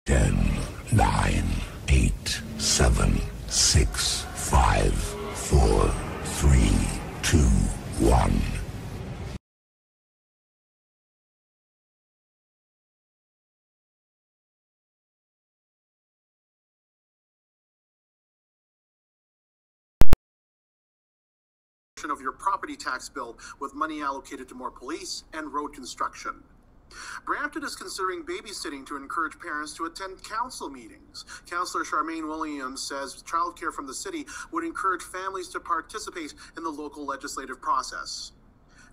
10, 9, 8, 7, 6, 5, 4, 3, 2, 1. Of your property tax bill with money allocated to more police and road construction. Brampton is considering babysitting to encourage parents to attend council meetings. Councillor Charmaine Williams says childcare from the city would encourage families to participate in the local legislative process.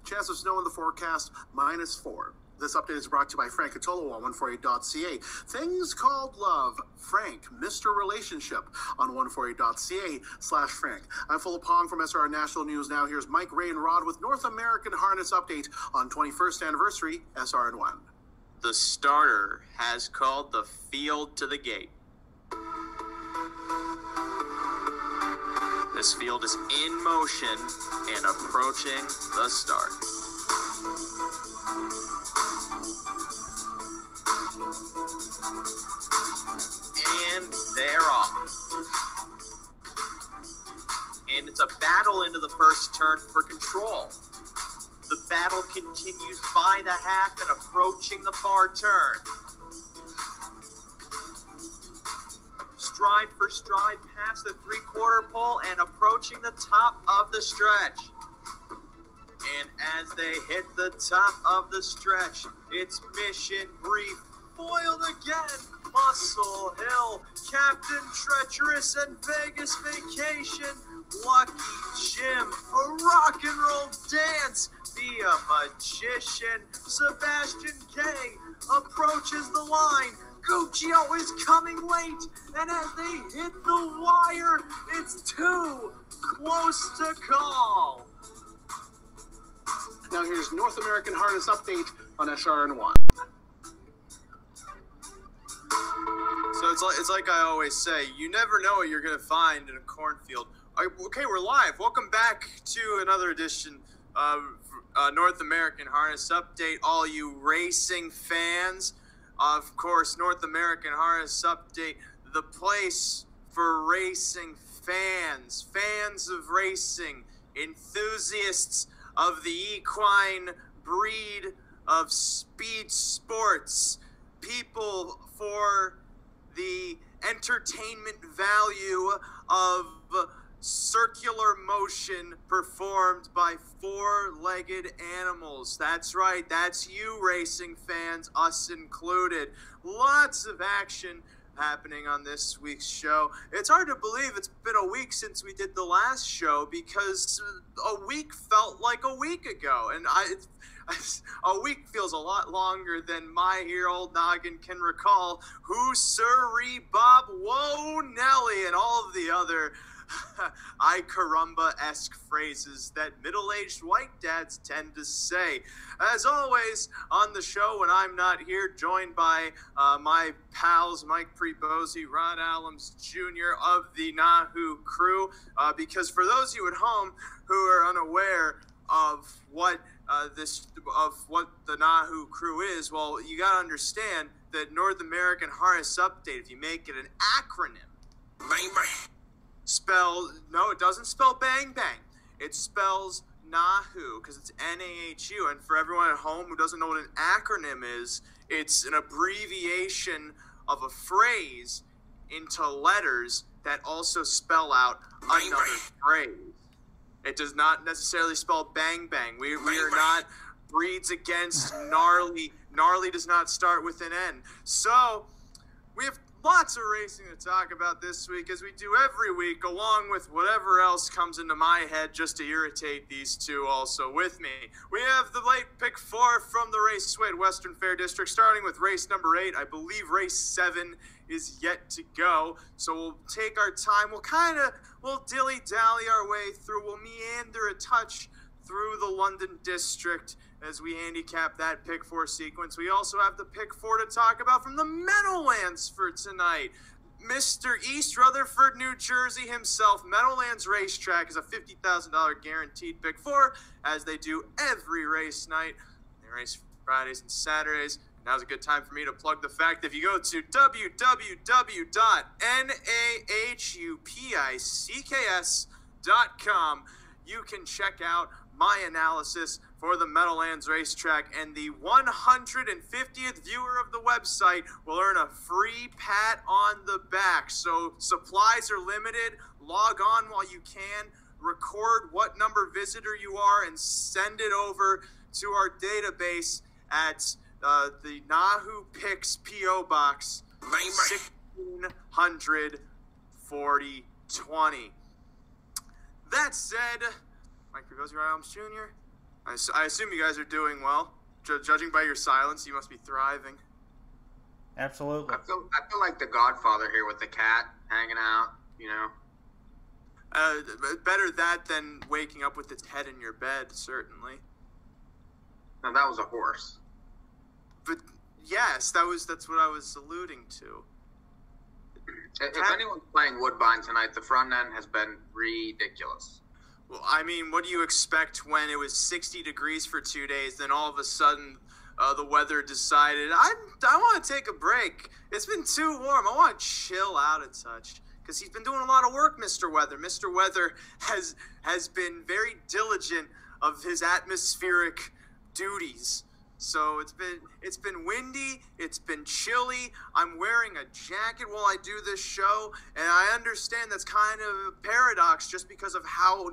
Chance of snow in the forecast, -4. This update is brought to you by Frank Catolo on 148.ca. Things called love. Frank, Mr. Relationship on 148.ca/Frank. I'm Philip Hong from SRR National News. Now here's Mike Ray and Rod with North American Harness Update on 21st anniversary SRN1. The starter has called the field to the gate. This field is in motion and approaching the start. And they're off. And it's a battle into the first turn for control. The battle continues by the half and approaching the far turn. Stride for stride past the three-quarter pole and approaching the top of the stretch. And as they hit the top of the stretch, it's mission brief. Foiled again, Muscle Hill, Captain Treacherous, and Vegas Vacation. Lucky Jim, a rock and roll dance. Be a magician. Sebastian K approaches the line. Guccio is coming late, and as they hit the wire, it's too close to call. Now here's North American Harness Update on SRN1. So it's like I always say, you never know what you're going to find in a cornfield. Okay, we're live. Welcome back to another edition of North American Harness Update. All you racing fans, of course, North American Harness Update, the place for racing fans, fans of racing, enthusiasts of the equine breed of speed sports, people for the entertainment value of circular motion performed by four-legged animals. That's right, that's you racing fans, us included. Lots of action happening on this week's show. It's hard to believe it's been a week since we did the last show because a week felt like a week ago, and a week feels a lot longer than my here old noggin can recall. Who sirree Bob, whoa Nelly, and all of the other I caramba-esque phrases that middle-aged white dads tend to say. As always, on the show when I'm not here, joined by my pals Mike Prebosi, Rod Allums Jr. of the NAHU crew, because for those of you at home who are unaware of what the NAHU crew is, well, you got to understand that North American Harness Update, if you make it an acronym, no, it doesn't spell bang bang. It spells NAHU because it's NAHU. And for everyone at home who doesn't know what an acronym is, it's an abbreviation of a phrase into letters that also spell out another phrase. It does not necessarily spell bang bang. We are not breeds against gnarly. Gnarly does not start with an N. So we have lots of racing to talk about this week, as we do every week, along with whatever else comes into my head just to irritate these two also with me. We have the late pick 4 from the Raceway at Western Fair District, starting with race number 8. I believe race 7 is yet to go, so we'll take our time. We'll dilly-dally our way through. We'll meander a touch through the London District as we handicap that pick 4 sequence. We also have the pick 4 to talk about from the Meadowlands for tonight. Mr. East Rutherford, New Jersey himself. Meadowlands Racetrack is a $50,000 guaranteed pick 4, as they do every race night. They race Fridays and Saturdays. now's a good time for me to plug the fact that if you go to www.nahupicks.com, you can check out my analysis for the Meadowlands racetrack, and the 150th viewer of the website will earn a free pat on the back. So supplies are limited. Log on while you can. Record what number visitor you are and send it over to our database at the NAHU Picks P.O. Box 164020. That said, Mike Rivos Jr., I assume you guys are doing well. Judging by your silence, you must be thriving. Absolutely. I feel like the Godfather here with the cat hanging out, you know. Better that than waking up with its head in your bed, certainly. No, that was a horse. But yes, that's what I was alluding to. If anyone's playing Woodbine tonight, the front end has been ridiculous. Well, I mean, what do you expect when it was 60 degrees for 2 days, then all of a sudden the weather decided, I want to take a break. It's been too warm. I want to chill out a touch. Because he's been doing a lot of work, Mr. Weather. Mr. Weather has been very diligent of his atmospheric duties. So it's been windy, it's been chilly. I'm wearing a jacket while I do this show, and I understand that's kind of a paradox just because of how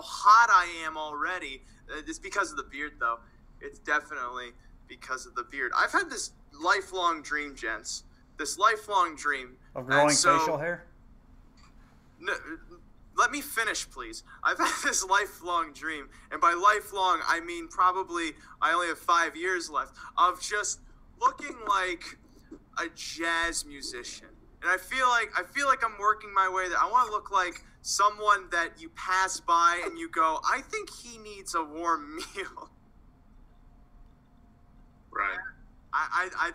hot I am already. It's because of the beard, though. It's definitely because of the beard. I've had this lifelong dream, gents. This lifelong dream of growing facial hair. No, let me finish, please. I've had this lifelong dream, and by lifelong, I mean probably I only have 5 years left, of just looking like a jazz musician. And I feel like I'm working my way there. I want to look like someone that you pass by and you go, I think he needs a warm meal. Right. I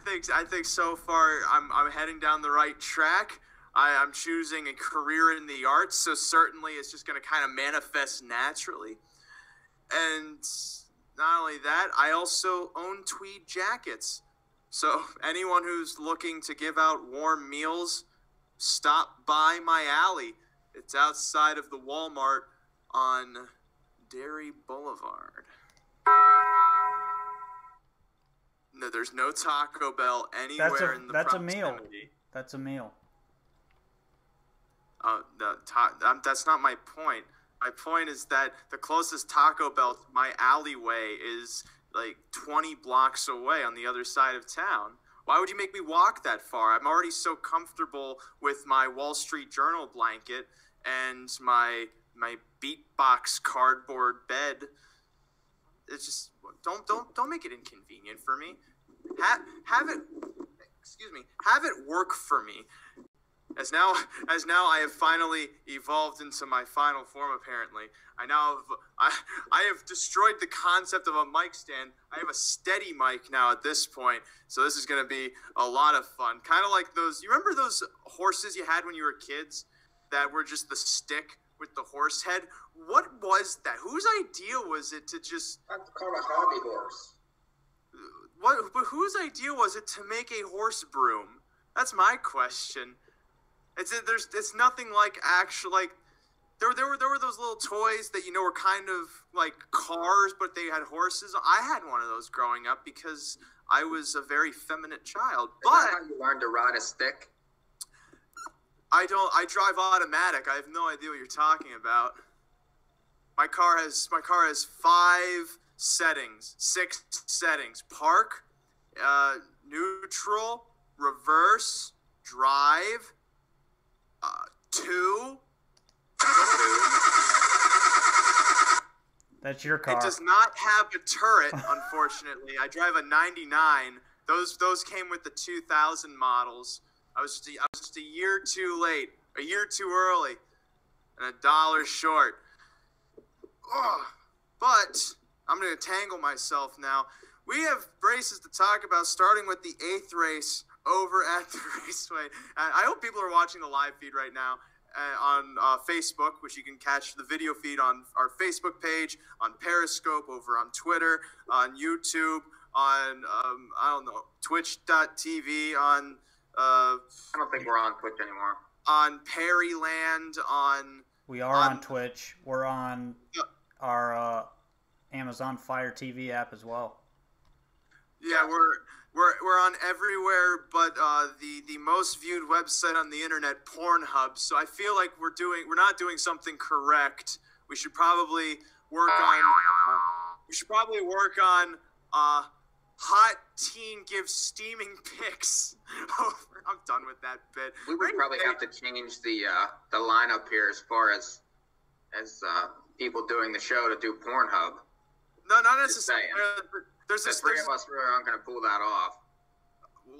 think so far I'm heading down the right track. I'm choosing a career in the arts, so certainly it's just going to kind of manifest naturally. And not only that, I also own tweed jackets. So anyone who's looking to give out warm meals, stop by my alley. It's outside of the Walmart on Dairy Boulevard. No, there's no Taco Bell anywhere in the proximity. That's a meal. That's a meal. That's not my point. My point is that the closest Taco Bell to my alleyway is like 20 blocks away on the other side of town. Why would you make me walk that far? I'm already so comfortable with my Wall Street Journal blanket and my beatbox cardboard bed. It's just don't make it inconvenient for me. Have it work for me. As now I have finally evolved into my final form, apparently. I have destroyed the concept of a mic stand. I have a steady mic now at this point, so this is going to be a lot of fun. Kind of like those, you remember those horses you had when you were kids that were just the stick with the horse head? What was that? Whose idea was it to just... That's called a hobby horse. But whose idea was it to make a horse broom? That's my question. It's nothing like actual, like there were those little toys that were kind of like cars, but they had horses. I had one of those growing up because I was a very feminine child. Is that how you learned to ride a stick? I drive automatic. I have no idea what you're talking about. My car has 6 settings: park, neutral, reverse, drive. 2. That's your car. It does not have a turret, unfortunately. I drive a 99. Those came with the 2000 models. I was just a year too late, a year too early, and $1 short. Ugh. But I'm going to tangle myself now. We have races to talk about, starting with the 8th race over at the Raceway. I hope people are watching the live feed right now on Facebook, which you can catch the video feed on our Facebook page, on Periscope, over on Twitter, on YouTube, on I don't know, Twitch.tv, on I don't think we're on Twitch anymore. On Perryland, We are on Twitch. We're on our Amazon Fire TV app as well. Yeah, we're on everywhere, but the most viewed website on the internet, Pornhub. So I feel like we're not doing something correct. We should probably work on hot teen gives steaming pics. I'm done with that bit. We would probably have to change the lineup here as far as people doing the show to do Pornhub. No, not necessarily. There's three of us really aren't going to pull that off.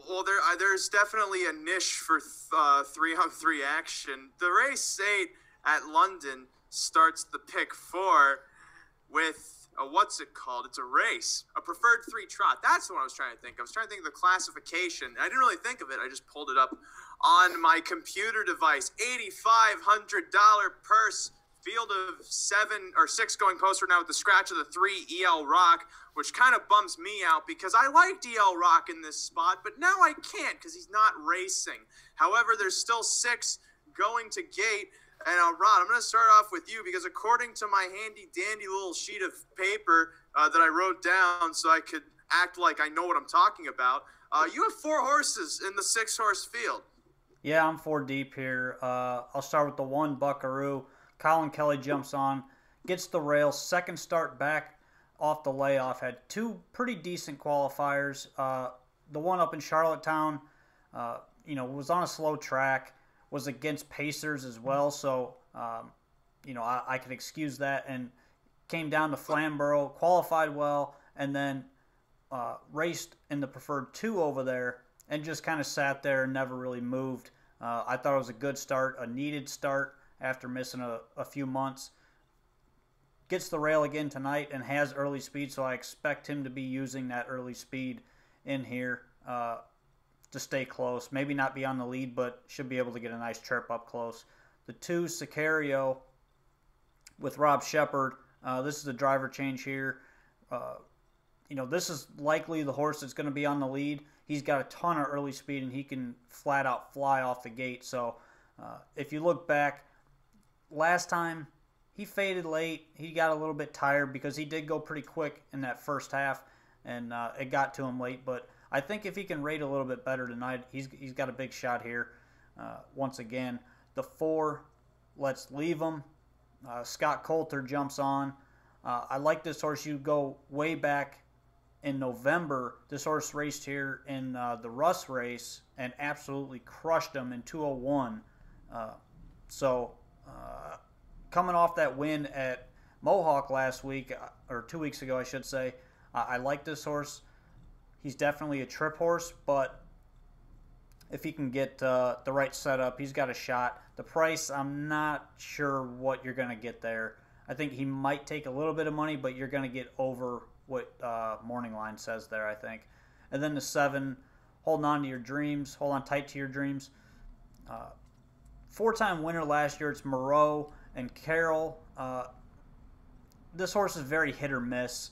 Well, there's definitely a niche for 3-on-3 action. The race 8 at London starts the pick 4 with what's it called? It's a race, a preferred 3 trot. That's what I was trying to think of. I was trying to think of the classification. I didn't really think of it. I just pulled it up on my computer device. $8,500 purse. Field of 7 or 6 going poster now with the scratch of the 3 EL Rock, which kind of bums me out because I liked EL Rock in this spot, but now I can't because he's not racing. However, there's still 6 going to gate. And Rod, I'm going to start off with you because according to my handy dandy little sheet of paper that I wrote down so I could act like I know what I'm talking about, you have 4 horses in the 6-horse field. Yeah, I'm 4 deep here. I'll start with the 1 Buckaroo. Colin Kelly jumps on, gets the rail, second start back off the layoff, had 2 pretty decent qualifiers. The one up in Charlottetown, was on a slow track, was against Pacers as well, so, I could excuse that, and came down to Flamborough, qualified well, and then raced in the preferred 2 over there, and just kind of sat there and never really moved. I thought it was a good start, a needed start, after missing a few months. Gets the rail again tonight and has early speed, so I expect him to be using that early speed in here to stay close. Maybe not be on the lead, but should be able to get a nice chirp up close. The 2 Sicario with Rob Shepard. This is a driver change here. This is likely the horse that's going to be on the lead. He's got a ton of early speed, and he can flat out fly off the gate. So if you look back, last time he faded late. He got a little bit tired because he did go pretty quick in that first half, and it got to him late. But I think if he can rate a little bit better tonight, he's got a big shot here. Once again, the 4, Let's Leave Him. Scott Coulter jumps on. I like this horse. You go way back in November. This horse raced here in the Russ race and absolutely crushed him in 201. Coming off that win at Mohawk last week, or 2 weeks ago, I should say, I like this horse. He's definitely a trip horse, but if he can get the right setup, he's got a shot. The price, I'm not sure what you're going to get there. I think he might take a little bit of money, but you're going to get over what Morning Line says there, I think. And then the 7, Holding On to Your Dreams, Hold On Tight to Your Dreams. 4-time winner last year, it's Moreau and Carroll. This horse is very hit or miss.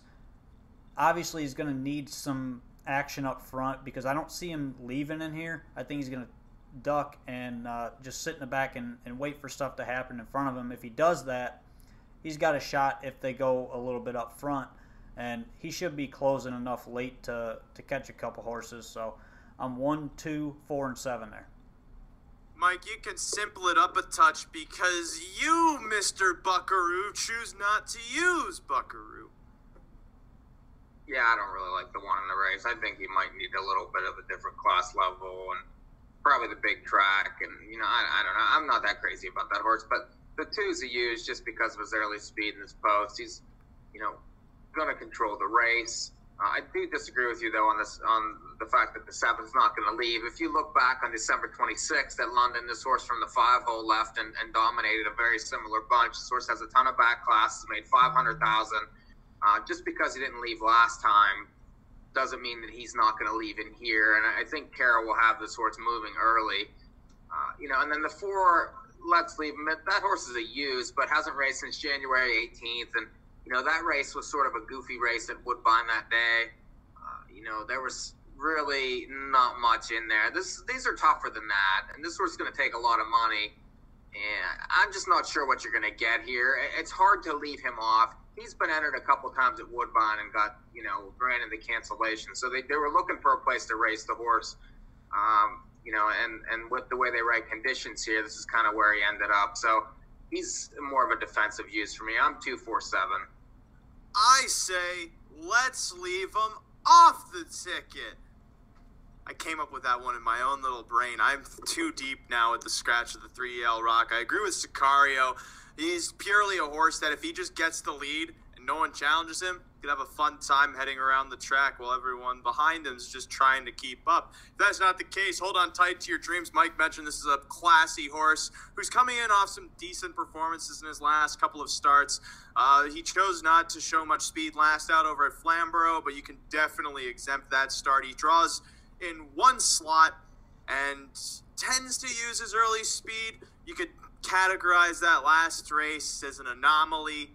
Obviously, he's going to need some action up front because I don't see him leaving in here. I think he's going to duck and just sit in the back and wait for stuff to happen in front of him. If he does that, he's got a shot if they go a little bit up front, and he should be closing enough late to catch a couple horses. So I'm 1, 2, 4, and 7 there. Mike, you can simple it up a touch because you, Mr. Buckaroo, choose not to use Buckaroo. Yeah, I don't really like the 1 in the race. I think he might need a little bit of a different class level and probably the big track. And, I don't know. I'm not that crazy about that horse. But the 2's a use just because of his early speed in his post. He's, going to control the race. I do disagree with you, though, on the fact that the 7's not going to leave. If you look back on December 26th at London, this horse from the 5-hole left and dominated a very similar bunch. This horse has a ton of back classes, made $500,000. Just because he didn't leave last time doesn't mean that he's not going to leave in here. And I think Carroll will have this horse moving early. And then the 4, Let's Leave Him. That horse is a use, but hasn't raced since January 18th. And, that race was sort of a goofy race at Woodbine that day. there was really not much in there. These are tougher than that, and this was going to take a lot of money. And I'm just not sure what you're going to get here. It's hard to leave him off. He's been entered a couple times at Woodbine and got, granted the cancellation. So they were looking for a place to race the horse. And with the way they write conditions here, this is kind of where he ended up. So he's more of a defensive use for me. I'm 247. I say let's leave him off the ticket. I came up with that one in my own little brain. I'm too deep now at the scratch of the 3EL Rock. I agree with Sicario. He's purely a horse that if he just gets the lead and no one challenges him, he could have a fun time heading around the track while everyone behind him is just trying to keep up. If that's not the case, hold on tight to your dreams. Mike mentioned this is a classy horse who's coming in off some decent performances in his last couple of starts. He chose not to show much speed last out over at Flamborough, but you can definitely exempt that start. He draws in one slot and tends to use his early speed. You could categorize that last race as an anomaly.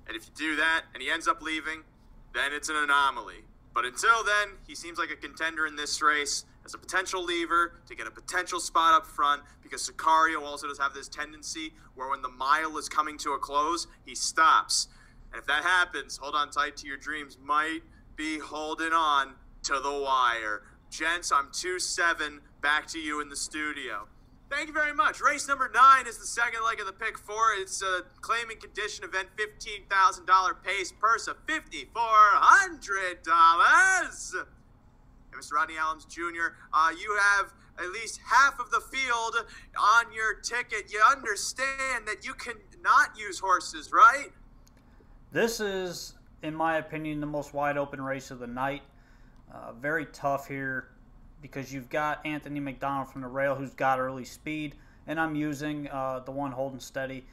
And if you do that and he ends up leaving, then it's an anomaly. But until then, he seems like a contender in this race as a potential lever to get a potential spot up front, because Sicario also does have this tendency where when the mile is coming to a close, he stops. And if that happens, hold on tight to your dreams. Might be holding on to the wire. Gents, I'm 2-7. Back to you in the studio. Thank you very much. Race number 9 is the second leg of the pick 4. It's a claiming condition event, $15,000 pace purse of $5,400. And Mr. Rodney Allums Jr., you have at least half of the field on your ticket. You understand that you cannot use horses, right? This is, in my opinion, the most wide open race of the night. Very tough here because you've got Anthony McDonald from the rail who's got early speed, and I'm using the one holding steady,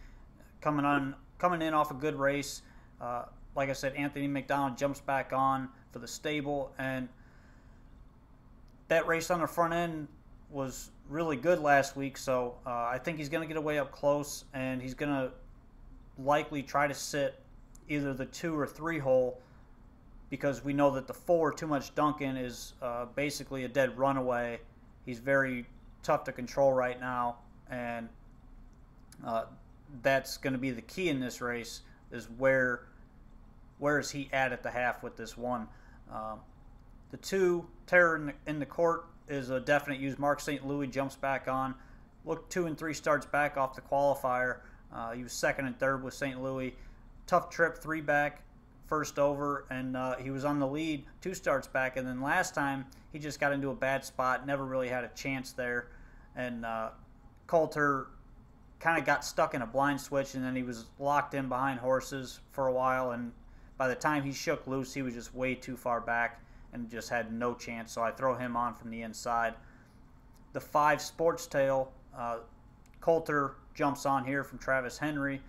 coming in off a good race. Like I said, Anthony McDonald jumps back on for the stable, and that race on the front end was really good last week, so I think he's going to get away up close, and he's going to likely try to sit either the 2 or 3 hole, because we know that the 4, Too Much Duncan, is basically a dead runaway. He's very tough to control right now, and that's going to be the key in this race, is where is he at the half with this one. The 2, Terror in the Court, is a definite use. Mark St. Louis jumps back on. Look, 2 and 3 starts back off the qualifier. He was 2nd and 3rd with St. Louis. Tough trip, 3 back. First over, and he was on the lead 2 starts back, and then last time he just got into a bad spot, never really had a chance there, and Coulter kind of got stuck in a blind switch, and then he was locked in behind horses for a while, and by the time he shook loose, he was just way too far back and just had no chance, so I throw him on from the inside. The 5, Sports Tale, Coulter jumps on here from Travis Henry,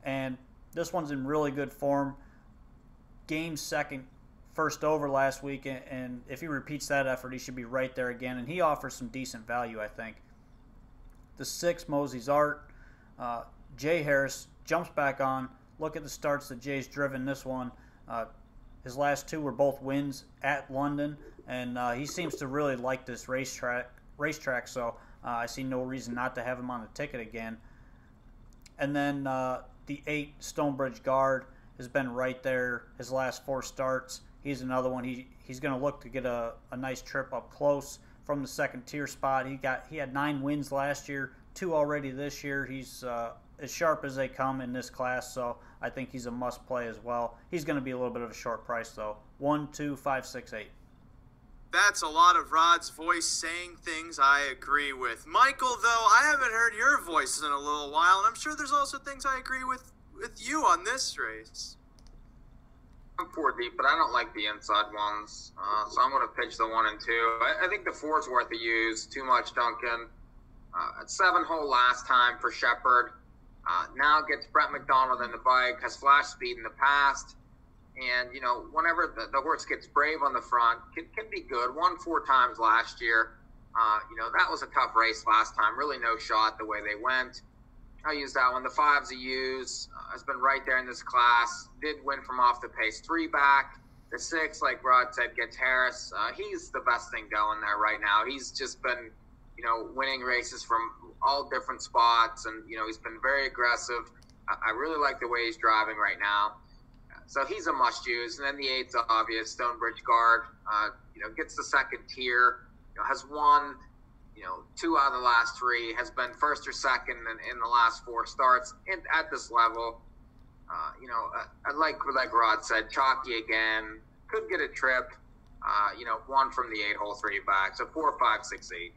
and this one's in really good form. Game 2nd, first over last week, and if he repeats that effort, he should be right there again, and he offers some decent value, I think. The 6, Mosey's Art, Jay Harris jumps back on. Look at the starts that Jay's driven this one. His last 2 were both wins at London, and he seems to really like this racetrack, so I see no reason not to have him on the ticket again. And then the 8, Stonebridge Guard, has been right there his last 4 starts. He's another one. He's going to look to get a nice trip up close from the 2nd tier spot. He had 9 wins last year, 2 already this year. He's as sharp as they come in this class, so I think he's a must play as well. He's going to be a little bit of a short price though. 1, 2, 5, 6, 8. That's a lot of Rod's voice saying things I agree with. Michael, though, I haven't heard your voice in a little while, and I'm sure there's also things I agree with you on this race. I'm 4 deep, but I don't like the inside ones, so I'm going to pitch the 1 and 2. I think the 4 is worth a use. Too Much Duncan. At 7 hole last time for Shepherd. Now gets Brett McDonald in the bike, has flash speed in the past, and whenever the horse gets brave on the front, can be good. Won 4 times last year. That was a tough race last time. Really no shot the way they went. I use that one. The 5's a use. Has been right there in this class. Did win from off the pace 3 back. The 6, like Rod said, gets Harris. He's the best thing going there right now. He's just been, winning races from all different spots, and, he's been very aggressive. I really like the way he's driving right now. So he's a must-use. And then the 8's obvious, Stonebridge Guard, gets the second tier, has won, 2 out of the last 3, has been first or second in the last 4 starts at this level. Like Rod said, chalky again, could get a trip, 1 from the 8-hole 3 back, so 4, 5, 6, 8.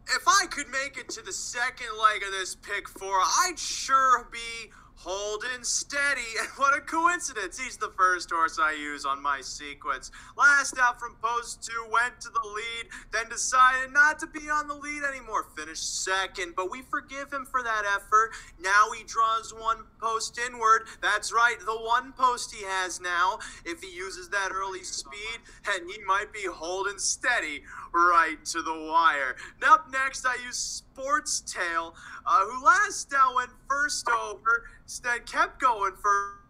If I could make it to the second leg of this pick 4, I'd sure be holding steady. And what a coincidence. He's the first horse I use on my sequence. Last out from post 2, went to the lead, then decided not to be on the lead anymore. Finished second, but we forgive him for that effort. Now he draws 1 post inward. That's right, the 1 post he has now. If he uses that early speed, and he might be holding steady right to the wire. Up next, I use Sports Tail, who last out went first over, then kept going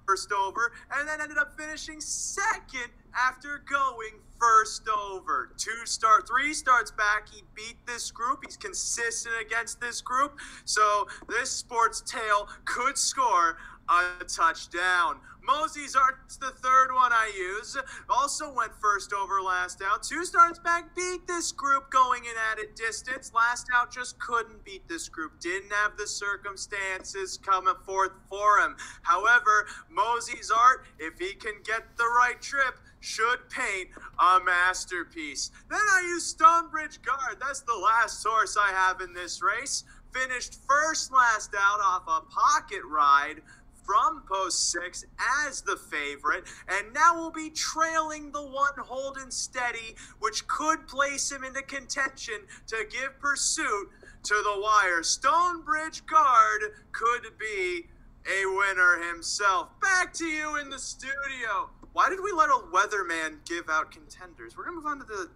first over, and then ended up finishing second after going first over. 3 starts back, he beat this group. He's consistent against this group, so this Sports Tail could score a touchdown. Mosey's Art's the third one I use. Also went first over last out. 2 starts back, beat this group going in at a distance. Last out just couldn't beat this group. Didn't have the circumstances coming forth for him. However, Mosey's Art, if he can get the right trip, should paint a masterpiece. Then I use Stonebridge Guard. That's the last horse I have in this race. Finished first last out off a pocket ride from post 6 as the favorite, and now will be trailing the 1 holding steady, which could place him into contention to give pursuit to the wire. Stonebridge Guard could be a winner himself. Back to you in the studio. Why did we let a weatherman give out contenders? We're going to move on to the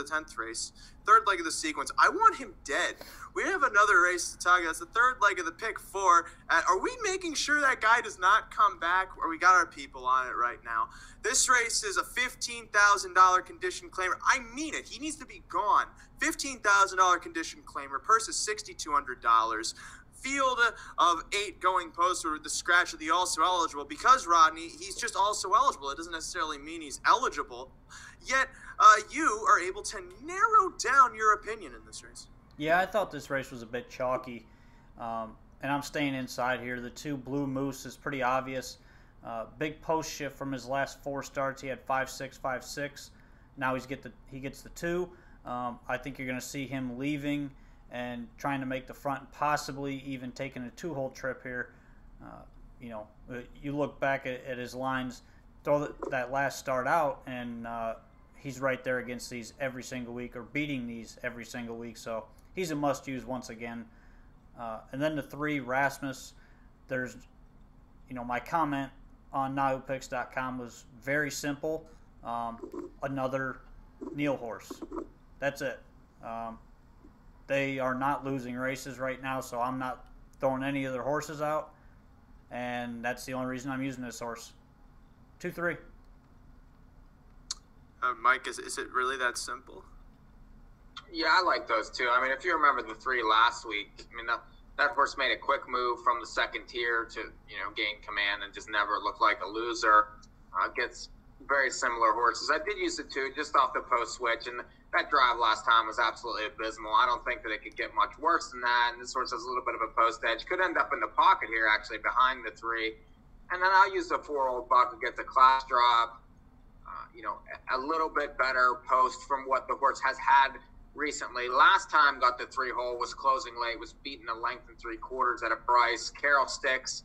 10th race, third leg of the sequence. I want him dead. We have another race to talk about. It's the third leg of the pick 4. Are we making sure that guy does not come back? Or we got our people on it right now. This race is a $15,000 condition claimer. I mean it. He needs to be gone. $15,000 condition claimer. Purse is $6,200. Field of 8 going post with the scratch of the also eligible. Because Rodney, he's just also eligible. It doesn't necessarily mean he's eligible. Yet, you are able to narrow down your opinion in this race. Yeah, I thought this race was a bit chalky, and I'm staying inside here. The 2 Blue Moose is pretty obvious. Big post shift from his last 4 starts. He had 5-6, 5-6. Now he gets the 2. I think you're going to see him leaving and trying to make the front, and possibly even taking a 2-hole trip here. You look back at his lines, throw that last start out, and he's right there against these every single week, or beating these every single week. So he's a must-use once again. And then the 3, Rasmus. There's, my comment on NAHUpicks.com was very simple. Another Neil horse. That's it. They are not losing races right now, so I'm not throwing any of their horses out, and that's the only reason I'm using this horse. 2-3. Mike, is it really that simple? Yeah, I like those 2. I mean, if you remember the 3 last week, that horse made a quick move from the second tier to, gain command and just never looked like a loser. Gets very similar horses. I did use the 2 just off the post switch, and that drive last time was absolutely abysmal. I don't think that it could get much worse than that, and this horse has a little bit of a post edge. Could end up in the pocket here, actually, behind the 3. And then I'll use the 4-old buck who gets a class drop, a little bit better post from what the horse has had recently. Last time got the 3-hole, was closing late, was beaten a length and 3/4 at a price. Carroll sticks,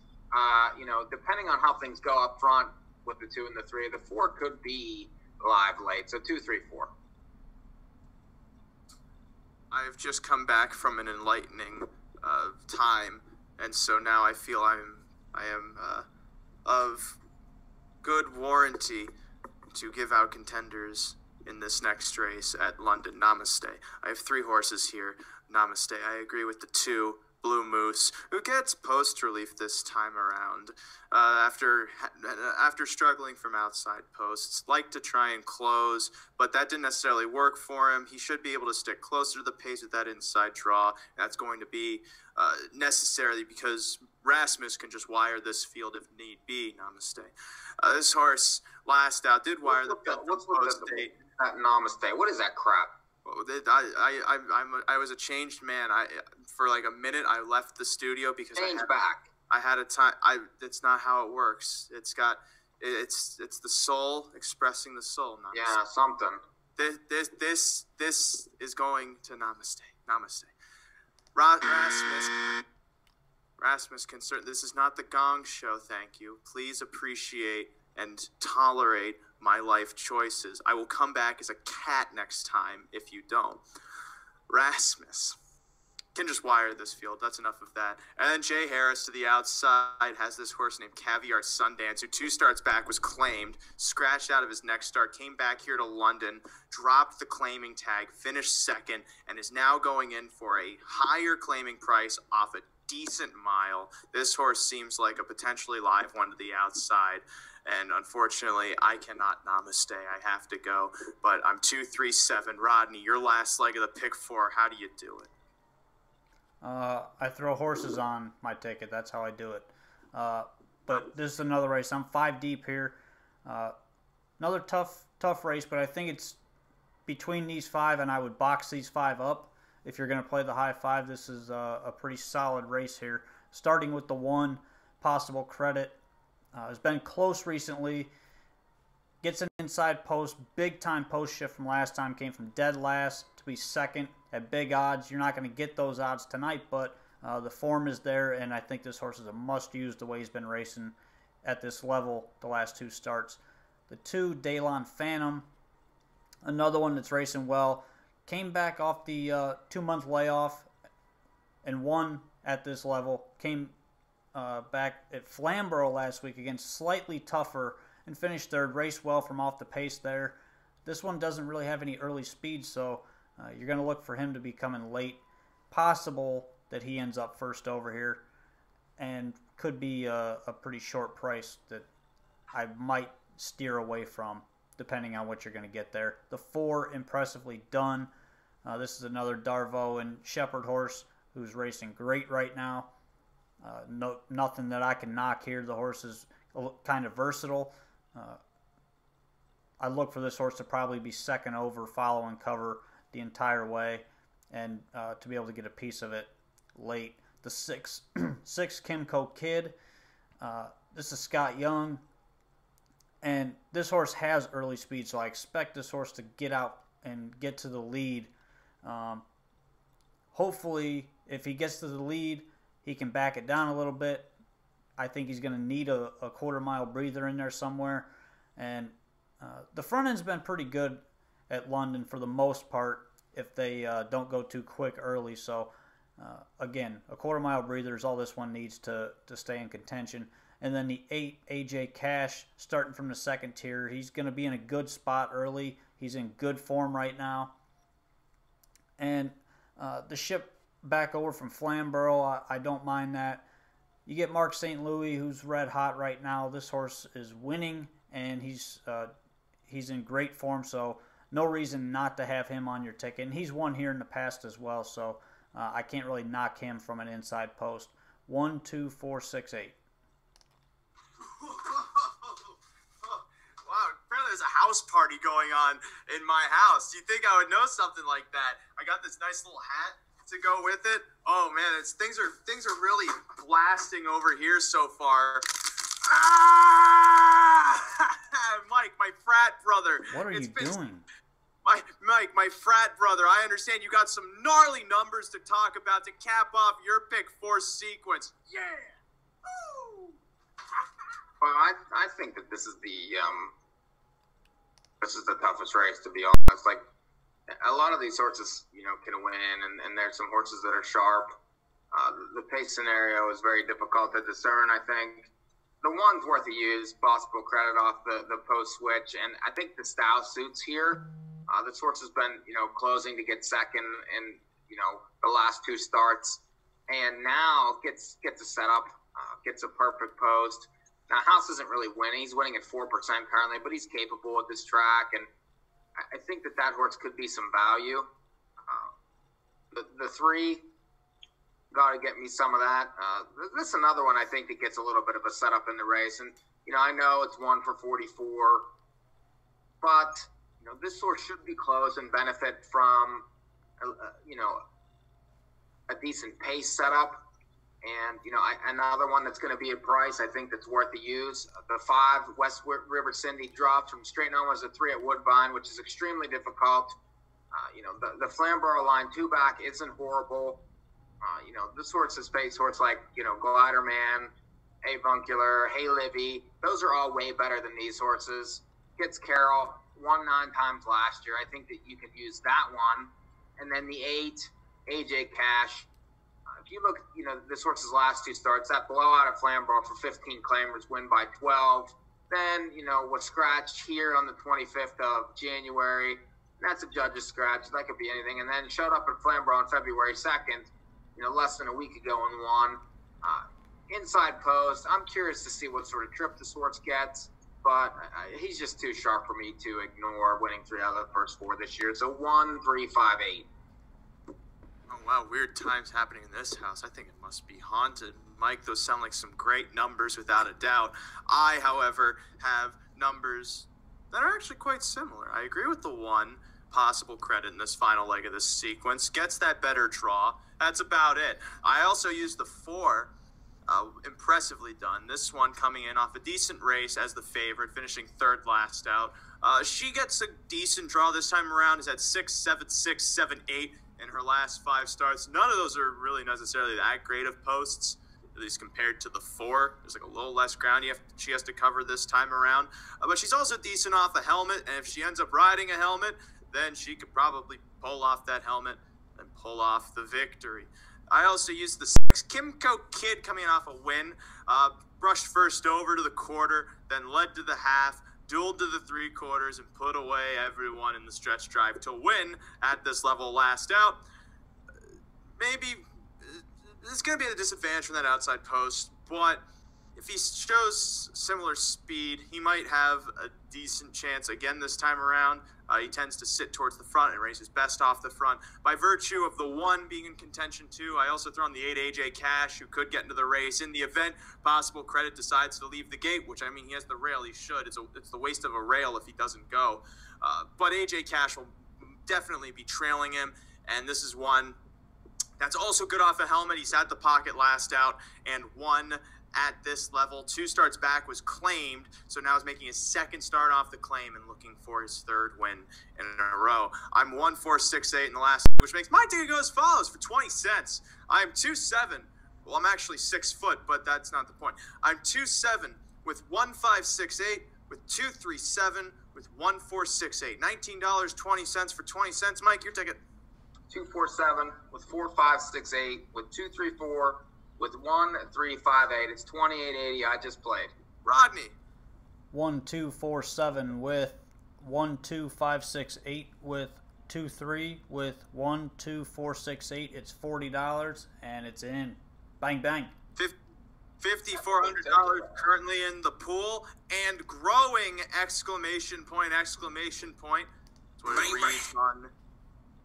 depending on how things go up front with the 2 and the 3, the 4 could be live late. So 2, 3, 4. I've just come back from an enlightening time, and so now I feel I am of good warranty to give out contenders in this next race at London. Namaste. I have 3 horses here. Namaste. I agree with the 2. Blue Moose, who gets post relief this time around after struggling from outside posts. Like to try and close, but that didn't necessarily work for him. He should be able to stick closer to the pace with that inside draw. That's going to be necessary because Rasmus can just wire this field if need be. Namaste. This horse last out did wire the field. What's that Namaste? What is that crap? I was a changed man. For like a minute I left the studio because I had a time. It's not how it works. It's the soul expressing the soul. Namaste. Yeah, something. This is going to Namaste. Namaste. Rasmus concern. This is not the Gong Show. Thank you. Please appreciate and tolerate my life choices. I will come back as a cat next time if you don't. Rasmus can just wire this field. That's enough of that. And then Jay Harris to the outside has this horse named Caviar Sundance, who 2 starts back was claimed, scratched out of his next start, came back here to London, dropped the claiming tag, finished second, and is now going in for a higher claiming price off a decent mile. This horse seems like a potentially live one to the outside. And unfortunately, I cannot Namaste. I have to go. But I'm 2-3-7. Rodney, your last leg of the pick 4. How do you do it? I throw horses on my ticket. That's how I do it. But this is another race. I'm 5 deep here. Another tough race, but I think it's between these 5, and I would box these 5 up. If you're going to play the high 5, this is a pretty solid race here. Starting with the 1, Possible Credit. Has been close recently. Gets an inside post. Big time post shift from last time. Came from dead last to be second at big odds. You're not going to get those odds tonight, but the form is there, and I think this horse is a must-use the way he's been racing at this level the last 2 starts. The 2, Daylon Phantom. Another one that's racing well. Came back off the 2-month layoff and won at this level. Came back at Flamborough last week against slightly tougher and finished 3rd. Raced well from off the pace there. This one doesn't really have any early speed, so you're going to look for him to be coming late. Possible that he ends up first over here, and could be a pretty short price that I might steer away from, depending on what you're going to get there. The 4, Impressively Done. This is another Darvo and Shepherd horse who's racing great right now. Nothing that I can knock here. The horse is kind of versatile. I look for this horse to probably be second over, following cover the entire way, and to be able to get a piece of it late. The 6, Kimco Kid. This is Scott Young, and this horse has early speed, so I expect this horse to get out and get to the lead. Hopefully, if he gets to the lead, he can back it down a little bit. I think he's going to need a quarter-mile breather in there somewhere. And the front end's been pretty good at London for the most part if they don't go too quick early. So, again, a quarter-mile breather is all this one needs to stay in contention. And then the 8, AJ Cash, starting from the 2nd tier. He's going to be in a good spot early. He's in good form right now. And the ship back over from Flamborough, I don't mind that. You get Mark St. Louis, who's red hot right now. This horse is winning, and he's in great form, so no reason not to have him on your ticket. And he's won here in the past as well, so I can't really knock him from an inside post. 1, 2, 4, 6, 8. Wow, apparently there's a house party going on in my house. You'd think I would know something like that. I got this nice little hat to go with it. Oh man, things are really blasting over here so far. Ah! Mike, my frat brother. What are you doing? Mike, my frat brother. I understand you got some gnarly numbers to talk about to cap off your pick 4 sequence. Yeah. Woo! Well, I think that this is the toughest race, to be honest. Like, a lot of these horses, can win, and there's some horses that are sharp. The pace scenario is very difficult to discern, I think. The one's worth a use, Possible Credit off the post switch, and I think the style suits here. This horse has been, closing to get second in, the last 2 starts. and now gets a setup, gets a perfect post. Now, House isn't really winning. He's winning at 4% currently, but he's capable at this track, and I think that horse could be some value. The 3, got to get me some of that. This is another one I think that gets a little bit of a setup in the race, and I know it's 1 for 44, but this horse should be close and benefit from a decent pace setup. And, another one that's going to be a price, I think, that's worth the use. The 5, West River Cindy, dropped from straight home as a 3 at Woodbine, which is extremely difficult. The Flamborough line 2-back isn't horrible. This horse is pace horse like, Glider Man, Avuncular, Hey Livy. Those are all way better than these horses. Gets Carroll, won 9 times last year. I think that you could use that one. And then the 8, AJ Cash. If you look, this horse's last 2 starts, that blowout at Flamborough for 15 claimers, win by 12. Then, was scratched here on the 25th of January. That's a judge's scratch. That could be anything. And then showed up at Flamborough on February 2nd, less than a week ago and won. Inside post, I'm curious to see what sort of trip this horse gets, but he's just too sharp for me to ignore, winning 3 out of the first 4 this year. So 1, 3, 5, 8. Oh, wow, weird times happening in this house. I think it must be haunted. Mike, those sound like some great numbers without a doubt. I, however, have numbers that are actually quite similar. I agree with the 1 possible credit in this final leg of this sequence. Gets that better draw. That's about it. I also used the 4. Impressively done. This one coming in off a decent race as the favorite, finishing 3rd last out. She gets a decent draw this time around. Is at 6, 7, 6, 7, 8 in her last 5 starts. None of those are really necessarily that great of posts, at least compared to the 4. There's like a little less ground she has to cover this time around. But she's also decent off a helmet, and if she ends up riding a helmet, then she could probably pull off that helmet and pull off the victory. I also used the 6, Kimco Kid, coming off a win. Brushed first over to the quarter, then led to the half, dueled to the 3/4, and put away everyone in the stretch drive to win at this level last out. Maybe it's going to be at a disadvantage from that outside post, but if he shows similar speed, he might have a decent chance again this time around. He tends to sit towards the front and races best off the front. By virtue of the 1 being in contention too, I also throw in the 8, AJ Cash, who could get into the race. In the event possible credit decides to leave the gate, which, I mean, he has the rail, he should. It's the waste of a rail if he doesn't go. But AJ Cash will definitely be trailing him, and this is one that's also good off a helmet. He's had the pocket last out and won at this level. 2 starts back, was claimed, so now he's making his 2nd start off the claim and looking for his 3rd win in a row. I'm 1, 4, 6, 8 in the last, which makes my ticket go as follows for 20 cents. I'm 2-7. Well, I'm actually 6 foot, but that's not the point. I'm 2-7 with 1, 5, 6, 8, with 2, 3, 7, with 1, 4, 6, 8. $19.20 for 20 cents. Mike, your ticket. 2, 4, 7 with 4, 5, 6, 8 with 2, 3, 4. With 1, 3, 5, 8, it's 28.80. I just played. Rodney. 1, 2, 4, 7 with 1, 2, 5, 6, 8 with 2, 3 with 1, 2, 4, 6, 8. It's $40 and it's in. Bang bang. $5,400 currently in the pool and growing! Exclamation point! Exclamation point!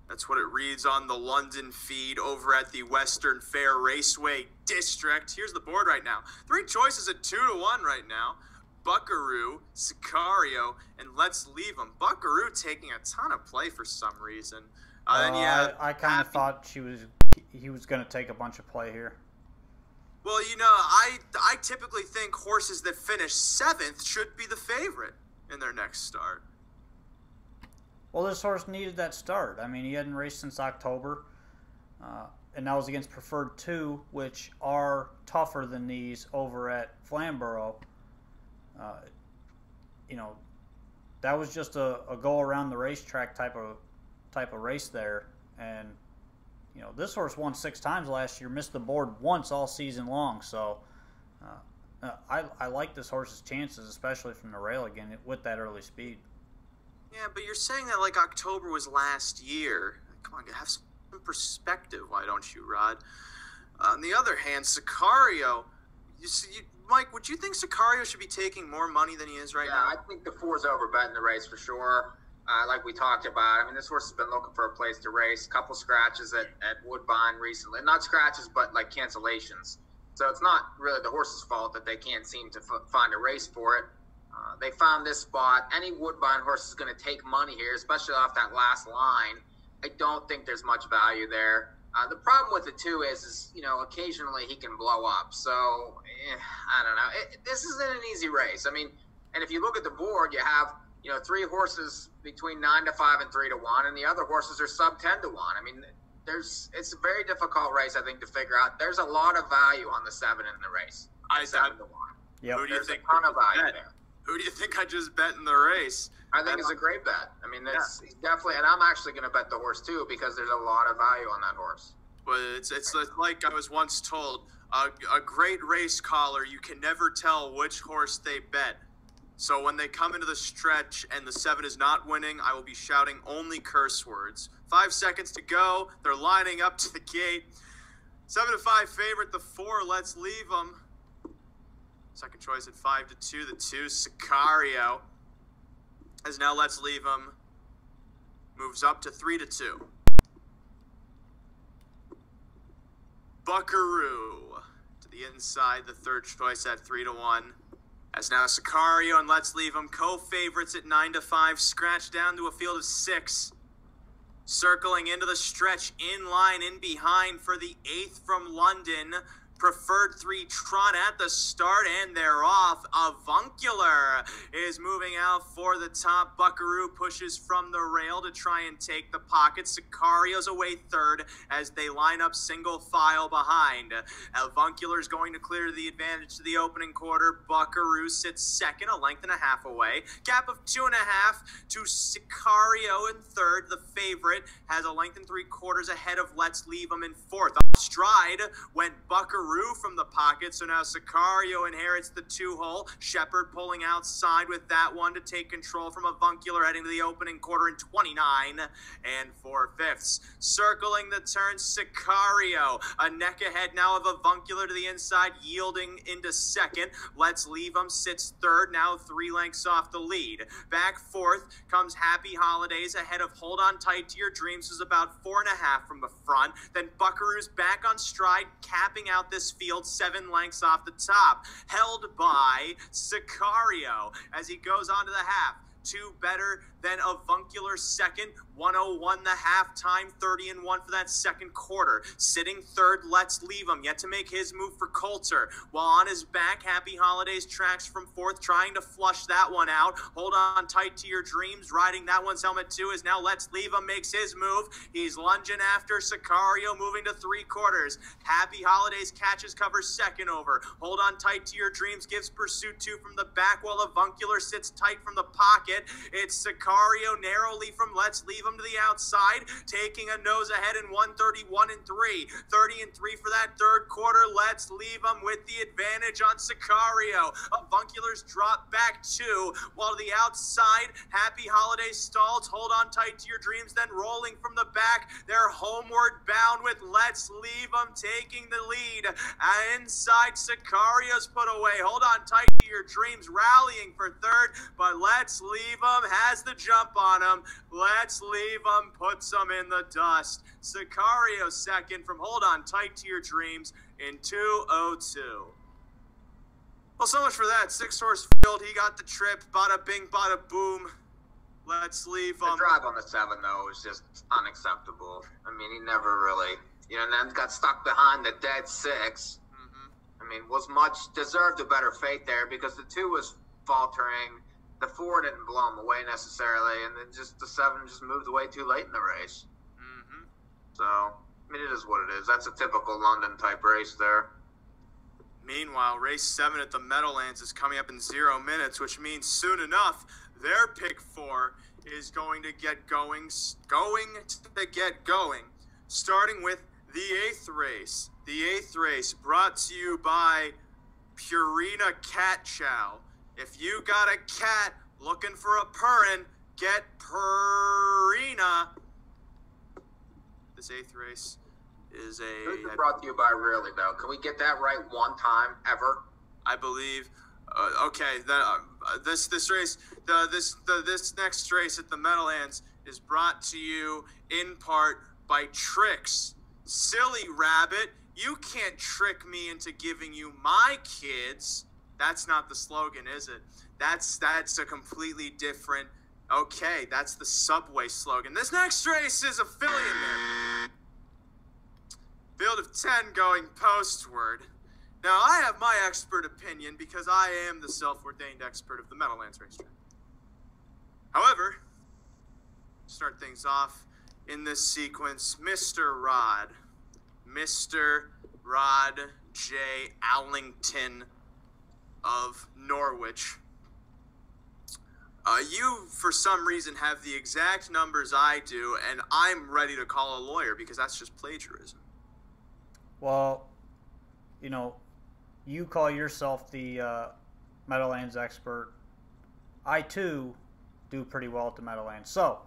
That's what it reads on the London feed over at the Western Fair Raceway District. Here's the board right now. 3 choices at 2-1 right now. Buckaroo, Sicario, and Let's Leave 'Em. Buckaroo taking a ton of play for some reason. I kind of thought he was going to take a bunch of play here. Well, I typically think horses that finish 7th should be the favorite in their next start. Well, this horse needed that start. I mean, he hadn't raced since October, and that was against Preferred 2, which are tougher than these over at Flamborough. That was just a go around the racetrack type of race there, and this horse won 6 times last year, missed the board once all season long. So I like this horse's chances, especially from the rail again with that early speed. Yeah, but you're saying that like October was last year. Come on, have some perspective, why don't you, Rod? On the other hand, Sicario, Mike, would you think Sicario should be taking more money than he is right now? Yeah, I think the 4's overbetting the race for sure. Like we talked about, I mean, this horse has been looking for a place to race. Couple scratches at Woodbine recently. Not scratches, but like cancellations. So it's not really the horse's fault that they can't seem to find a race for it. They found this spot. Any Woodbine horse is going to take money here, especially off that last line. I don't think there's much value there. The problem with it, too, is occasionally he can blow up. So, I don't know. This isn't an easy race. I mean, and if you look at the board, you have, 3 horses between 9 to 5 and 3 to 1, and the other horses are sub 10 to 1. I mean, it's a very difficult race, I think, to figure out. There's a lot of value on the 7 in the race. 7 to 1. Yep. Who do you think a ton of value there. Who do you think I just bet in the race? I think it's a great bet. I mean, that's definitely, and I'm actually going to bet the horse too because there's a lot of value on that horse. But it's like I was once told, a great race caller, you can never tell which horse they bet. So when they come into the stretch and the 7 is not winning, I will be shouting only curse words. 5 seconds to go. They're lining up to the gate. 7 to 5 favorite. The 4, let's leave them. Second choice at 5 to 2. The 2, Sicario. As now let's leave him. Moves up to 3 to 2. Buckaroo to the inside. The third choice at 3 to 1. As now Sicario and Let's Leave Him co-favorites at 9 to 5. Scratch down to a field of 6. Circling into the stretch, in line, in behind for the 8th from London. Preferred 3 Tron at the start, and they're off. Avuncular is moving out for the top. Buckaroo pushes from the rail to try and take the pocket. Sicario's away 3rd as they line up single file behind. Avuncular is going to clear the advantage to the opening quarter. Buckaroo sits 2nd, a length and a half away. Gap of 2.5 to Sicario in 3rd. The favorite has a length and 3/4 ahead of Let's Leave Him in 4th. Off stride went Buckaroo from the pocket, so now Sicario inherits the 2-hole. Shepard pulling outside with that one to take control from Avuncular, heading to the opening quarter in 29 4/5. Circling the turn, Sicario, a neck ahead now of Avuncular to the inside, yielding into 2nd. Let's Leave Him sits 3rd, now 3 lengths off the lead. Back 4th comes Happy Holidays ahead of Hold On Tight to Your Dreams, who's about 4.5 from the front. Then Buckaroo's back on stride, capping out this field 7 lengths off the top, held by Sicario as he goes on to the half. 2 better than Avuncular 2nd, 1:01 the half time, 30-1 for that 2nd quarter. Sitting 3rd, Let's Leave Him, yet to make his move for Coulter. While on his back, Happy Holidays tracks from 4th, trying to flush that one out. Hold On Tight to Your Dreams, riding that one's helmet too, is now Let's Leave Him makes his move. He's lunging after Sicario, moving to 3/4. Happy Holidays catches cover 2nd over. Hold On Tight to Your Dreams gives pursuit 2 from the back, while Avuncular sits tight from the pocket. It's Sicario narrowly from Let's Leave Him to the outside, taking a nose ahead in 1:31.3. 30-3 for that 3rd quarter. Let's Leave Him with the advantage on Sicario. Avuncular's dropped back 2, while to the outside, Happy Holidays stalls. Hold On Tight to Your Dreams, then rolling from the back. They're homeward bound with Let's Leave Him taking the lead. Inside, Sicario's put away. Hold On Tight to Your Dreams rallying for 3rd, but Let's Leave Him has the jump on him. Let's Leave Him puts him in the dust. Sicario 2nd from Hold On Tight to Your Dreams in 2:02. Well, so much for that. 6-horse field. He got the trip. Bada bing, bada boom. Let's Leave Him. The drive on the 7, though, was just unacceptable. I mean, he never really, and then got stuck behind the dead 6. I mean, deserved a better fate there because the 2 was faltering. The 4 didn't blow him away necessarily, and then just the 7 just moved away too late in the race. So, I mean, it is what it is. That's a typical London-type race there. Meanwhile, race 7 at the Meadowlands is coming up in 0 minutes, which means soon enough, their pick 4 is going to get going. Starting with the 8th race. The 8th race brought to you by Purina Cat Chow. If you got a cat looking for a purrin, get Purina. This 8th race is Who's it brought to you by really, though? Can we get that right one time ever? I believe. Okay, this race, this next race at the Meadowlands is brought to you in part by Tricks. Silly rabbit, you can't trick me into giving you my kids. That's not the slogan, is it? That's a completely different. Okay, that's the Subway slogan. This next race is a filly in there. Field of 10 going postward. Now, I have my expert opinion because I am the self-ordained expert of the Meadowlands racetrack. However, start things off in this sequence, Mr. Rod J. Allington of Norwich. You, for some reason, have the exact numbers I do, and I'm ready to call a lawyer because that's just plagiarism. Well, you know, you call yourself the Meadowlands expert. I, too, do pretty well at the Meadowlands. So,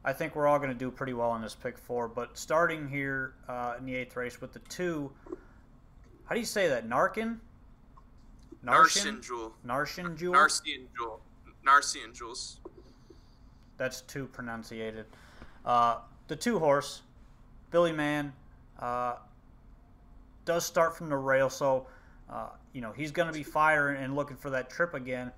I think we're all going to do pretty well in this pick 4. But starting here in the 8th race with the 2, how do you say that? Narcian Jewel. That's 2 pronunciated. The 2 horse, Billy Man, does start from the rail, so he's going to be firing and looking for that trip again.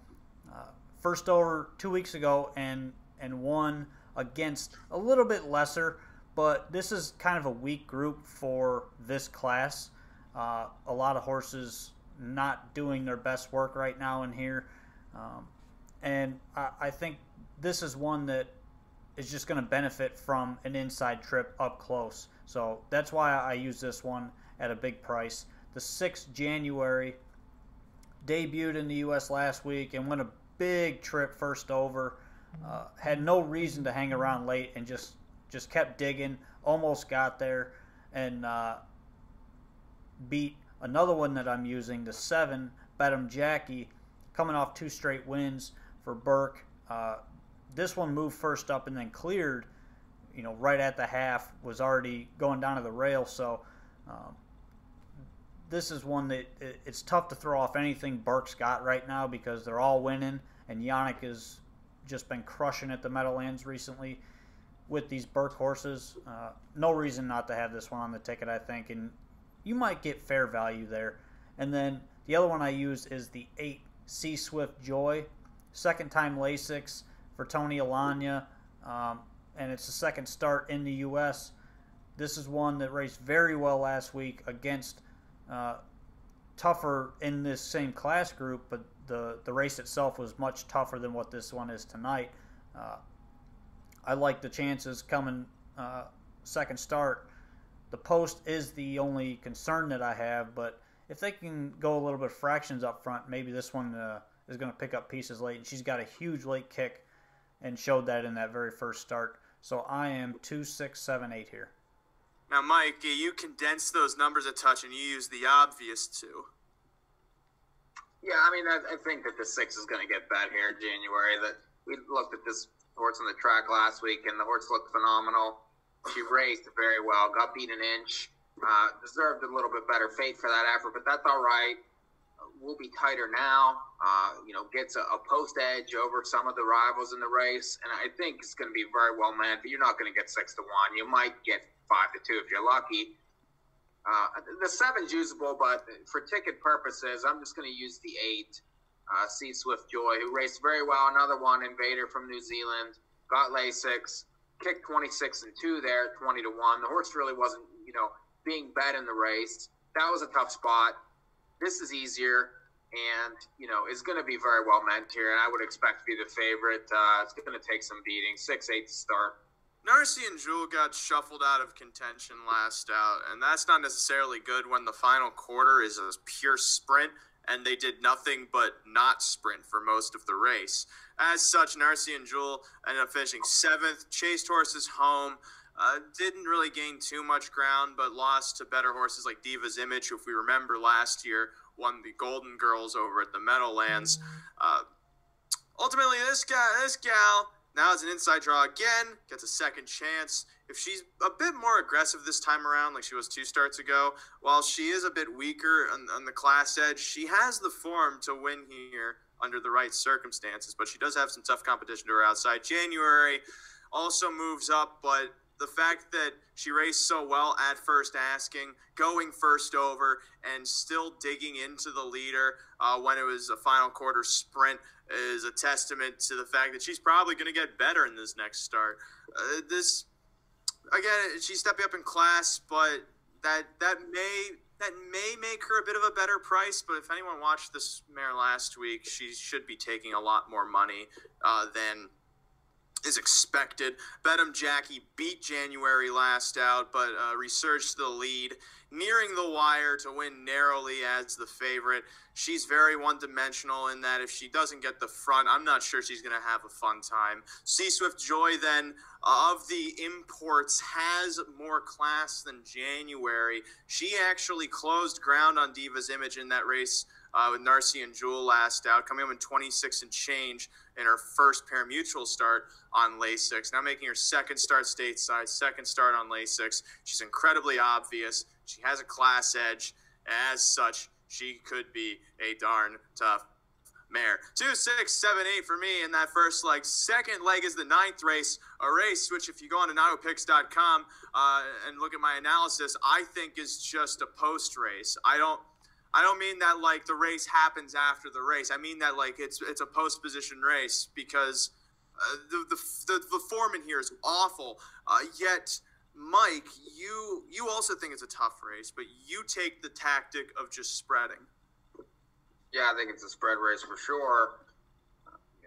First over 2 weeks ago and won against a little bit lesser, but this is kind of a weak group for this class. A lot of horses not doing their best work right now in here, and I think this is one that is just going to benefit from an inside trip up close. So that's why I use this one at a big price. The 6th January, debuted in the U.S. last week and won a big trip first over. Had no reason to hang around late and just kept digging. Almost got there and beat another one that I'm using, the 7, Bedham Jackie, coming off 2 straight wins for Burke. This one moved first up and then cleared, right at the half, was already going down to the rail. So this is one that it's tough to throw off anything Burke's got right now because they're all winning, and Yannick has just been crushing at the Meadowlands recently with these Burke horses. No reason not to have this one on the ticket, I think, and you might get fair value there. And then the other one I use is the 8, Sea Swift Joy, second time Lasix for Tony Alagna, and it's the second start in the U.S. This is one that raced very well last week against tougher in this same class group, but the race itself was much tougher than what this one is tonight. I like the chances coming second start. The post is the only concern that I have, but if they can go a little bit fractions up front, maybe this one is going to pick up pieces late. And she's got a huge late kick and showed that in that very first start. So I am 2, 6, 7, 8 here. Now, Mike, you condense those numbers a touch and you use the obvious too. Yeah, I mean, I think that the 6 is going to get bet here in January. That we looked at this horse on the track last week, and the horse looked phenomenal. She raced very well, got beat an inch, deserved a little bit better fate for that effort, but that's all right. We'll be tighter now. Gets a post edge over some of the rivals in the race, and I think it's going to be very well manned. But you're not going to get 6-1. You might get 5-2 if you're lucky. The 7's usable, but for ticket purposes, I'm just going to use the 8, Sea Swift Joy, who raced very well. Another one, Invader from New Zealand, got Lasix, kicked 26-2 there, 20-1. The horse really wasn't, being bet in the race. That was a tough spot. This is easier, and is going to be very well meant here. And I would expect to be the favorite. It's going to take some beating. 6-8 to start. Narcian Jewel got shuffled out of contention last out, and that's not necessarily good when the final quarter is a pure sprint, and they did nothing but not sprint for most of the race. As such, Narcian Jewel ended up finishing 7th, chased horses home, didn't really gain too much ground, but lost to better horses like Diva's Image, who, if we remember last year, won the Golden Girls over at the Meadowlands. Ultimately, this gal Now it's an inside draw again, gets a second chance. If she's a bit more aggressive this time around, like she was 2 starts ago, while she is a bit weaker on the class edge, she has the form to win here under the right circumstances, but she does have some tough competition to her outside. January also moves up, but the fact that she raced so well at first asking, going first over, and still digging into the leader when it was a final quarter sprint is a testament to the fact that she's probably going to get better in this next start. Again, she's stepping up in class, but that may make her a bit of a better price. But if anyone watched this mare last week, she should be taking a lot more money than is expected. Bedham Jackie beat January last out, but resurged to the lead, nearing the wire to win narrowly as the favorite. She's very one-dimensional in that if she doesn't get the front, I'm not sure she's going to have a fun time. Sea-Swift Joy, then, of the imports, has more class than January. She actually closed ground on Diva's Image in that race with Narcy and Jewel last out, coming up in 26 and change in her first pari-mutuel start on Lasix. Now making her second start stateside, second start on Lasix. She's incredibly obvious. She has a class edge. As such, she could be a darn tough mare. 2, 6, 7, 8 for me in that first leg. Second leg is the 9th race, a race which, if you go on to NAHUpicks.com and look at my analysis, I think is just a post race. I don't mean that like the race happens after the race. I mean that like it's a post position race because the form in here is awful. Yet, Mike, you also think it's a tough race, but you take the tactic of just spreading. Yeah, I think it's a spread race for sure.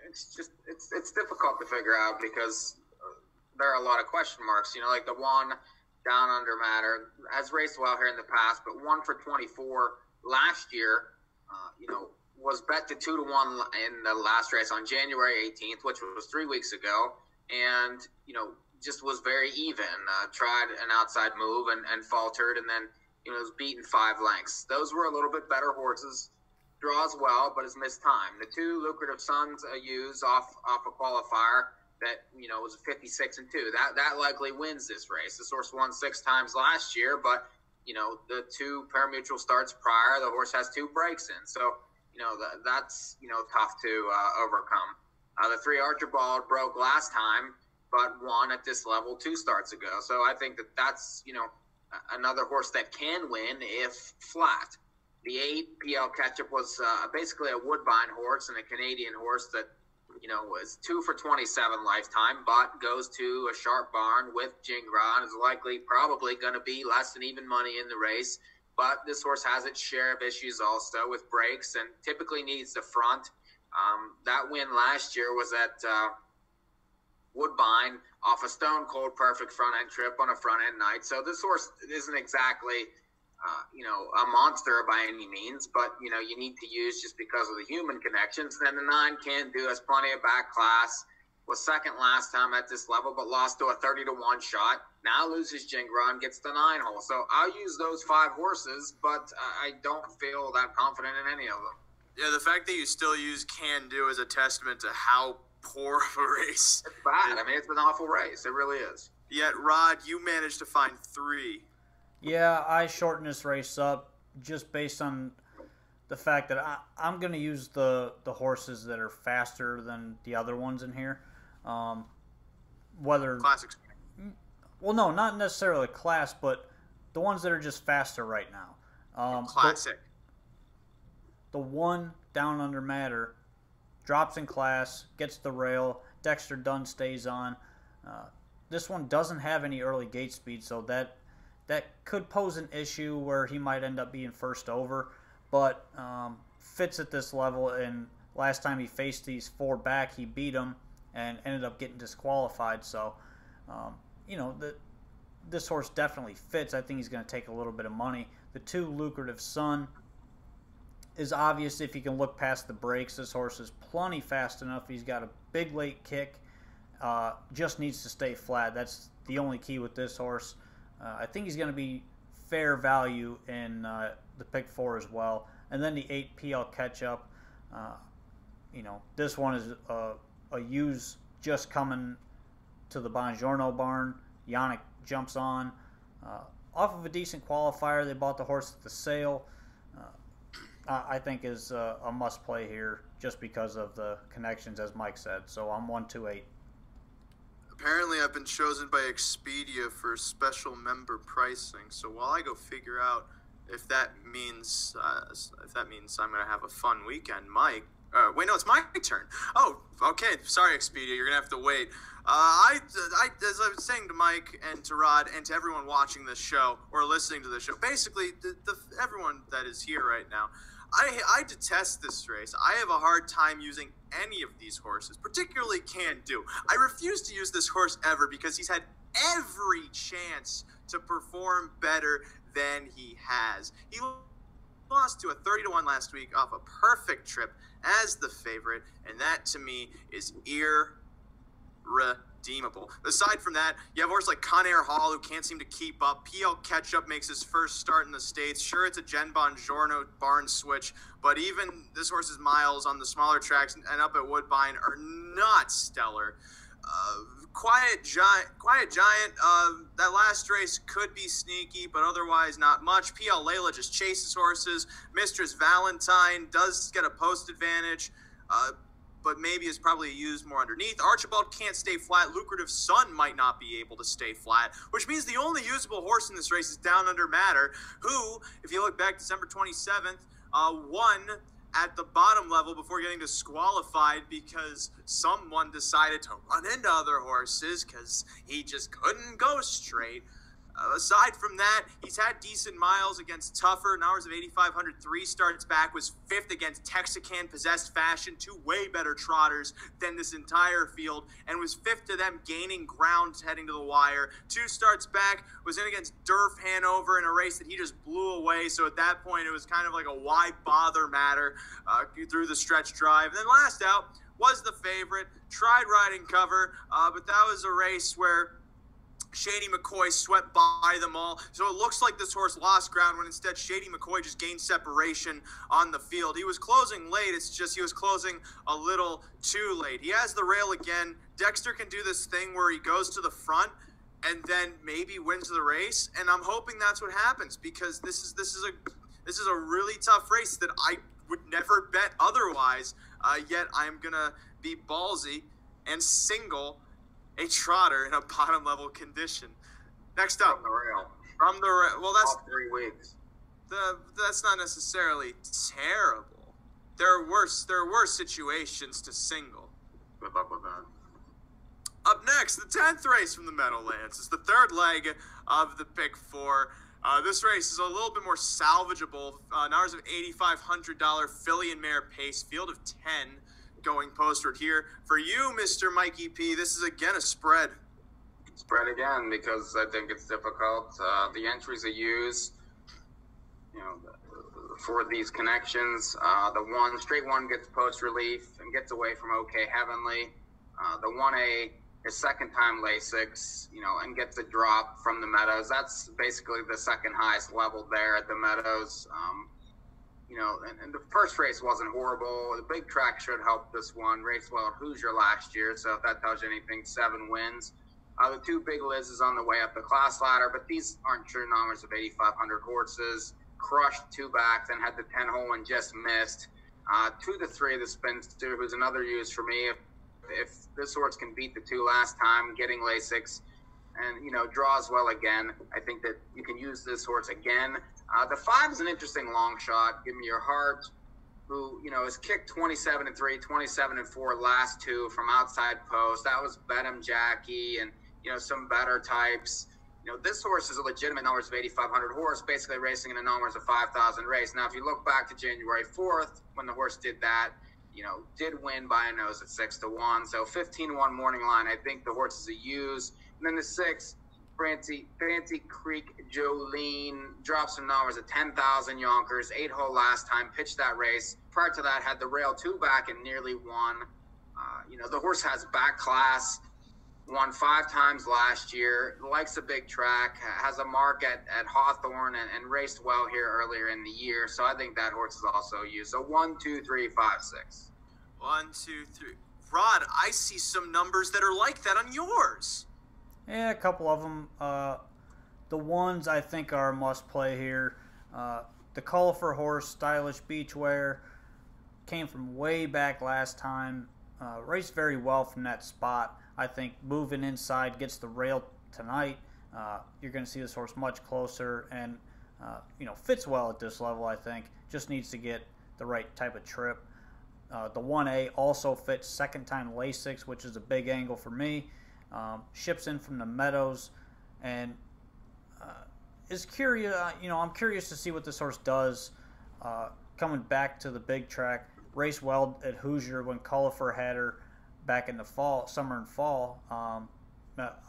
It's difficult to figure out because there are a lot of question marks. You know, like the one down under matter has raced well here in the past, but 1 for 24 last year, was bet to 2 to 1 in the last race on January 18th, which was 3 weeks ago, and just was very even. Tried an outside move and faltered, and then was beaten 5 lengths. Those were a little bit better horses. Draws well, but has missed time. The 2 lucrative Suns used off a qualifier that was 56 and 2. That likely wins this race. This horse won 6 times last year, but the 2 pari-mutuel starts prior, the horse has 2 breaks in. So, that's, tough to overcome. The 3 Archibald broke last time, but won at this level 2 starts ago. So I think that's, another horse that can win if flat. The 8 PL Ketchup was basically a Woodbine horse and a Canadian horse that, was 2 for 27 lifetime, but goes to a sharp barn with Jingra and is probably going to be less than even money in the race. But this horse has its share of issues also with breaks and typically needs the front. That win last year was at Woodbine off a stone cold perfect front end trip on a front end night. So this horse isn't exactly a monster by any means, but, you need to use just because of the human connections. And then the 9 can do, has plenty of back class, was second last time at this level, but lost to a 30 to 1 shot. Now loses Jingra and gets the 9 hole. So I'll use those 5 horses, but I don't feel that confident in any of them. Yeah, the fact that you still use Can Do is a testament to how poor of a race. It's bad. I mean, it's an awful race. It really is. Yet, Rod, you managed to find 3. Yeah, I shortened this race up just based on the fact that I'm going to use the horses that are faster than the other ones in here. Whether Classics. Well, no, not necessarily class, but the ones that are just faster right now. Classic. The 1 Down Under Matter drops in class, gets the rail. Dexter Dunn stays on. This one doesn't have any early gate speed, so that could pose an issue where he might end up being first over, but fits at this level, and last time he faced these 4 back, he beat them and ended up getting disqualified. So, this horse definitely fits. I think he's going to take a little bit of money. The 2 lucrative Sun is obvious if you can look past the breaks. This horse is plenty fast enough. He's got a big late kick. Just needs to stay flat. That's the only key with this horse. I think he's going to be fair value in the pick 4 as well. And then the 8 PL Ketchup. This one is a use just coming to the Bongiorno barn. Yannick jumps on. Off of a decent qualifier, they bought the horse at the sale. I think is a must play here just because of the connections, as Mike said. So I'm 1-2-8. Apparently, I've been chosen by Expedia for special member pricing. So while I go figure out if that means I'm gonna have a fun weekend, Mike. Wait, no, it's my turn. Oh, okay. Sorry, Expedia. You're gonna have to wait. As I was saying to Mike and to Rod and to everyone watching this show or listening to this show, basically everyone that is here right now, I detest this race. I have a hard time using any of these horses, particularly Can Do. I refuse to use this horse ever because he's had every chance to perform better than he has. He lost to a 30-1 last week off a perfect trip as the favorite, and that to me is irredeemable. Aside from that, you have horses like Conair Hall who can't seem to keep up. PL Ketchup makes his first start in the States. Sure, it's a Jen Bongiorno barn switch, but even this horse's miles on the smaller tracks and up at Woodbine are not stellar. Quiet Giant, that last race could be sneaky, but otherwise not much. PL Layla just chases horses. Mistress Valentine does get a post advantage, but maybe is probably used more underneath. Archibald can't stay flat. Lucrative Sun might not be able to stay flat, which means the only usable horse in this race is Down Under Matter, who, if you look back December 27th, won at the bottom level before getting disqualified because someone decided to run into other horses because he just couldn't go straight. Aside from that, he's had decent miles against tougher. Hours of 8,500, 3 starts back, was 5th against Texican, Possessed Fashion, 2 way better trotters than this entire field, and was 5th to them, gaining ground heading to the wire. 2 starts back, was in against Durf Hanover in a race that he just blew away, so at that point it was kind of like a why bother matter through the stretch drive. And then last out was the favorite, tried riding cover, but that was a race where Shady McCoy swept by them all. So it looks like this horse lost ground when instead Shady McCoy just gained separation on the field. He was closing late. It's just he was closing a little too late. He has the rail again. Dexter can do this thing where he goes to the front and then maybe wins the race. And I'm hoping that's what happens because this is a really tough race that I would never bet otherwise. Yet I'm gonna be ballsy and single a trotter in a bottom level condition. Next up, from the rail. Well, that's all 3 weeks. That's not necessarily terrible. There are worse situations to single. Good luck with that. Up next, the 10th race from the Meadowlands. It's the 3rd leg of the Pick 4. This race is a little bit more salvageable. Hours of $8,500 filly and mare pace, field of 10. Going postward here. For you, Mr. Mikey P, this is again a spread. Spread again because I think it's difficult. The entries I use, for these connections, the straight one gets post relief and gets away from OK Heavenly. The 1A is second time Lasix, and gets a drop from the Meadows. That's basically the second highest level there at the Meadows. And the first race wasn't horrible. The big track should help this one. Raced well at Hoosier last year, so if that tells you anything, 7 wins. The 2 big Liz's on the way up the class ladder, but these aren't true numbers of 8,500 horses. Crushed 2 back, then had the 10-hole and just missed. 2 to 3, the Spinster, who's another use for me. If this horse can beat the 2 last time, getting Lasix, and, draws well again, I think that you can use this horse again. The 5 is an interesting long shot. Give Me Your Heart, who, has kicked 27-3, 27-4 last 2 from outside post. That was Bedham Jackie and, some better types. This horse is a legitimate numbers of 8,500 horse, basically racing in a numbers of 5,000 race. Now, if you look back to January 4th, when the horse did that, did win by a nose at 6-1. So 15-1 morning line, I think the horse is a use. And then the 6, Fancy Creek Jolene, dropped some numbers at 10,000 Yonkers, 8-hole last time, pitched that race. Prior to that, had the rail 2 back and nearly won. The horse has back class, won 5 times last year, likes a big track, has a mark at Hawthorne and raced well here earlier in the year. So I think that horse is also used. So 1, 2, 3, 5, 6. 1, 2, 3. Rod, I see some numbers that are like that on yours. Yeah, a couple of them. The ones I think are a must-play here. The Collifer horse, Stylish Beachwear, came from way back last time. Raced very well from that spot. I think moving inside, gets the rail tonight. You're going to see this horse much closer and, fits well at this level, I think. Just needs to get the right type of trip. The 1A also fits second-time Lasix, which is a big angle for me. Ships in from the Meadows and is curious. I'm curious to see what this horse does coming back to the big track. Raced well at Hoosier when Collifer had her back in the summer and fall.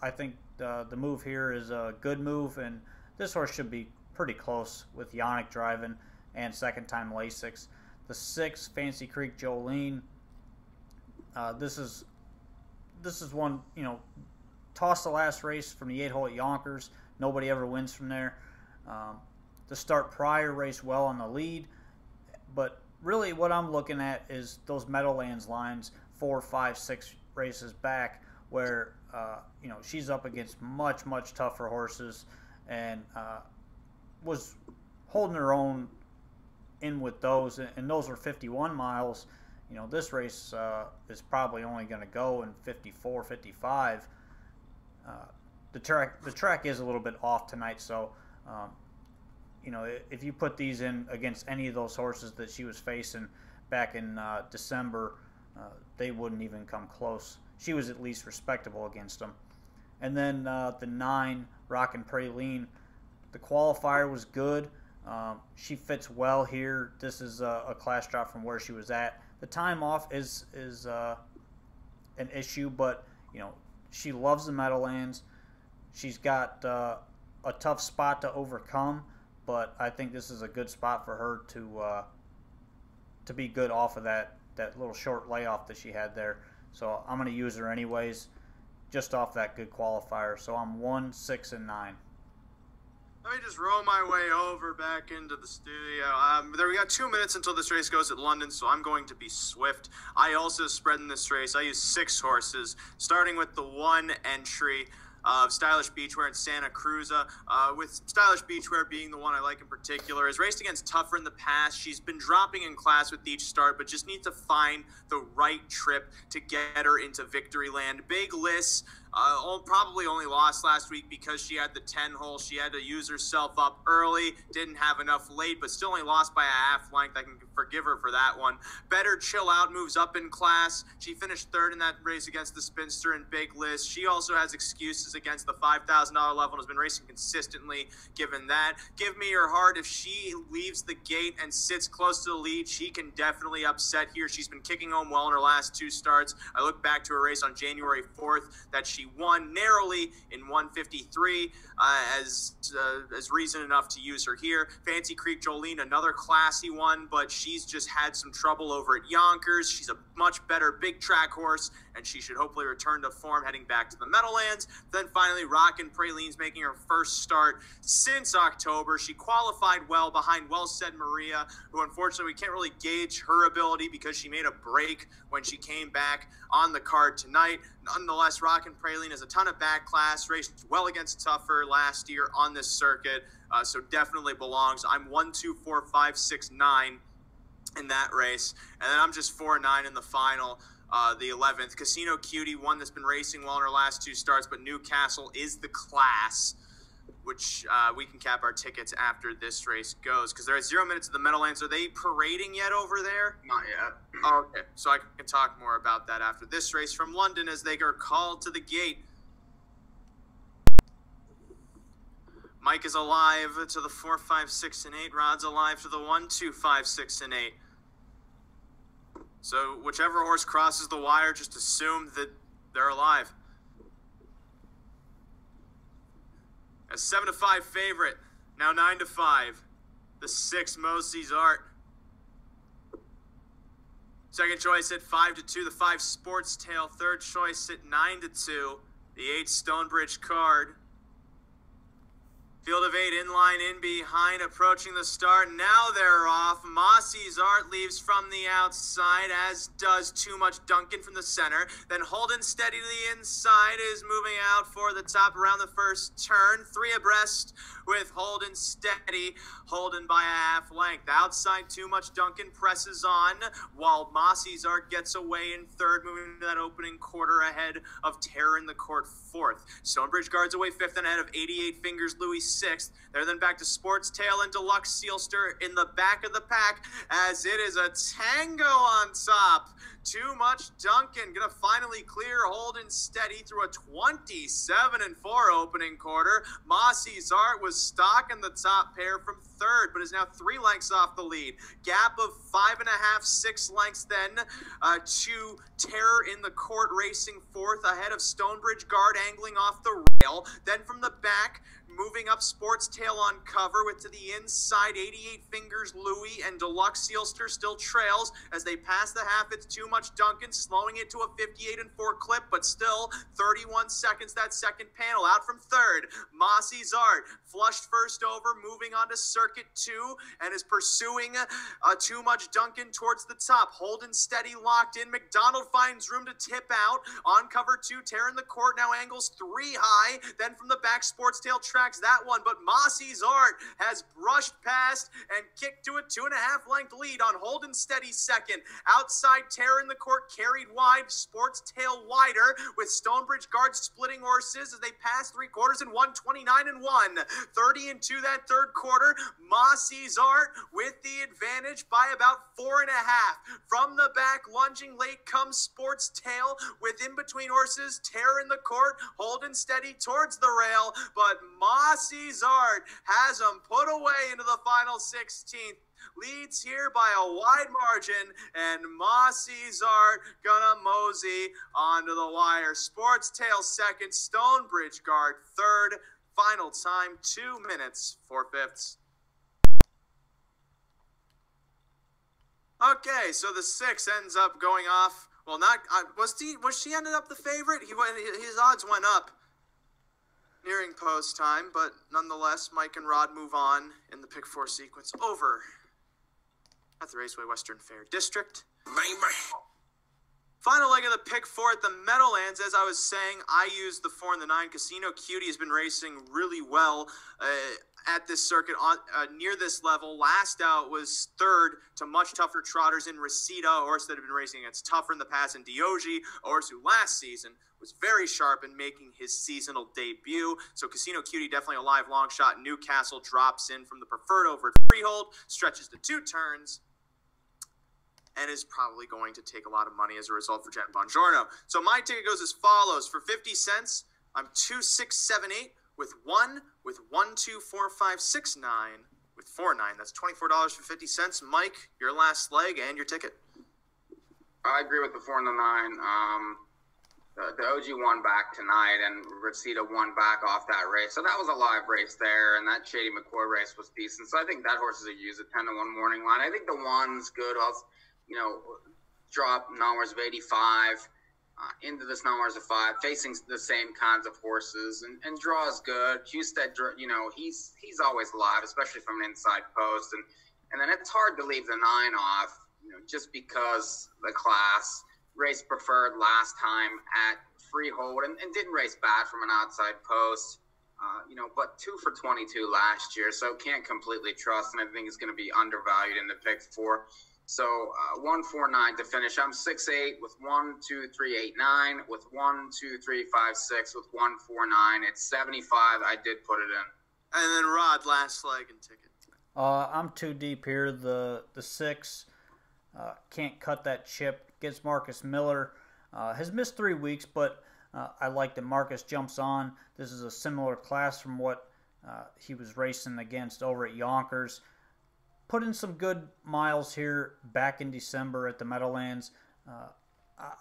I think the move here is a good move, and this horse should be pretty close with Yannick driving and second-time Lasix. The 6, Fancy Creek Jolene. This is one, toss the last race from the 8-hole at Yonkers. Nobody ever wins from there. The start prior raced well on the lead, but really what I'm looking at is those Meadowlands lines 4, 5, 6 races back where, she's up against much, much tougher horses and was holding her own in with those, and those were 51 miles. This race is probably only going to go in 54, 55. The track is a little bit off tonight, so if you put these in against any of those horses that she was facing back in December, they wouldn't even come close. She was at least respectable against them. And then the 9, Rockin' Praline, the qualifier was good. She fits well here. This is a class drop from where she was at. The time off is an issue, but she loves the Meadowlands. She's got a tough spot to overcome, but I think this is a good spot for her to be good off of that little short layoff that she had there. So I'm going to use her anyways, just off that good qualifier. So I'm 1, 6, and 9. Let me just roll my way over back into the studio. We got 2 minutes until this race goes at London, so I'm going to be swift. I also spread in this race. I use 6 horses, starting with the 1 entry of Stylish Beachwear in Santa Cruz. With Stylish Beachwear being the one I like in particular, has raced against tougher in the past. She's been dropping in class with each start, but just needs to find the right trip to get her into victory land. Big Liz probably only lost last week because she had the 10-hole. She had to use herself up early, didn't have enough late, but still only lost by a half length. I can forgive her for that one. Better Chill Out moves up in class. She finished 3rd in that race against the Spinster and Big Liz. She also has excuses against the $5,000 level and has been racing consistently given that. Give me her heart. If she leaves the gate and sits close to the lead, she can definitely upset here. She's been kicking home well in her last 2 starts. I look back to a race on January 4th that she won narrowly in 153 as reason enough to use her here. Fancy Creek Jolene, another classy one, but she's just had some trouble over at Yonkers. She's a much better big track horse, and she should hopefully return to form heading back to the Meadowlands. Then finally, Rockin' Praline's making her first start since October. She qualified well behind Well Said Maria, who unfortunately we can't really gauge her ability because she made a break when she came back on the card tonight. Nonetheless, Rockin' Praline has a ton of back class, raced well against tougher last year on this circuit, so definitely belongs. I'm 1, 2, 4, 5, 6, 9 in that race, and then I'm just 4, 9 in the final. The 11th, Casino Cutie, one that's been racing well in her last 2 starts, but Newcastle is the class, which we can cap our tickets after this race goes, because they're at 0 minutes of the Meadowlands. Are they parading yet over there? Not yet. Oh, okay, so I can talk more about that after this race from London as they are called to the gate. Mike is alive to the 4, 5, 6, and 8. Rod's alive to the 1, 2, 5, 6, and 8. So whichever horse crosses the wire, just assume that they're alive. A 7-5 favorite, now 9-5. The 6, Mosey's Art. Second choice at 5-2, the 5, Sports Tale. Third choice at 9-2, the 8, Stonebridge Card. Field of 8 in line, in behind, approaching the start. Now they're off. Mossy's Art leaves from the outside, as does Too Much Duncan from the center. Then Holden Steady to the inside is moving out for the top around the first turn. 3 abreast with Holden Steady. Holden by a half length. Outside, Too Much Duncan presses on, while Mossy's Art gets away in third, moving into that opening quarter ahead of Terror in the Court fourth. Stonebridge guards away fifth and ahead of 88 Fingers Louis sixth. They're then back to Sports Tale and Deluxe Sealster in the back of the pack, as it is a tango on top. Too Much Duncan gonna finally clear Holden Steady through a 27-4 opening quarter. Mossy's Art was stalking the top pair from third, but is now 3 lengths off the lead. Gap of 5.5, 6 lengths then to Terror in the Court racing fourth, ahead of Stonebridge Guard angling off the rail. Then from the back, moving up Sports Tale on cover with to the inside 88 Fingers Louis, and Deluxe Sealster still trails as they pass the half. It's Too Much Duncan slowing it to a 58-4 clip, but still 31 seconds that second panel. Out from third, Mossy's Art flushed first over, moving on to circuit 2, and is pursuing Too Much Duncan towards the top. Holden Steady locked in. McDonald finds room to tip out on cover 2. Terror in the Court now angles 3 high. Then from the back, Sports Tale tracks that one, but Mossy's Art has brushed past and kicked to a 2.5 length lead on Holden Steady second. Outside, Terror in the Court carried wide, Sports Tale wider, with Stonebridge Guard splitting horses as they pass 3 quarters in 1:29-1. 30-2 that third quarter. Mossy's Art with the advantage by about 4.5. From the back, lunging late comes Sports Tale with in between horses Terror in the Court, Holden Steady towards the rail, but Mossy's Art has them put away into the final 16th. Leads here by a wide margin, and Mossy's Art gonna mosey onto the wire. Sports Tale second, Stonebridge Guard third. Final time, 2 minutes, 4/5. Okay, so the 6 ends up going off. Well, not was she ended up the favorite? His odds went up nearing post time, but nonetheless, Mike and Rod move on in the pick 4 sequence over at the Raceway Western Fair District. Final leg of the pick 4 at the Meadowlands. As I was saying, I used the 4 and the 9. Casino Cutie has been racing really well at this circuit near this level. Last out was third to much tougher trotters in Reseda, a horse that had been racing against tougher in the past, and Diogi, a horse who last season was very sharp in making his seasonal debut. So Casino Cutie definitely a live long shot. Newcastle drops in from the preferred over at Freehold, stretches to 2 turns, and is probably going to take a lot of money as a result for Jet Bongiorno. So my ticket goes as follows. For 50 cents, I'm 2, 6, 7, 8 with 1, with 1, 2, 4, 5, 6, 9, with 4, 9. That's $24 for 50 cents. Mike, your last leg and your ticket. I agree with the 4 and the 9. The OG won back tonight, and Reseda won back off that race. So that was a live race there, and that Shady McCoy race was decent. So I think that horse is a use at 10-1 morning line. I think the 1's good. Drop numbers of 85 into this numbers of 5, facing the same kinds of horses, and draw is good. Husted, he's always live, especially from an inside post, and then it's hard to leave the 9 off, just because the class raced preferred last time at Freehold and didn't race bad from an outside post, but 2 for 22 last year, so can't completely trust, and I think it's going to be undervalued in the pick 4. So 1, 4, 9 to finish. I'm 6, 8 with 1, 2, 3, 8, 9 with 1, 2, 3, 5, 6 with 1, 4, 9. It's 75. I did put it in. And then Rod, last leg and ticket. I'm too deep here. The 6 can't cut that chip. Gets Marcus Miller. Has missed 3 weeks, but I like that Marcus jumps on. This is a similar class from what he was racing against over at Yonkers. Put in some good miles here back in December at the Meadowlands.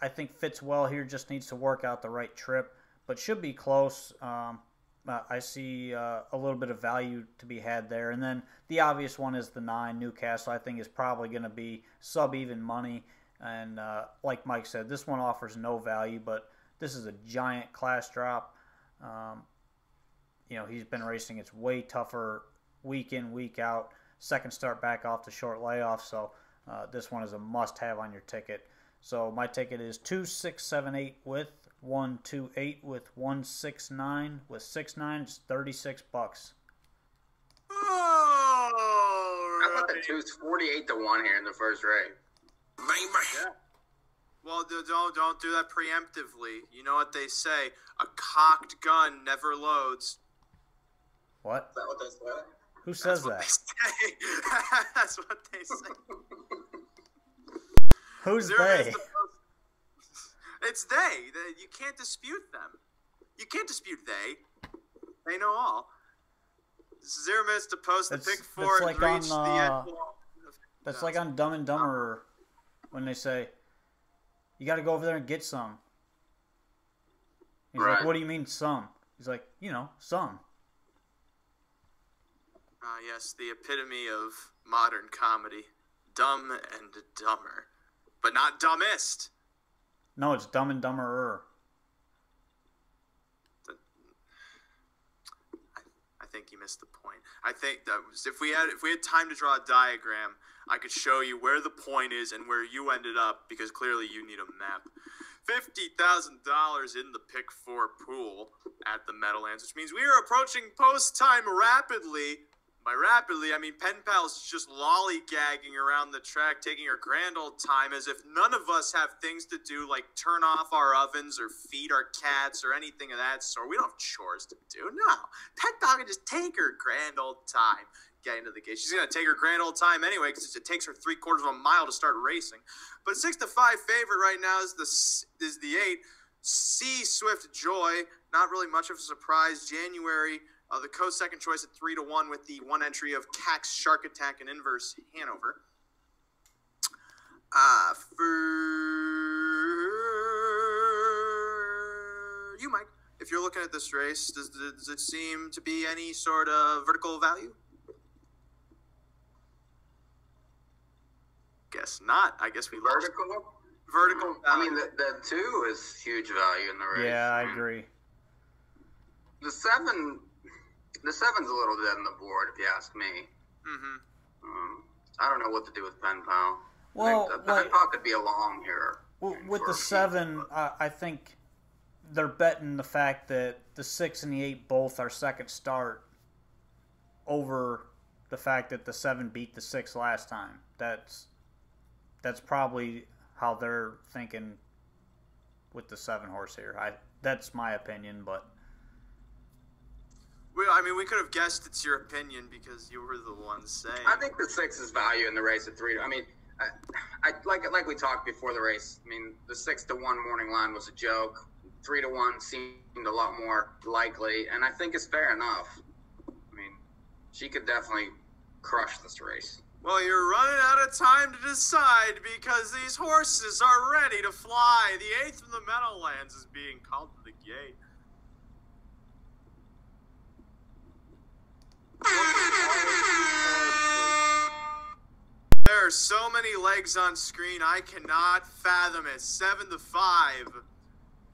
I think fits well here, just needs to work out the right trip, but should be close. I see a little bit of value to be had there. And then the obvious one is the 9, Newcastle. I think is probably going to be sub-even money. And like Mike said, this one offers no value, but this is a giant class drop. he's been racing. It's way tougher week in, week out. Second start back off the short layoff, so this one is a must-have on your ticket. So my ticket is 2678 with 128 with 169 with 69. It's $36. I thought the 2's 48 to 1 here in the first race. Yeah. Well, don't do that preemptively. You know what they say: a cocked gun never loads. What? Is that what they say? Who says That's what that? they say. That's what they say. Who's Zero they? minutes to post. It's they. You can't dispute them. You can't dispute they. They know all. 0 minutes to post the pick four and reach the end. That's like on Dumb and Dumber when they say, you got to go over there and get some. He's like, what do you mean some? He's like, some. Yes, the epitome of modern comedy. Dumb and Dumber. But not dumbest. No, it's Dumb and Dumberer. I think you missed the point. I think that if we had time to draw a diagram, I could show you where the point is and where you ended up, because clearly you need a map. $50,000 in the pick 4 pool at the Meadowlands, which means we are approaching post time rapidly. By rapidly, I mean Pen Pal's just lollygagging around the track, taking her grand old time, as if none of us have things to do, like turn off our ovens or feed our cats or anything of that sort. We don't have chores to do. No. Pen Pal can just take her grand old time getting to the gate. She's going to take her grand old time anyway, because it takes her 3/4 of a mile to start racing. But 6-5 favorite right now is the 8, C Swift Joy. Not really much of a surprise. January. The co-second choice at 3-1 with the one entry of Cax, Shark Attack, and Inverse Hanover. For you, Mike, if you're looking at this race, does it seem to be any sort of vertical value? Guess not. I guess we lost. Vertical value. I mean, the 2 is huge value in the race. Yeah, I agree. The 7's a little dead on the board, if you ask me. Mm-hmm. I don't know what to do with Pen Pal. Well, Pen Pal could be along here. With the 7, I think they're betting the fact that the 6 and the 8 both are second start over the fact that the 7 beat the 6 last time. That's probably how they're thinking with the 7 horse here. That's my opinion, but. I mean, we could have guessed it's your opinion because you were the one saying. I think the 6's value in the race at 3. I mean, I like we talked before the race. I mean, the 6-1 morning line was a joke. 3-1 seemed a lot more likely, and I think it's fair enough. I mean, she could definitely crush this race. Well, you're running out of time to decide because these horses are ready to fly. The 8th from the Meadowlands is being called to the gate. There are so many legs on screen, I cannot fathom it. 7-5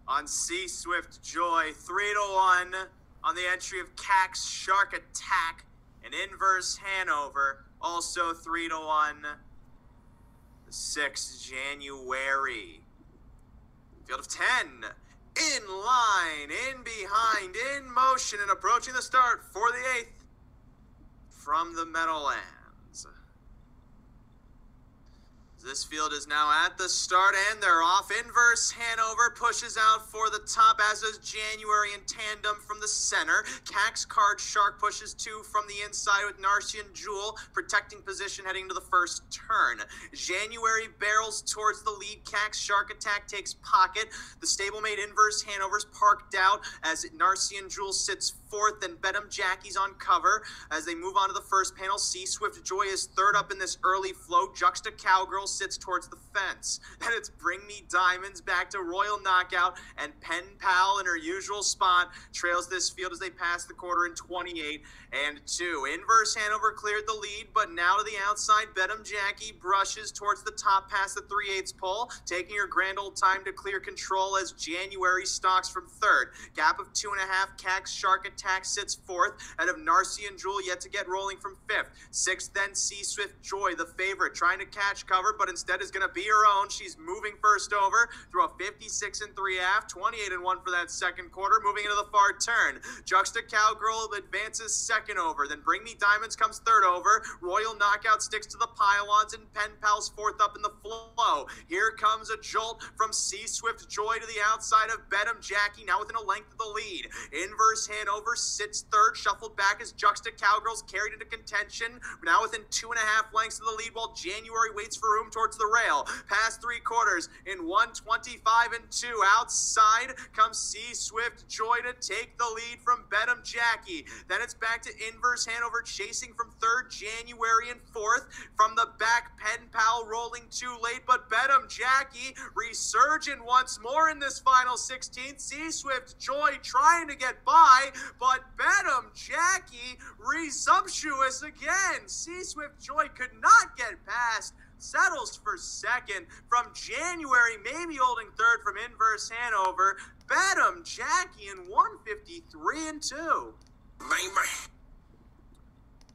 on C Swift Joy. 3-1 on the entry of Cax, Shark Attack, and Inverse Hanover. Also 3-1. The 6th January. Field of 10. In line, in behind, in motion, and approaching the start for the 8th. From the Meadowlands. This field is now at the start, and they're off. Inverse Hanover pushes out for the top, as does January in tandem from the center. Cax Card Shark pushes 2 from the inside with Narcian Jewel protecting position heading to the first turn. January barrels towards the lead. Cax Shark Attack takes pocket. The stablemate Inverse Hanover's parked out as Narcian Jewel sits 4th, and Bedham Jackie's on cover. As they move on to the first panel, C Swift Joy is 3rd up in this early flow. Juxta Cowgirl sits towards the fence. Then it's Bring Me Diamonds back to Royal Knockout, and Pen Pal in her usual spot trails this field as they pass the quarter in 28-2. Inverse Hanover cleared the lead, but now to the outside, Bedham Jackie brushes towards the top past the 3/8 pole, taking her grand old time to clear control as January stalks from third. Gap of 2.5, Cax Shark Attack sits fourth, ahead of Narcy and Jewel yet to get rolling from fifth. Sixth, then Sea Swift Joy, the favorite, trying to catch cover, but instead is going to be her own. She's moving first over through a 56 3/2, 28-1 for that second quarter, moving into the far turn. Juxta Cowgirl advances second over, then Bring Me Diamonds comes third over. Royal Knockout sticks to the pylons, and Pen Pal's fourth up in the flow. Here comes a jolt from Sea Swift Joy to the outside of Bedham Jackie, now within a length of the lead. Inverse Hanover sits third, shuffled back as Juxta Cowgirls carried into contention, now within 2.5 lengths of the lead, while January waits for room towards the rail. Past three quarters in 1:25-2. Outside comes Sea Swift Joy to take the lead from Bedham Jackie. Then it's back to Inverse Hanover chasing from third, January in fourth. From the back, Pen Pal rolling too late, but Bedham Jackie resurgent once more in this final 16th. Sea Swift Joy trying to get by, but Bedham Jackie resumptuous again. Sea Swift Joy could not get past, settles for second. From January, maybe holding third from Inverse Hanover. Bedham Jackie in 1:53-2. Baby.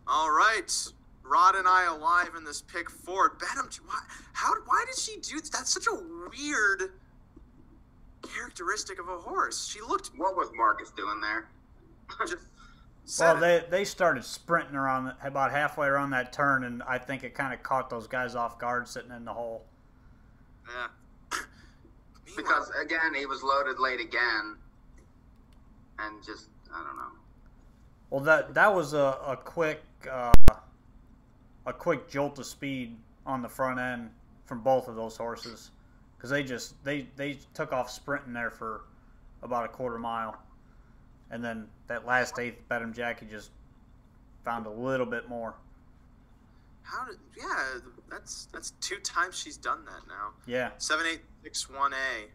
All right. Rod and I alive in this pick four. Bedham, why did she do that? That's such a weird characteristic of a horse. She looked... What was Marcus doing there? Well, they started sprinting around about halfway around that turn, and I think it kind of caught those guys off guard sitting in the hole. Yeah. Because, again, he was loaded late again. And just, I don't know. Well, that was a quick jolt of speed on the front end from both of those horses, because they took off sprinting there for about a quarter mile, and then that last eighth, Bedham Jackie just found a little bit more. That's 2 times she's done that now. Yeah. 7-8-6-1A,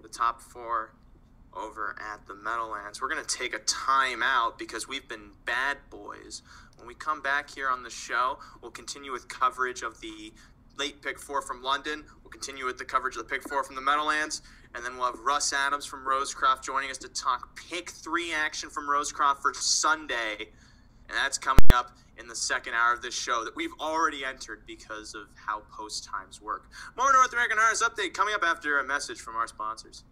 the top 4 over at the Meadowlands. We're going to take a time out because we've been bad boys. When we come back here on the show, we'll continue with coverage of the late pick 4 from London. We'll continue with the coverage of the pick 4 from the Meadowlands. And then we'll have Russ Adams from Rosecroft joining us to talk pick 3 action from Rosecroft for Sunday. And that's coming up in the second hour of this show that we've already entered because of how post times work. More North American Harness Update coming up after a message from our sponsors.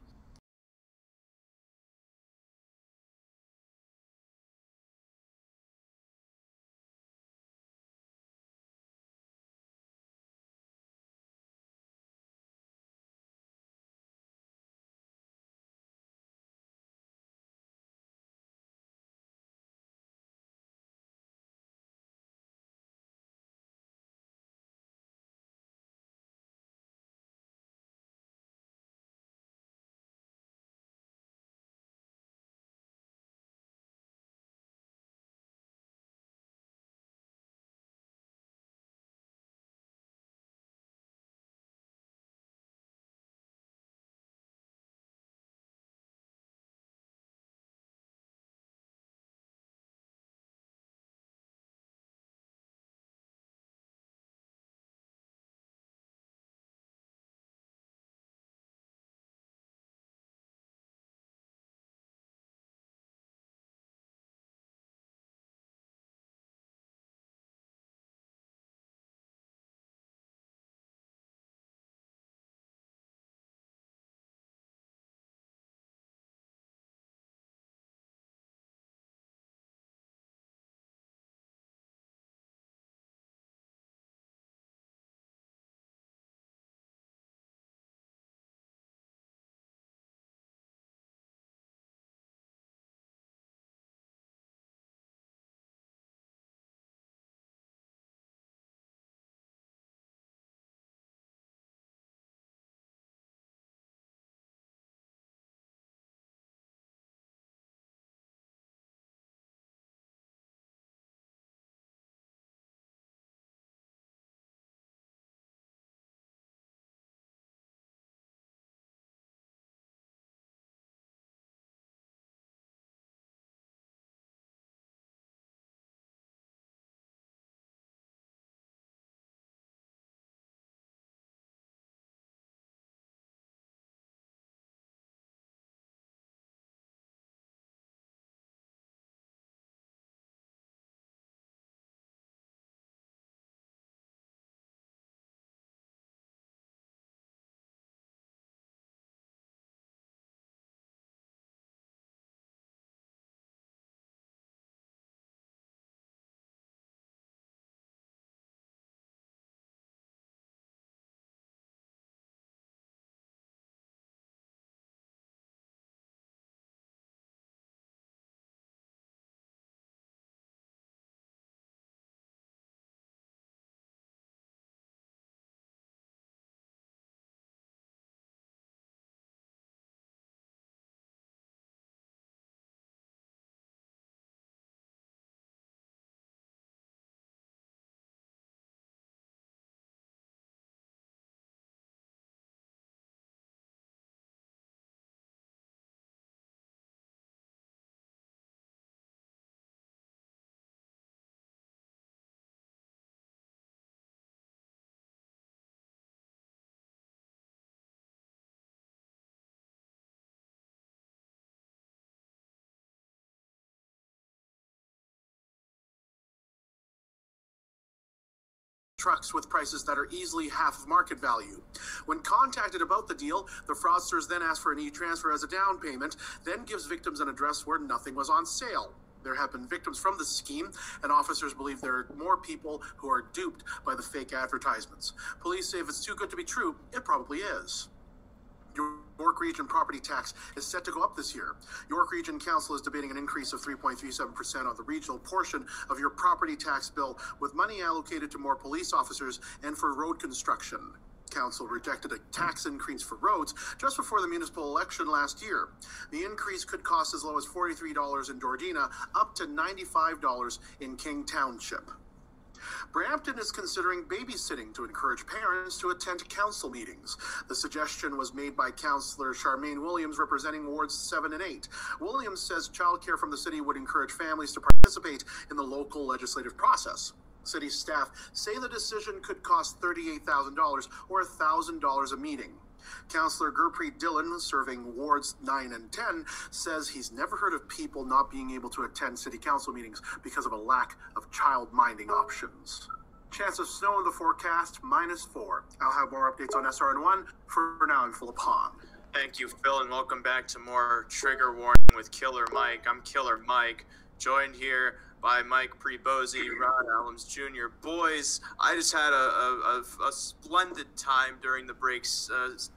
trucks with prices that are easily half of market value. When contacted about the deal, the fraudsters then ask for an e-transfer as a down payment, then gives victims an address where nothing was on sale. There have been victims from the scheme, and officers believe there are more people who are duped by the fake advertisements. Police say if it's too good to be true, it probably is. York Region property tax is set to go up this year. York Region Council is debating an increase of 3.37% on the regional portion of your property tax bill, with money allocated to more police officers and for road construction. Council rejected a tax increase for roads just before the municipal election last year. The increase could cost as low as $43 in Dordina, up to $95 in King Township. Brampton is considering babysitting to encourage parents to attend council meetings. The suggestion was made by Councillor Charmaine Williams, representing Wards 7 and 8. Williams says childcare from the city would encourage families to participate in the local legislative process. City staff say the decision could cost $38,000 or $1,000 a meeting. Councillor Gurpreet Dillon, serving Wards 9 and 10, says he's never heard of people not being able to attend city council meetings because of a lack of child-minding options. Chance of snow in the forecast, -4. I'll have more updates on SRN1. For now, I'm Philip Hahn. Thank you, Phil, and welcome back to more Trigger Warning with Killer Mike. I'm Killer Mike, joined here by Mike Prebozy, Rod Allums Jr. Boys, I just had a splendid time during the breaks.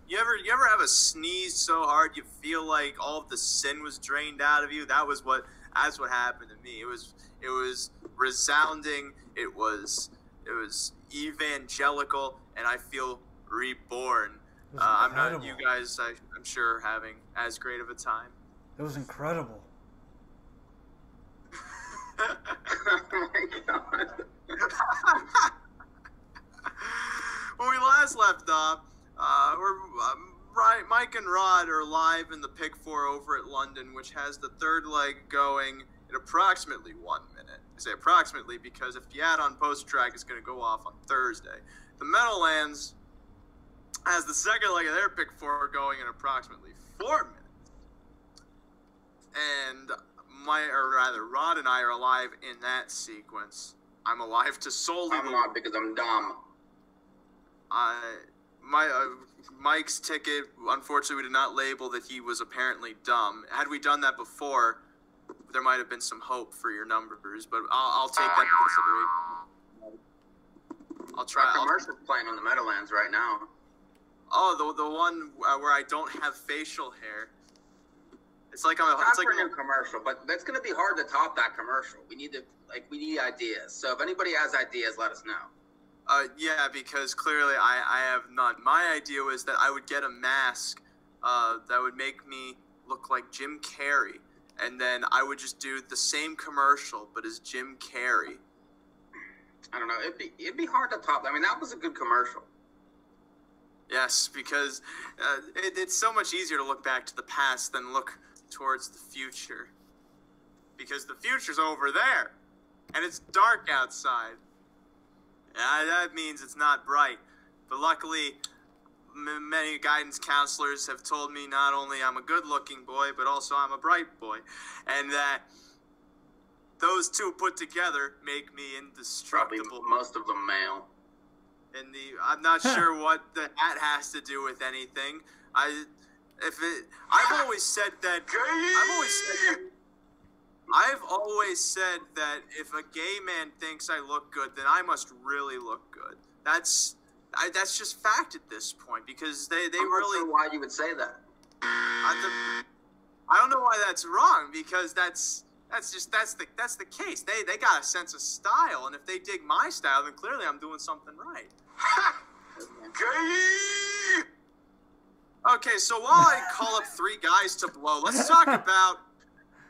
You ever have a sneeze so hard you feel like all of the sin was drained out of you? That's what happened to me. It was resounding. It was evangelical, and I feel reborn. I'm not you guys. I'm sure having as great of a time. It was incredible. Oh my God. When we last left off, Mike and Rod are live in the Pick 4 over at London, which has the third leg going in approximately 1 minute. I say approximately because if you add on post-track, it's going to go off on Thursday. The Meadowlands has the second leg of their Pick 4 going in approximately 4 minutes. And Rod and I are alive in that sequence. I'm alive to solely. I'm not because I'm dumb. Mike's ticket, unfortunately, we did not label that he was apparently dumb. Had we done that before, there might have been some hope for your numbers, but I'll take that into consideration. I'll try. Commercial's playing on the Meadowlands right now. Oh, the one where I don't have facial hair. It's like a new commercial, but that's going to be hard to top that commercial. We need ideas. So if anybody has ideas, let us know. Yeah, because clearly I have none. My idea was that I would get a mask that would make me look like Jim Carrey, and then I would just do the same commercial but as Jim Carrey. I don't know. It'd be hard to top. I mean, that was a good commercial. Yes, because it's so much easier to look back to the past than look towards the future, because the future's over there and it's dark outside. That means it's not bright, but luckily many guidance counselors have told me not only I'm a good looking boy, but also I'm a bright boy, and that those two put together make me indestructible. Probably most of them male. I'm not sure what the hat has to do with anything. I've always said that. I've always said that if a gay man thinks I look good, then I must really look good. That's just fact at this point, because they I'm really. not sure why you would say that. I don't know why that's wrong, because that's the case. They got a sense of style, and if they dig my style, then clearly I'm doing something right. Gay! Okay, so while I call up three guys to blow, let's talk about.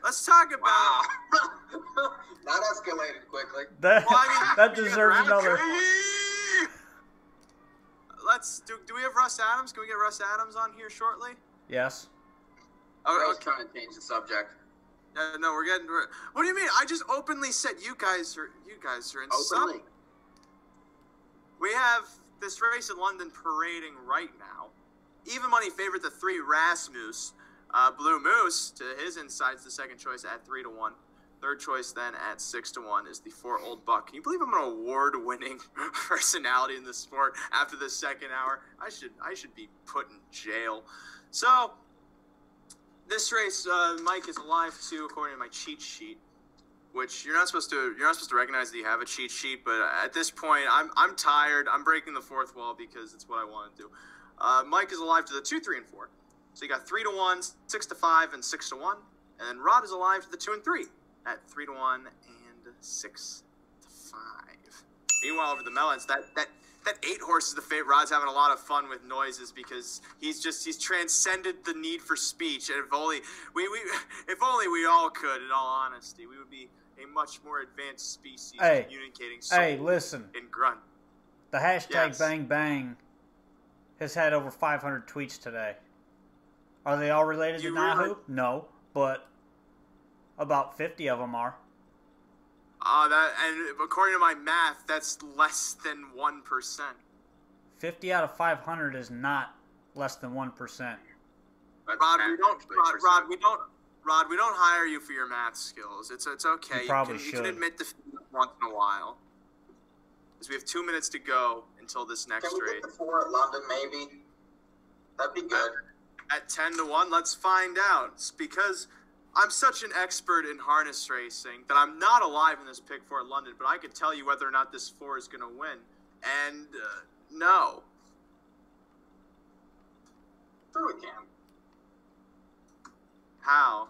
Wow. That escalated quickly. That deserves another. Do we have Russ Adams? Can we get Russ Adams on here shortly? Yes. I was trying to change the subject. No, we're getting. What do you mean? I just openly said you guys are in Openly. We have this race in London parading right now. Even money favored the 3 Rasmus. Blue Moose, to his insides, the second choice at 3-1. Third choice then at 6-1 is the 4 Old Buck. Can you believe I'm an award-winning personality in the sport after the second hour? I should be put in jail. So this race, Mike is alive too, according to my cheat sheet. Which you're not supposed to recognize that you have a cheat sheet, but at this point I'm tired. I'm breaking the fourth wall because it's what I want to do. Mike is alive to the 2, 3, and 4. So you got 3-1, 6-5, and 6-1, and then Rod is alive to the 2 and 3 at 3-1 and 6-5. Meanwhile, over the Melons, that 8 horse is the favorite. Rod's having a lot of fun with noises because he's transcended the need for speech. And if only we all could, in all honesty, we would be a much more advanced species communicating. Listen. In grunt. The hashtag Bang Bang has had over 500 tweets today. Are they all related to NAHU? Really? No, but about 50 of them are. And according to my math, that's less than 1%. 50 out of 500 is not less than 1%. Rod, we don't hire you for your math skills. It's okay. You probably should. You can admit defeat once in a while. Because we have 2 minutes to go until this next race. Can we get the 4 at London, maybe? That'd be good. At 10-1, let's find out. It's because I'm such an expert in harness racing that I'm not alive in this pick 4 at London, but I could tell you whether or not this 4 is going to win. And no. Sure we can. How?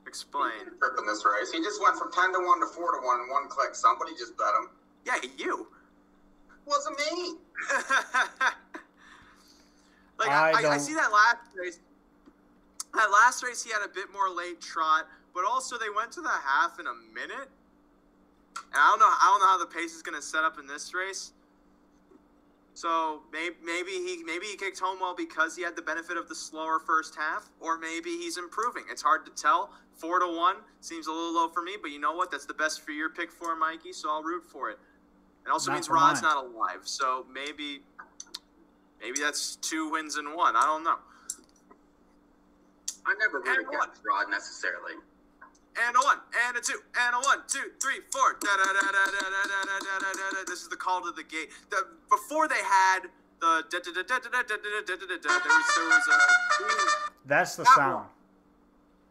Explain. Trip in this race. He just went from 10-1 to 4-1 in 1 click. Somebody just bet him. Yeah, you. Wasn't me. I see that last race. That last race, he had a bit more late trot, but also they went to the half in a minute. And I don't know how the pace is going to set up in this race. So maybe he kicked home well because he had the benefit of the slower first half, or maybe he's improving. It's hard to tell. 4-1 seems a little low for me, but you know what? That's the best for your pick 4, Mikey. So I'll root for it. It also means Rod's not alive, so maybe that's 2 wins in 1. I don't know. I never root against Rod necessarily. And a 1, and a 2, and a 1, 2, 3, 4. This is the call to the gate. Before they had the That's the sound.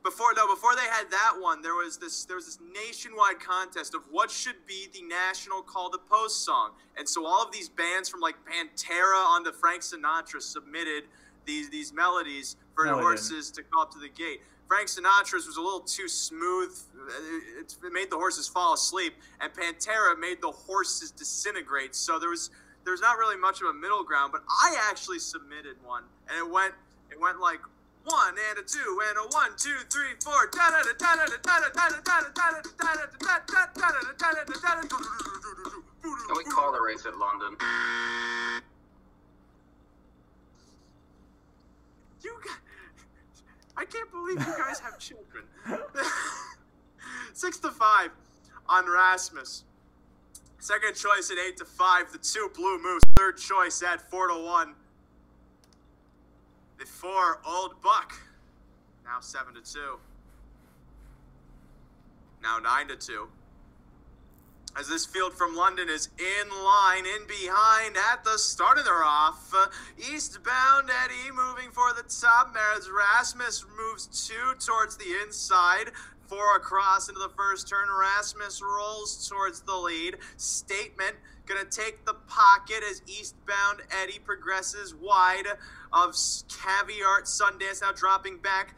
Before they had that one, there was this nationwide contest of what should be the national call to post song. And so all of these bands from like Pantera on to Frank Sinatra submitted these melodies for the horses to call up to the gate. Frank Sinatra's was a little too smooth. It made the horses fall asleep, and Pantera made the horses disintegrate. So there's not really much of a middle ground. But I actually submitted one, and it went like 1 and a 2 and a 1, 2, 3, 4. Can we call the race at London? I can't believe you guys have children. 6-5 on Rasmus. Second choice at 8-5. The 2 Blue Moose. Third choice at 4-1. The 4 Old Buck. Now 7-2. Now 9-2. As this field from London is in line, in behind at the start of their off. Eastbound Eddie moving for the top. As Rasmus moves 2 towards the inside. 4 across into the first turn. Rasmus rolls towards the lead. Statement going to take the pocket as Eastbound Eddie progresses wide of Caviar Sundance, now dropping back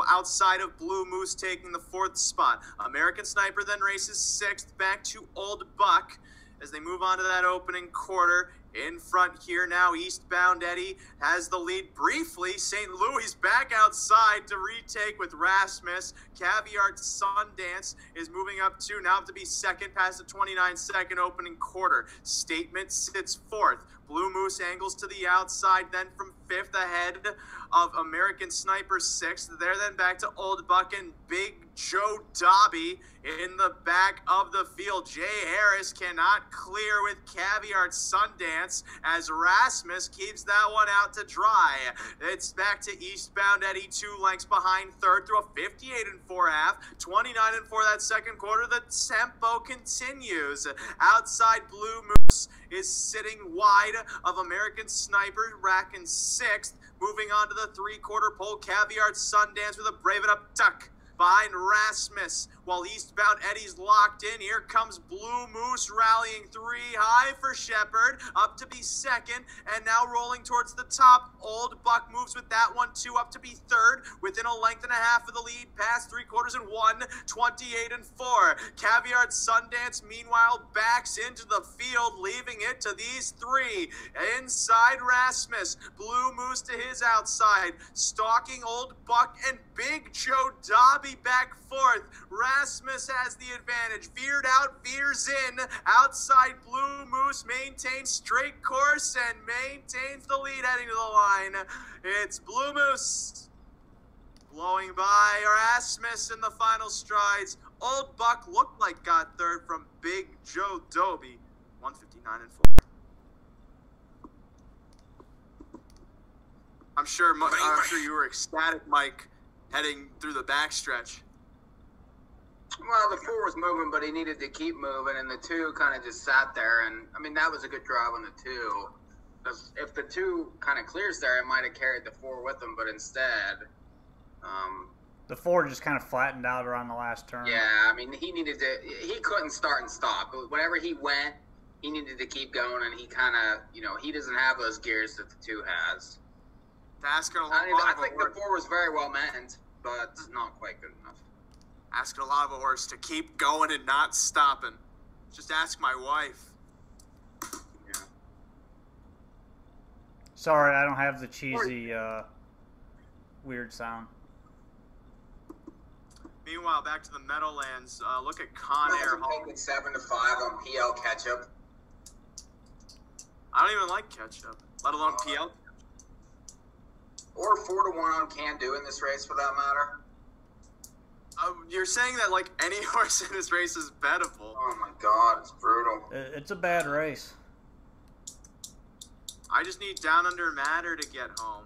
outside of Blue Moose, taking the 4th spot. American Sniper then races 6th, back to Old Buck as they move on to that opening quarter. In front here now, Eastbound Eddie has the lead briefly. St. Louis back outside to retake with Rasmus. Caviar Sundance is moving up to now to be second past the 29-second opening quarter. Statement sits 4th. Blue Moose angles to the outside, then from 5th ahead of American Sniper 6th. There then back to Old Buck and Big Joe Dobby in the back of the field. Jay Harris cannot clear with Caviar Sundance as Rasmus keeps that one out to dry. It's back to Eastbound Eddie 2 lengths behind 3rd through a 58 4.5, 29 4 that second quarter. The tempo continues. Outside Blue Moose is sitting wide of American Sniper, racking 6th. Moving on to the 3/4 pole, Caviar Sundance with a brave it up tuck behind Rasmus, while Eastbound Eddie's locked in. Here comes Blue Moose rallying 3 high for Shepard, up to be 2nd, and now rolling towards the top. Old Buck moves with that one, 2 up to be 3rd, within a length and a half of the lead, past 3/4 and 1, 28 4. Caviar Sundance, meanwhile, backs into the field, leaving it to these 3. Inside Rasmus, Blue Moose to his outside, stalking Old Buck and Big Joe Dobby back 4th. Rasmus has the advantage. Veered out, veers in. Outside Blue Moose maintains straight course and maintains the lead heading to the line. It's Blue Moose blowing by Rasmus in the final strides. Old Buck looked like got 3rd from Big Joe Dobie, 159 4. I'm sure you were ecstatic, Mike, heading through the backstretch. Well, the 4 was moving, but he needed to keep moving, and the 2 kind of just sat there. And I mean, that was a good drive on the 2. Because if the 2 kind of clears there, it might have carried the 4 with him, but instead, the 4 just kind of flattened out around the last turn. Yeah, I mean, he couldn't start and stop. But whenever he went, he needed to keep going, and he kind of, he doesn't have those gears that the 2 has. I think the 4 was very well meant, but not quite good enough. Asking a lot of a horse to keep going and not stopping. Just ask my wife. Yeah. Sorry, I don't have the cheesy, weird sound. Meanwhile, back to the Meadowlands. Look at Con Air Hall. 7 to 5 on PL Ketchup. I don't even like Ketchup, let alone PL. Or 4 to 1 on Can Do in this race, for that matter. You're saying that like any horse in this race is bettable. Oh my God, it's brutal. It's a bad race. I just need Down Under Matter to get home.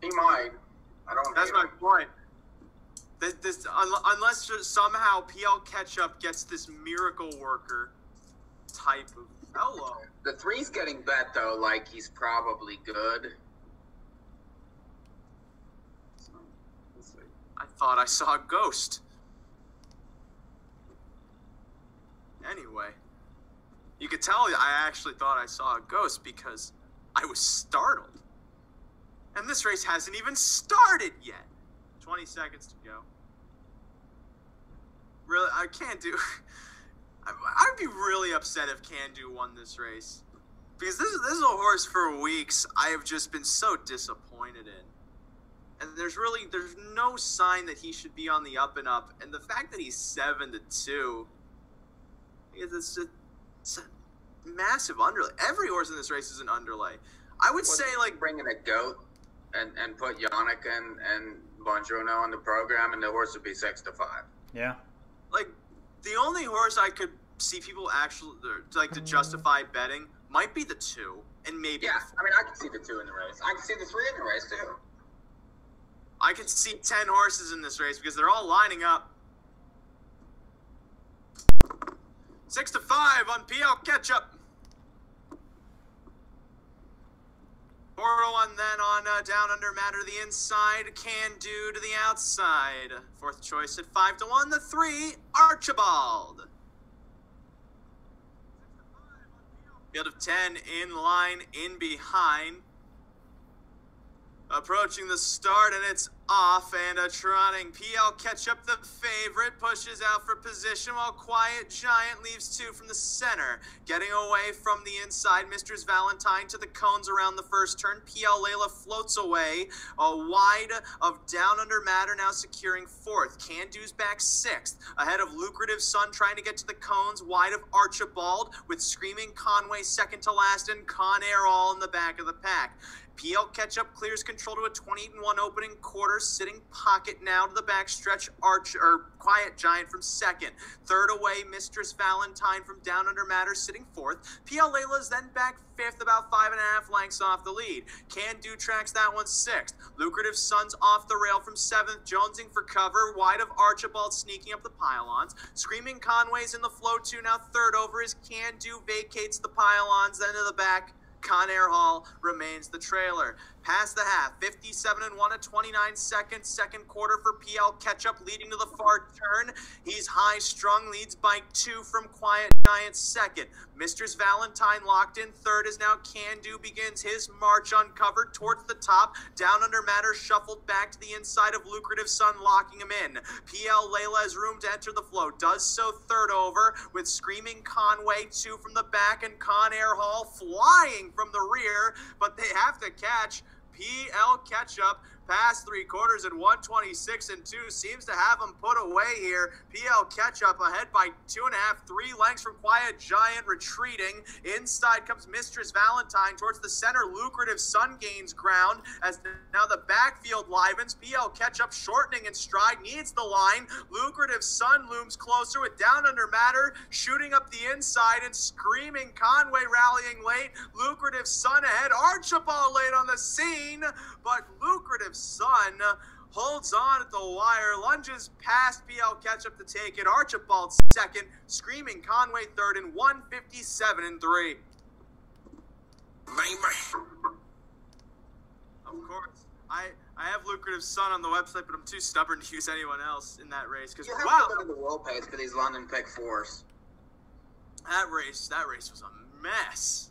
He might. I don't. That's my point. Unless somehow PL Ketchup gets this miracle worker type of fellow. The 3's getting bet though, like he's probably good. I thought I saw a ghost. Anyway, you could tell I actually thought I saw a ghost because I was startled. And this race hasn't even started yet. 20 seconds to go. Really, I can't do... I'd be really upset if Can Do won this race. Because this is a horse for weeks I have just been so disappointed in. And there's no sign that he should be on the up and up. And the fact that he's 7 to 2, it's a massive underlay. Every horse in this race is an underlay. I would say like bringing a goat and put Yannick and Bongiorno on the program, and the horse would be 6 to 5. Yeah. Like the only horse I could see people actually like to justify betting might be the 2, and maybe. Yeah, I mean I can see the 2 in the race. I can see the 3 in the race too. I can see 10 horses in this race because they're all lining up. 6 to 5 on PL Ketchup. 4 to 1 then on Down Under Matter to the inside. Can Do to the outside. 4th choice at 5 to 1. The 3, Archibald. Field of 10 in line, in behind. Approaching the start, and it's off and a trotting. PL Ketchup, the favorite, pushes out for position while Quiet Giant leaves two from the center. Getting away from the inside, Mistress Valentine to the cones around the first turn. PL Layla floats away. A wide of Down Under Matter now securing fourth. Can Do's back sixth. Ahead of Lucrative Sun trying to get to the cones. Wide of Archibald with Screaming Conway second to last and Con Air all in the back of the pack. PL Ketchup clears control to a 28-1 opening quarter, sitting pocket now to the backstretch. Quiet Giant from second. Third away, Mistress Valentine from Down Under Matter sitting fourth. PL Layla's then back fifth, about 5.5 lengths off the lead. Can Do tracks that one sixth. Lucrative Sun's off the rail from seventh, jonesing for cover. Wide of Archibald sneaking up the pylons. Screaming Conway's in the flow two, now third over as Can Do vacates the pylons, then to the back. Con Air Hall remains the trailer. Past the half, 57-1 at 29 seconds. Second quarter for PL Ketchup, leading to the far turn. He's high-strung, leads by 2 from Quiet Giant second. Mistress Valentine locked in third as now Can Do begins his march uncovered towards the top. Down Under Matter shuffled back to the inside of Lucrative Sun, locking him in. PL Layla has room to enter the flow. Does so third over with Screaming Conway, 2 from the back, and Con Air Hall flying from the rear, but they have to catch PL Ketchup past 3 quarters at 126-2. Seems to have him put away here. PL Ketchup ahead by 2.5, 3 lengths from Quiet Giant, retreating. Inside comes Mistress Valentine towards the center. Lucrative Sun gains ground as now the backfield livens. PL Ketchup shortening in stride, needs the line. Lucrative Sun looms closer with Down Under Matter shooting up the inside and Screaming Conway rallying late. Lucrative Sun ahead. Archibald late on the scene, but Lucrative Sun holds on at the wire, lunges past PL Ketchup to take it. Archibald second, Screaming Conway third, and 157-3. Of course, I have Lucrative Sun on the website, but I'm too stubborn to use anyone else in that race. Because you have to look at the world pace for these London Pick 4s. That race was a mess.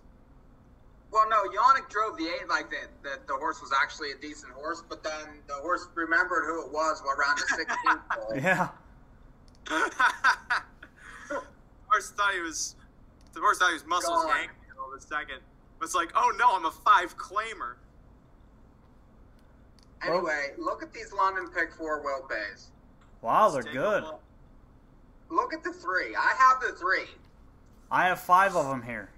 Well, no, Yannick drove the 8 like that. The horse was actually a decent horse, but then the horse remembered who it was around the 16th hole. Yeah. The horse thought he was muscles yanking all the second. It's like, oh no, I'm a 5 claimer. Anyway, look at these London Pick 4 will pays. Wow, they're good. Look at the 3. I have the 3. I have 5 of them here.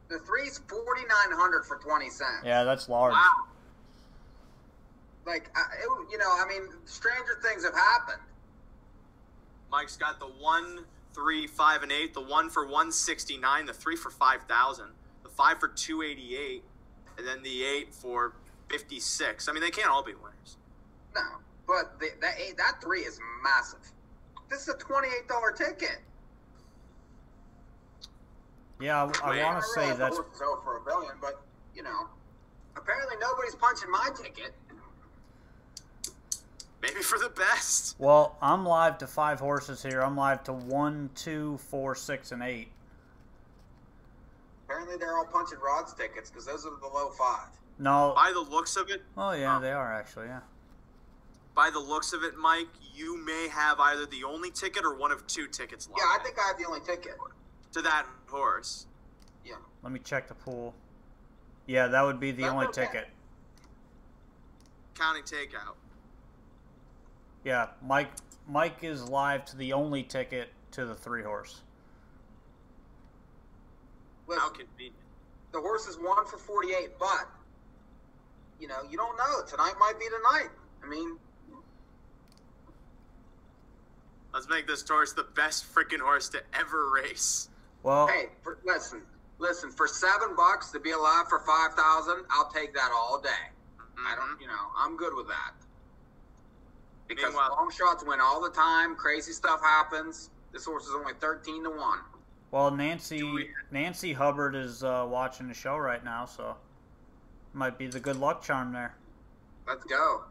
The 3's $4,900 for 20 cents. Yeah, that's large. Wow. Like, stranger things have happened. Mike's got the 1, 3, 5, and 8. The 1 for 169. The 3 for 5,000. The 5 for 288, and then the 8 for 56. I mean, they can't all be winners. No, but that 3 is massive. This is a $28 ticket. Yeah, I want to say that's so for $1 billion, but apparently nobody's punching my ticket. Maybe for the best. Well, I'm live to 5 horses here. I'm live to 1, 2, 4, 6, and 8. Apparently they're all punching Rod's tickets because those are the low 5. No. By the looks of it. Oh yeah, they are actually. Yeah. By the looks of it, Mike, you may have either the only ticket or one of 2 tickets left. Yeah, I think I have the only ticket. To that horse. Yeah. Let me check the pool. Yeah, that would be the only ticket. Counting takeout. Yeah, Mike is live to the only ticket to the 3 horse. Listen, how convenient. The horse is 1 for 48, but you don't know. Tonight might be the night. I mean, let's make this horse the best freaking horse to ever race. Well, hey, listen. For $7 to be alive for 5,000, I'll take that all day. Mm-hmm. I don't, I'm good with that. Because long shots win all the time. Crazy stuff happens. This horse is only 13-1. Well, Nancy Hubbard is watching the show right now, so might be the good luck charm there. Let's go.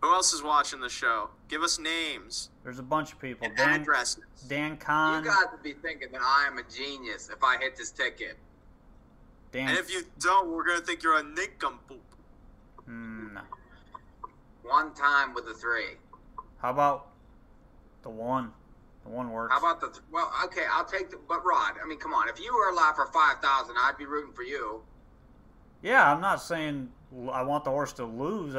Who else is watching the show? Give us names. There's a bunch of people. And addresses. Dan Kahn. You got to be thinking that I am a genius if I hit this ticket. And if you don't, we're going to think you're a nincompoop. No. One time with the 3. How about the 1? The 1 works. How about the? Well, okay, I'll take the. But Rod, I mean, come on. If you were alive for 5,000, I'd be rooting for you. Yeah, I'm not saying I want the horse to lose.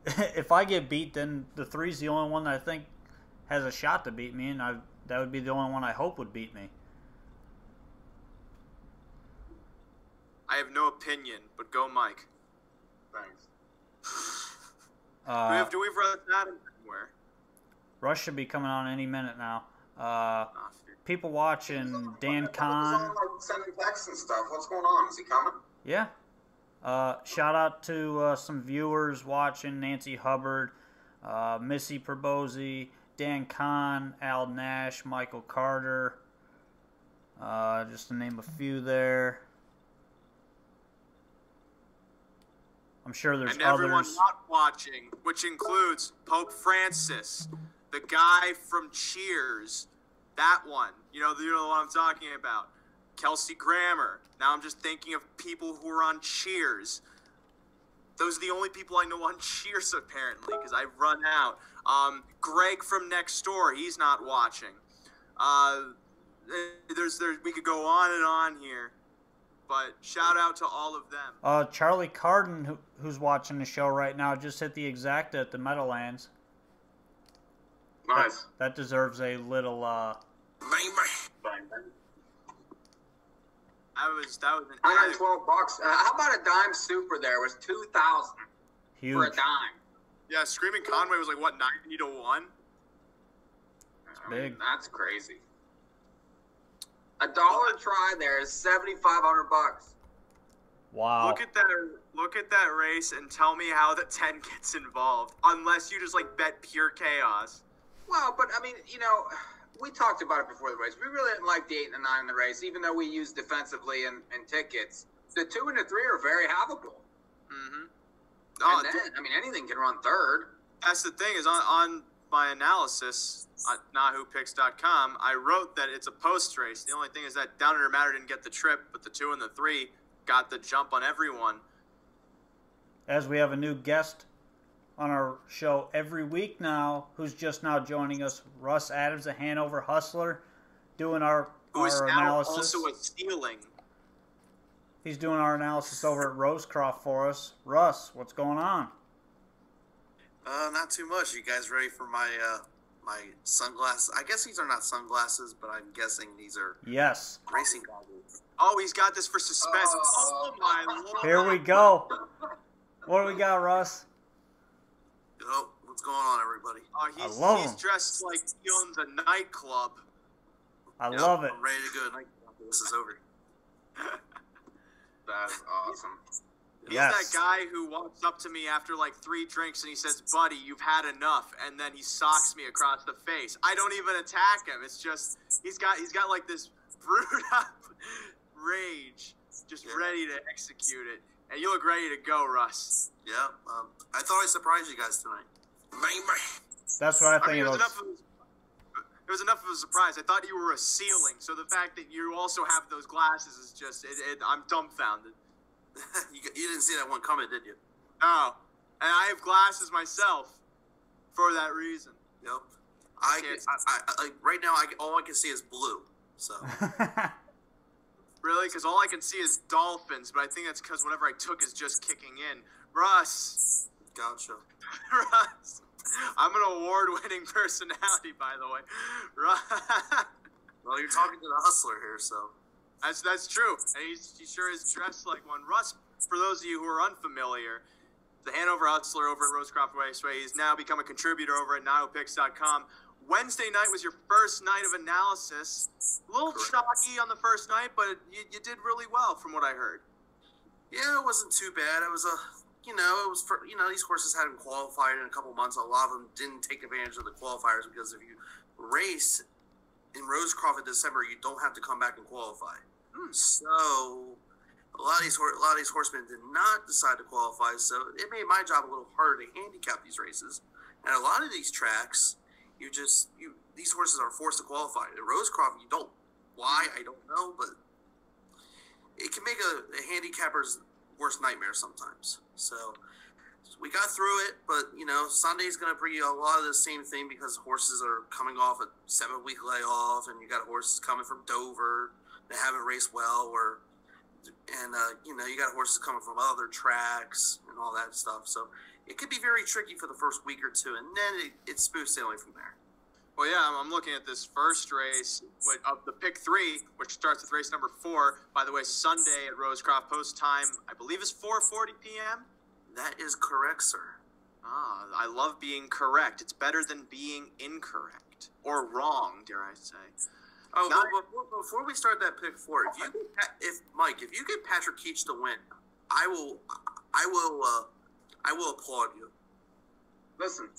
If I get beat, then the 3's the only one that I think has a shot to beat me, and that would be the only one I hope would beat me. I have no opinion, but go, Mike. Thanks. Do we have run that anywhere? Rush should be coming on any minute now. People watching Dan Kahn. Sending texts and stuff. What's going on? Is he coming? Yeah. Shout out to some viewers watching: Nancy Hubbard, Missy Perbosi, Dan Kahn, Al Nash, Michael Carter. Just to name a few there. I'm sure there's and everyone others. not watching, which includes Pope Francis, the guy from Cheers, that one. You know the one I'm talking about. Kelsey Grammer. Now I'm just thinking of people who are on Cheers. Those are the only people I know on Cheers, apparently, because I've run out. Greg from next door, he's not watching. We could go on and on here. But shout out to all of them. Charlie Carden, who's watching the show right now, just hit the exacta at the Meadowlands. Nice. That deserves a little. Bang, bang. That was an $112. How about a dime super? There was 2,000 huge. for a dime. Yeah, Screaming Conway was like what, 90 to 1? That's big. That's crazy. $1 try there is $7,500. Wow. Look at that race and tell me how the 10 gets involved. Unless you just like bet pure chaos. Well, but I mean, you know, we talked about it before the race. We really didn't like the 8 and the 9 in the race, even though we used defensively and tickets. The 2 and the 3 are very havable. Mm-hmm. And then, I mean, anything can run third. That's the thing is on my analysis at NAHUpicks.com, I wrote that it's a post race. The only thing is that Down Under Matter didn't get the trip, but the 2 and the 3 got the jump on everyone. As we have a new guest on our show every week now, who's just now joining us, Russ Adams, a Hanover Hustler, doing our analysis. Also a stealing. He's doing our analysis over at Rosecroft for us. Russ, what's going on? Not too much. You guys ready for my my sunglasses? I guess these are not sunglasses, but I'm guessing these are racing goggles. Oh, he's got this for suspense. Oh my lord! Here we go. What do we got, Russ? Yo, what's going on, everybody? He's dressed like he owns a nightclub. I love it. I'm ready to go. This is over. That's awesome. He's that guy who walks up to me after like 3 drinks and he says, "Buddy, you've had enough," and then he socks me across the face. I don't even attack him. It's just he's got like this brewed up rage, just ready to execute it. And you look ready to go, Russ. Yeah. I thought I surprised you guys tonight. That's what I think it was enough of a surprise. I thought you were a ceiling, so the fact that you also have those glasses is just I'm dumbfounded. You didn't see that one coming, did you? No. And I have glasses myself for that reason. Yep. I right now, all I can see is blue. So. Really? Because all I can see is dolphins, but I think that's because whatever I took is just kicking in. Russ. Gotcha. Russ. I'm an award-winning personality, by the way. Russ. Well, you're talking to the hustler here, so. That's true. And he sure is dressed like one. Russ, for those of you who are unfamiliar, the Hanover Hustler over at Rosecroft Raceway. He's now become a contributor over at NAHUpicks.com. Wednesday night was your first night of analysis. A little chalky on the first night, but you did really well from what I heard. Yeah, it wasn't too bad. It was these horses hadn't qualified in a couple months. A lot of them didn't take advantage of the qualifiers because if you race in Rosecroft in December, you don't have to come back and qualify. So a lot of these horsemen did not decide to qualify. So it made my job a little harder to handicap these races. And a lot of these tracks, these horses are forced to qualify. At Rosecroft, you don't. Why? I don't know, but it can make a handicapper's worst nightmare sometimes. So we got through it, but Sunday's going to bring you a lot of the same thing because horses are coming off a 7-week layoff, and you got horses coming from Dover that haven't raced well, you got horses coming from other tracks and all that stuff. So it could be very tricky for the first week or two, and then it's smooth sailing from there. Well, yeah, I'm looking at this first race of the pick 3, which starts with race number 4. By the way, Sunday at Rosecroft, post time, I believe, is 4:40 p.m. That is correct, sir. Ah, I love being correct. It's better than being incorrect or wrong, dare I say. Oh, before we start that pick 4, if you get Patrick Keach to win, I will applaud you. Listen,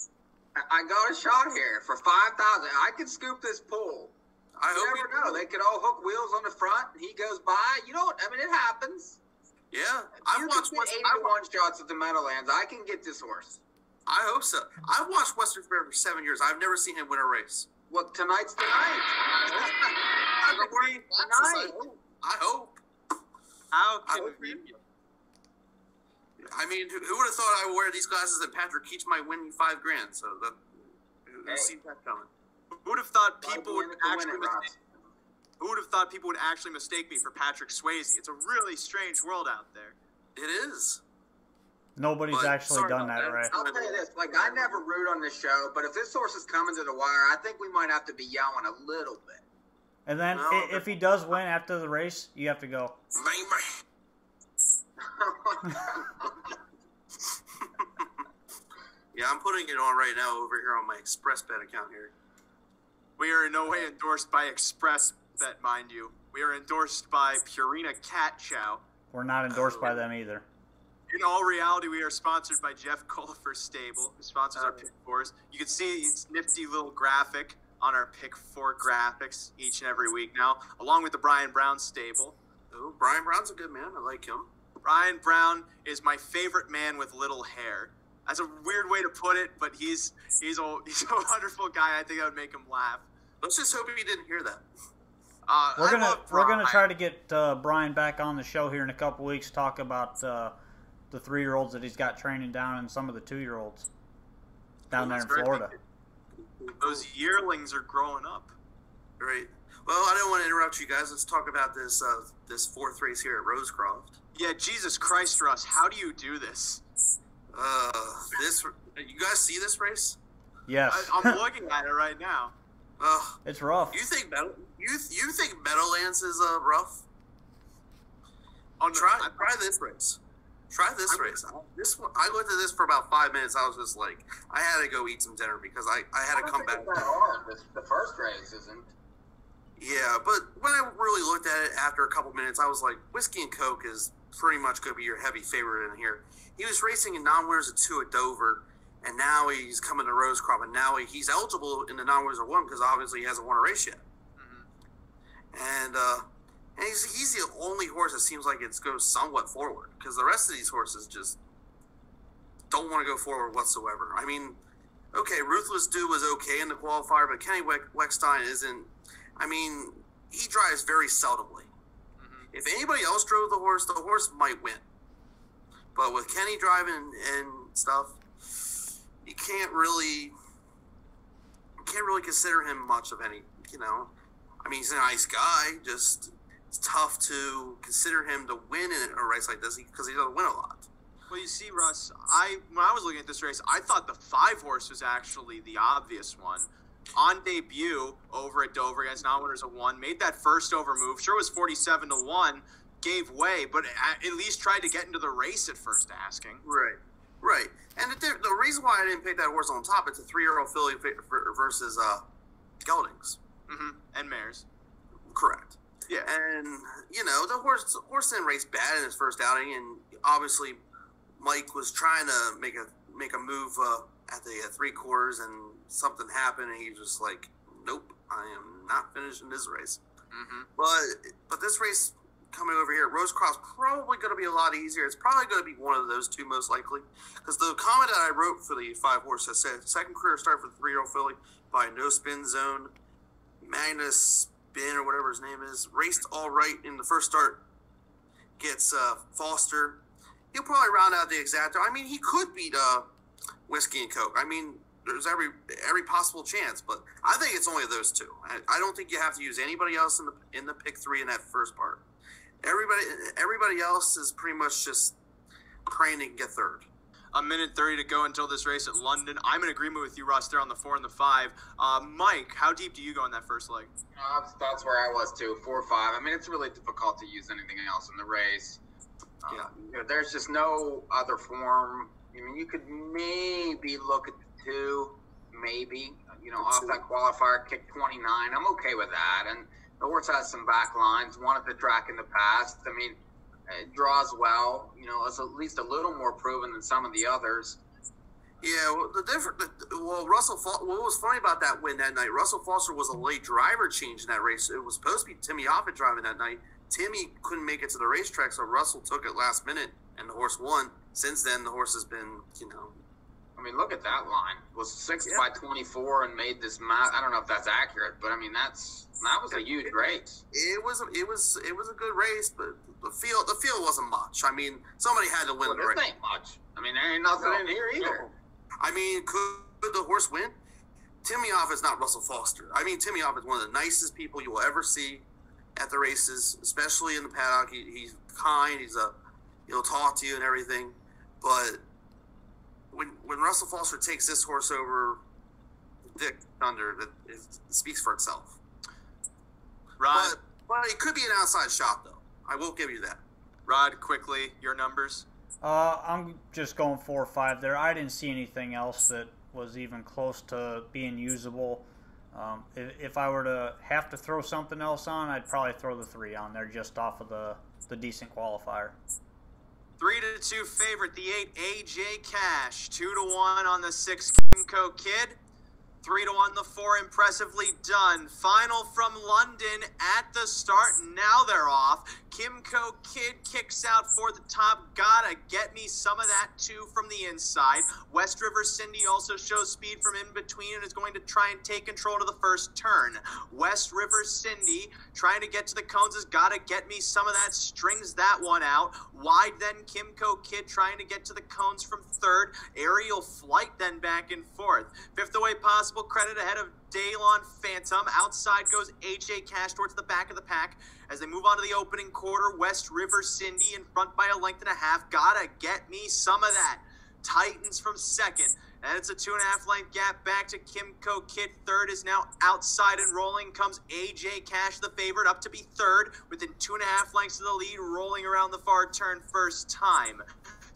I got a shot here for 5,000. I can scoop this pool. I You hope never you know. do. They could all hook wheels on the front, and he goes by. It happens. Yeah, You can get 81 shots at the Meadowlands. I can get this horse. I hope so. I've watched Western Fair for 7 years. I've never seen him win a race. Well, tonight's the night. I hope. How I hope convenient. I mean, who would have thought I would wear these glasses and Patrick Keach might win me $5,000? So who sees that coming? Who would have thought Why people be would in it to win actually it, mistake? Ross? Who would have thought people would actually mistake me for Patrick Swayze? It's a really strange world out there. It is. Nobody's But actually sorry done about that, that. right? I'll tell you this. I never root on this show, but if this horse is coming to the wire, I think we might have to be yelling a little bit. And then No, if he does win after the race, you have to go. Yeah, I'm putting it on right now over here on my Express Bet account here. We are in no way endorsed by Express Bet, mind you. We are endorsed by Purina Cat Chow. We're not endorsed by them either. In all reality, we are sponsored by Jeff Colfer's stable, who sponsors our pick 4s. You can see its nifty little graphic on our pick 4 graphics each and every week now, along with the Brian Brown stable. Oh, Brian Brown's a good man. I like him. Brian Brown is my favorite man with little hair. That's a weird way to put it, but he's a wonderful guy. I think I would make him laugh. Let's just hope he didn't hear that. We're gonna Brian. try to get Brian back on the show here in a couple weeks. Talk about the 3-year-olds that he's got training down and some of the 2-year-olds down there in Florida. Those yearlings are growing up. Great. Well, I don't want to interrupt you guys. Let's talk about this 4th race here at Rosecroft. Yeah, Jesus Christ, Russ, how do you do this? You guys see this race? Yes, I'm looking at it right now. it's rough. You think Meadowlands is rough? Oh, no, Try this race. Try this race. I looked at this for about 5 minutes. I was just like, I had to go eat some dinner because I had to come back. The first race isn't. Yeah, but when I really looked at it after a couple minutes, I was like, Whiskey and Coke is pretty much going to be your heavy favorite in here. He was racing in non-winners at 2 at Dover, and now he's coming to Rosecroft, and now he's eligible in the non-winners at 1 because obviously he hasn't won a race yet. Mm-hmm. And he's the only horse that seems like it goes somewhat forward because the rest of these horses just don't want to go forward whatsoever. I mean, okay, Ruthless Dew was okay in the qualifier, but Kenny Weckstein isn't. I mean, he drives very seldomly. Mm-hmm. If anybody else drove the horse might win. But with Kenny driving and stuff, you can't really consider him much of any. I mean, he's a nice guy. Just it's tough to consider him to win in a race like this because he doesn't win a lot. Well, you see, Russ, when I was looking at this race, I thought the 5 horse was actually the obvious one. On debut over at Dover against non-winners at 1, made that first over move. Sure was 47-1, gave way, but at least tried to get into the race at first asking. Right. And the reason why I didn't pick that horse on top, it's a 3-year-old filly versus geldings. Mm-hmm. And mares. Correct. Yeah. And, the horse didn't race bad in his first outing, and obviously Mike was trying to make a move at the 3/4, and something happened, and he was just like, nope, I am not finishing this race. Mm-hmm. But this race coming over here, Rosecroft's probably going to be a lot easier. It's probably going to be one of those 2 most likely. Because the comment that I wrote for the 5 horse that said, second career start for the 3-year-old filly by No Spin Zone, Magnus Spin or whatever his name is, raced all right in the first start, gets Foster, he'll probably round out the exacta. I mean, he could beat Whiskey and Coke. I mean, there's every possible chance, but I think it's only those two. I don't think you have to use anybody else in the pick 3 in that first part. Everybody else is pretty much just praying to get third. A minute 30 to go until this race at London. I'm in agreement with you, Russ, there on the 4 and the 5. Mike, how deep do you go in that first leg? That's where I was too, 4 or 5. I mean, it's really difficult to use anything else in the race. There's just no other form. I mean, you could maybe look at the 2, maybe, off that qualifier, kick 29. I'm okay with that. And the horse has some back lines, won at the track in the past. I mean, it draws well. It's at least a little more proven than some of the others. Yeah, Russell. What was funny about that win that night? Russell Foster was a late driver change in that race. It was supposed to be Timmy Offit driving that night. Timmy couldn't make it to the racetrack, so Russell took it last minute, and the horse won. Since then, the horse has been, I mean, look at that line. It was 6 by 24 and made this math. I don't know if that's accurate, but I mean that was a huge race. It was a good race, but the field wasn't much. I mean, somebody had to win the race. This ain't much. I mean, there ain't nothing in here either. No. I mean, could the horse win? Timmy Offit's not Russell Foster. I mean, Timmy Offit's one of the nicest people you will ever see at the races, especially in the paddock. He's kind. He'll talk to you and everything, but when Russell Foster takes this horse over Dick Thunder, it speaks for itself. Rod, but it could be an outside shot, though. I will give you that. Rod, quickly, your numbers. I'm just going 4 or 5 there. I didn't see anything else that was even close to being usable. If I were to have to throw something else on, I'd probably throw the 3 on there just off of the decent qualifier. 3-2 favorite, the 8 AJ Cash, 2-1 on the 6 Kimco Kid, 3-1 the 4 Impressively Done. Final from London at the start. Now they're off. Kimco Kid kicks out for the top. Gotta get me some of that too from the inside. West River Cindy also shows speed from in between and is going to try and take control to the first turn. West River Cindy trying to get to the cones has gotta get me some of that. Strings that one out. Wide then Kimco Kid trying to get to the cones from third. Aerial Flight then back and forth. Fifth away Possible Credit ahead of Daylon Phantom. Outside goes AJ Cash towards the back of the pack. As they move on to the opening quarter, West River Cindy in front by a length and a half. Gotta get me some of that. Titans from second. And it's a 2.5 length gap back to Kimco Kid. Third is now outside and rolling comes AJ Cash, the favorite, up to be third within 2.5 lengths of the lead, rolling around the far turn first time.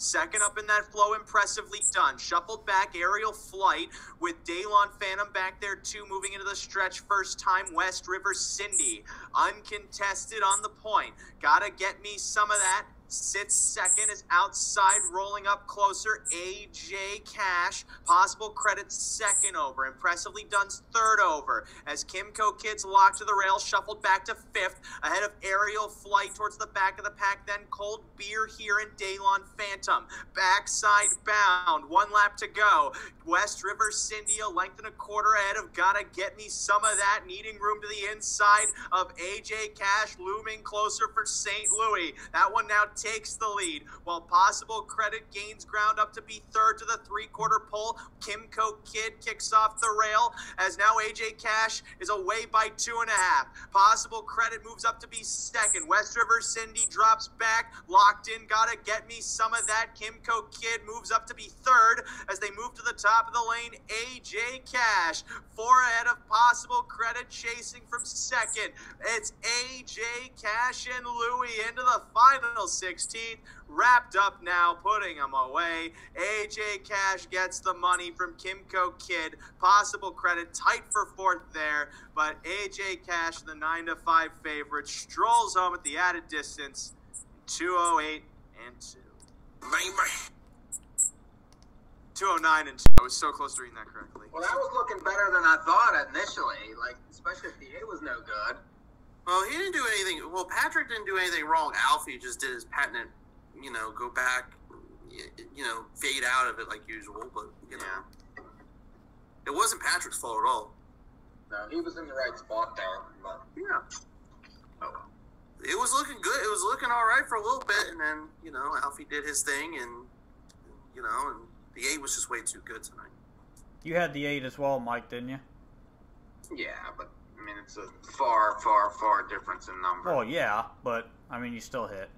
Second up in that flow, Impressively Done. Shuffled back, Aerial Flight with Daylon Phantom back there too, moving into the stretch first time. West River Cindy, uncontested on the point. Gotta get me some of that. Sits second, is outside, rolling up closer. AJ Cash, Possible Credit second over. Impressively Done's third over. As Kimco Kid's locked to the rail, shuffled back to fifth, ahead of Aerial Flight towards the back of the pack. Then Cold Beer here and Daylon Phantom. Backside bound, 1 lap to go. West River Cindy, a length and a quarter ahead of Gotta Get Me Some of That, needing room to the inside of AJ Cash, looming closer for St. Louis. That one now takes the lead, while Possible Credit gains ground up to be third to the 3/4 pole. Kimco Kid kicks off the rail, as now AJ Cash is away by 2.5. Possible Credit moves up to be second. West River Cindy drops back, locked in, Gotta Get Me Some of That. Kimco Kid moves up to be third as they move to the top of the lane. AJ Cash, 4 ahead of Possible Credit, chasing from second. It's AJ Cash and Louie into the final 16th. Wrapped up now, putting them away. AJ Cash gets the money from Kimco Kid. Possible Credit tight for fourth there, but AJ Cash, the 9-5 favorite, strolls home at the added distance, 2:08 and 2. 2:09 and 2. I was so close to reading that correctly. Well, that was looking better than I thought initially. Especially if the A was no good. Well, he didn't do anything. Well, Patrick didn't do anything wrong. Alfie just did his patented, go back, fade out of it like usual. But, it wasn't Patrick's fault at all. No, he was in the right spot there. But yeah. oh well. it was looking good. It was looking all right for a little bit, and then Alfie did his thing, and and the 8 was just way too good tonight. You had the 8 as well, Mike, didn't you? Yeah, but I mean it's a far, far, far difference in number. Oh yeah, but I mean you still hit.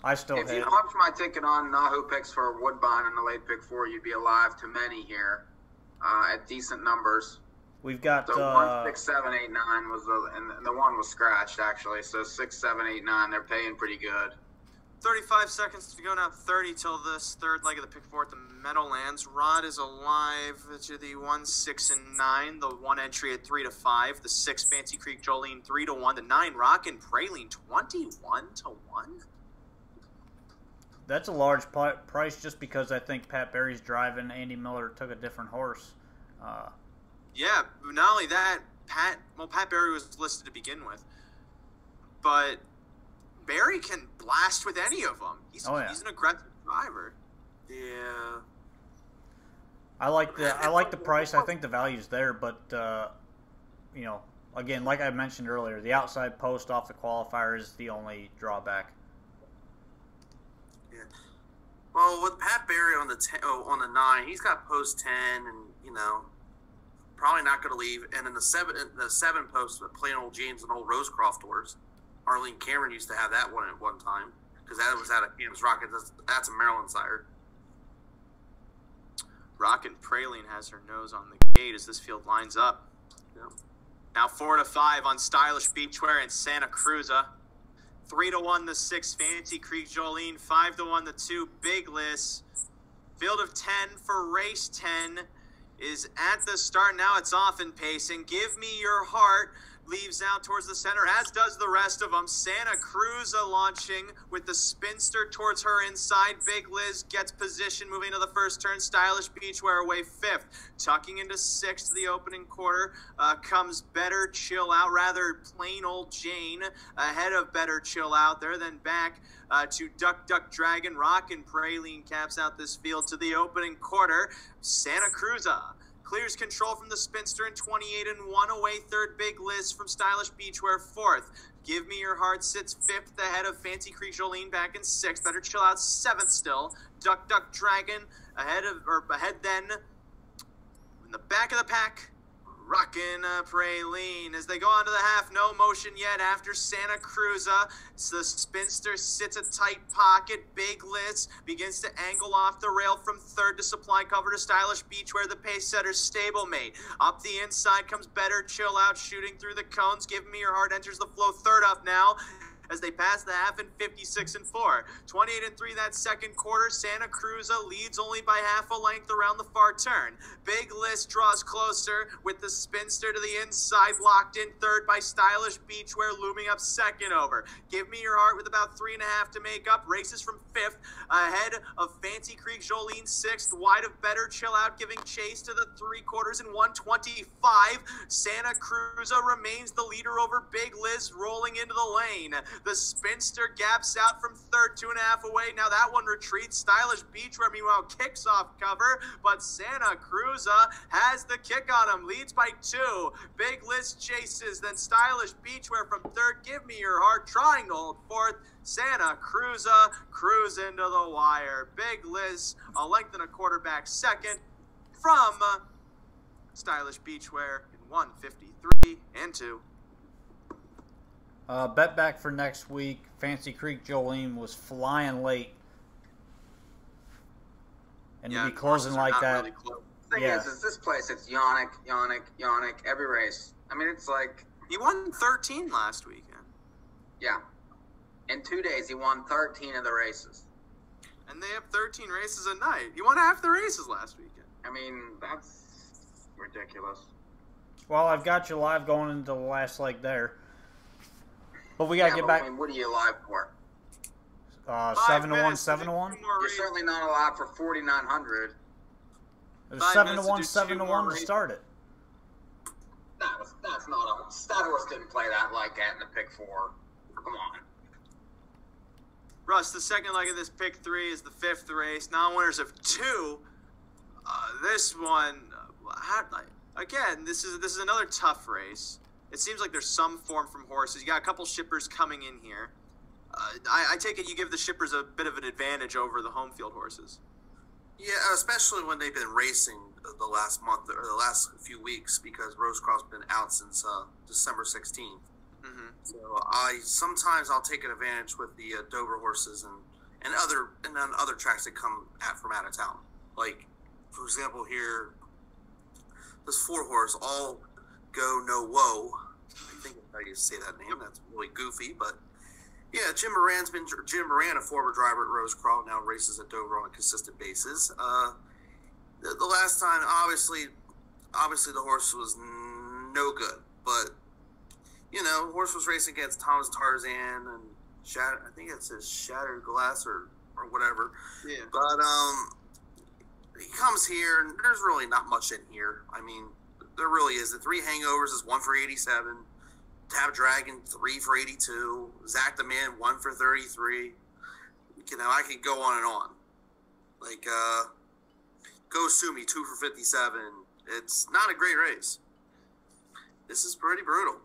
I still hit. If you humped my ticket on NAHU picks for Woodbine in the late pick 4, you'd be alive to many here at decent numbers. We've got so 1, 6, 7, 8, 9 was and the 1 was scratched actually. So 6, 7, 8, 9, they're paying pretty good. 35 seconds to go now. 30 till this third leg of the pick 4 at the Meadowlands. Rod is alive to the 1, 6, and 9. The 1 entry at 3 to 5. The 6 Fancy Creek Jolene 3 to 1. The 9 Rockin' Praline 21 to 1. That's a large price just because I think Pat Barry's driving. Andy Miller took a different horse. Yeah, not only that, Pat Barry was listed to begin with, but Barry can blast with any of them. He's an aggressive driver. Yeah. I like the price. I think the value's there, but again, like I mentioned earlier, the outside post off the qualifier is the only drawback. Yeah. Well, with Pat Barry on the 9, he's got post 10, and probably not going to leave. And in the 7 post, plain old James and old Rosecroft horse. Arlene Cameron used to have that one at one time because that was out of Cam's Rocket. That's a Maryland sire. Rockin' Praline has her nose on the gate as this field lines up. Yep. Now 4 to 5 on Stylish Beachwear and Santa Cruza. 3 to 1 the 6 Fancy Creek Jolene. 5 to 1 the 2 Big Liz. Field of 10 for race 10 is at the start. Now it's off and pacing. Give Me Your Heart leaves out towards the center, as does the rest of them. Santa Cruza launching with the spinster towards her inside. Big Liz gets position, moving to the first turn. Stylish Beachwear away 5th. Tucking into 6th to the opening quarter comes Better Chill Out, rather plain old Jane ahead of Better Chill Out. They're then back to Duck Duck Dragon. Rockin' Praline caps out this field to the opening quarter. Santa Cruza clears control from the spinster in 28 and 1 away 3rd. Big Liz from Stylish Beachwear 4th. Give Me Your Heart sits 5th ahead of Fancy Creek Jolene back in 6th. Better Chill Out 7th still. Duck Duck Dragon ahead then in the back of the pack. Rockin' Praline as they go on to the half. No motion yet after Santa Cruza. So the spinster sits a tight pocket. Big Liz begins to angle off the rail from 3rd to supply cover to Stylish Beachwear, the pace setter's stablemate. Up the inside comes Better Chill Out, shooting through the cones. Give Me Your Heart enters the flow 3rd up now as they pass the half in 56 and 4. 28 and 3 that second quarter. Santa Cruza leads only by half a length around the far turn. Big List draws closer with the spinster to the inside, locked in 3rd by Stylish Beachwear, looming up 2nd over. Give Me Your Heart with about 3.5 to make up. Races from 5th ahead of Fancy Creek Jolene 6th, wide of Better Chill Out, giving chase to the 3/4 in 1:25. Santa Cruza remains the leader over Big Liz, rolling into the lane. The spinster gaps out from 3rd, 2.5 away. Now that one retreats. Stylish Beachwear, meanwhile, kicks off cover, but Santa Cruza has the kick on him. Leads by 2. Big Liz chases, then Stylish Beachwear from 3rd. Give Me Your Heart trying to hold 4th. Santa Cruza cruise into the wire. Big Liz a length and a quarter back 2nd from Stylish Beachwear in 1:53 and 2. Bet back for next week. Fancy Creek Jolene was flying late. And to be closing like that. Really the thing is this place, it's Yannick, every race. I mean, it's like... He won 13 last weekend. Yeah. In 2 days, he won 13 of the races. And they have 13 races a night. He won half the races last weekend. I mean, that's ridiculous. Well, I've got you live going into the last leg there. But we got to get back. I mean, what are you alive for? 7-1, 7-1? You're certainly not alive for 4,900. It was 7-1, 7-1 to start it. That's not a... That horse didn't play that like that in the pick 4. Come on. Russ, the second leg of this pick 3 is the 5th race. Non-winners of 2. This one, again, this is another tough race. it seems like there's some form from horses. You got a couple shippers coming in here. I take it you give the shippers a bit of an advantage over the home field horses. Yeah, especially when they've been racing the last month or the last few weeks, because Rosecroft's been out since December 16th. Mm-hmm. So sometimes I'll take an advantage with the Dover horses and then other tracks that come from out of town. Like, for example, here, this 4-horse, All Go No Whoa. I think that's how you say that name. That's really goofy, but yeah, Jim Moran, a former driver at Rosecroft, now races at Dover on a consistent basis. The last time, obviously the horse was no good, but the horse was racing against Thomas Tarzan and I think it says Shattered Glass or whatever. Yeah. But he comes here, and there's really not much in here. I mean, there really is. The 3 Hangovers is 1 for 87. Tab Dragon 3 for 82. Zach the Man 1 for 33. I could go on and on. Like Go Sumi 2 for 57. It's not a great race. This is pretty brutal.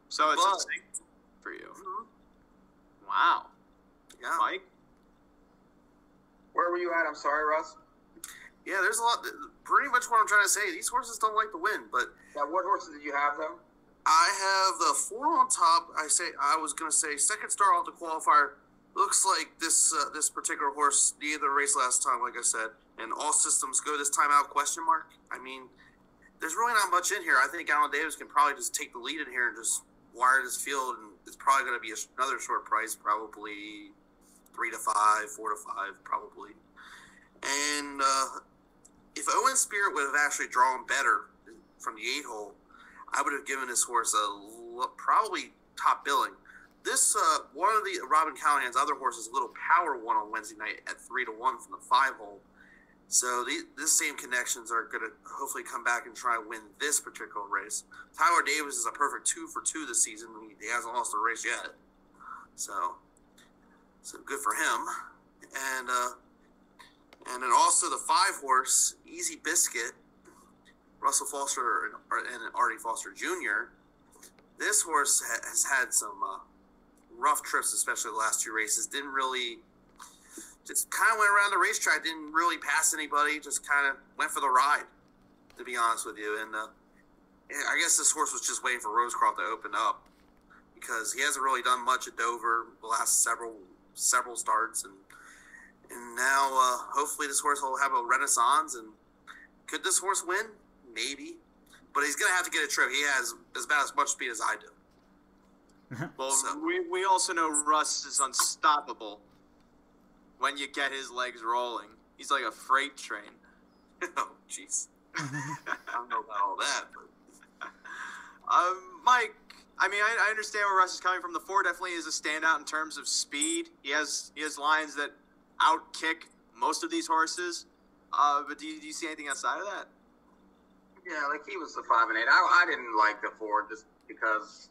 So it's a sink for you. Mm-hmm. Wow. Yeah. Mike? Where were you at? I'm sorry, Russ. Yeah, there's a lot. Pretty much what I'm trying to say. These horses don't like to win, but What horses did you have, though? I have the 4 on top. I was going to say second star off the qualifier. Looks like this particular horse needed the race last time, like I said, and all systems go this time out, question mark. I mean, there's really not much in here. I think Alan Davis can probably just take the lead in here and just wire this field, and it's probably going to be another short price, probably 3 to 5, 4 to 5, probably. And if Owen Spirit would have actually drawn better from the 8-hole, I would have given this horse probably top billing. This one of the Robin Callahan's other horses, Little Power, won on Wednesday night at 3 to 1 from the 5-hole. So these same connections are going to hopefully come back and try and win this particular race. Tyler Davis is a perfect 2 for 2 this season. He hasn't lost a race yet, so good for him. And then also the 5-horse Easy Biscuit, Russell Foster and Artie Foster Jr. This horse has had some rough trips, especially the last 2 races. Didn't really, just kind of went around the racetrack. Didn't really pass anybody. Just kind of went for the ride, to be honest with you. And I guess this horse was just waiting for Rosecroft to open up, because he hasn't really done much at Dover the last several starts, and now hopefully this horse will have a renaissance. And could this horse win? Maybe, but he's gonna have to get a trip. He has about as much speed as I do. Well, we also know Russ is unstoppable when you get his legs rolling. He's like a freight train. Oh, jeez. I don't know about all that, but Mike, I mean, I understand where Russ is coming from. The 4 definitely is a standout in terms of speed. He has lines that outkick most of these horses. But do you see anything outside of that? Yeah, like he was the 5 and 8. I didn't like the 4 just because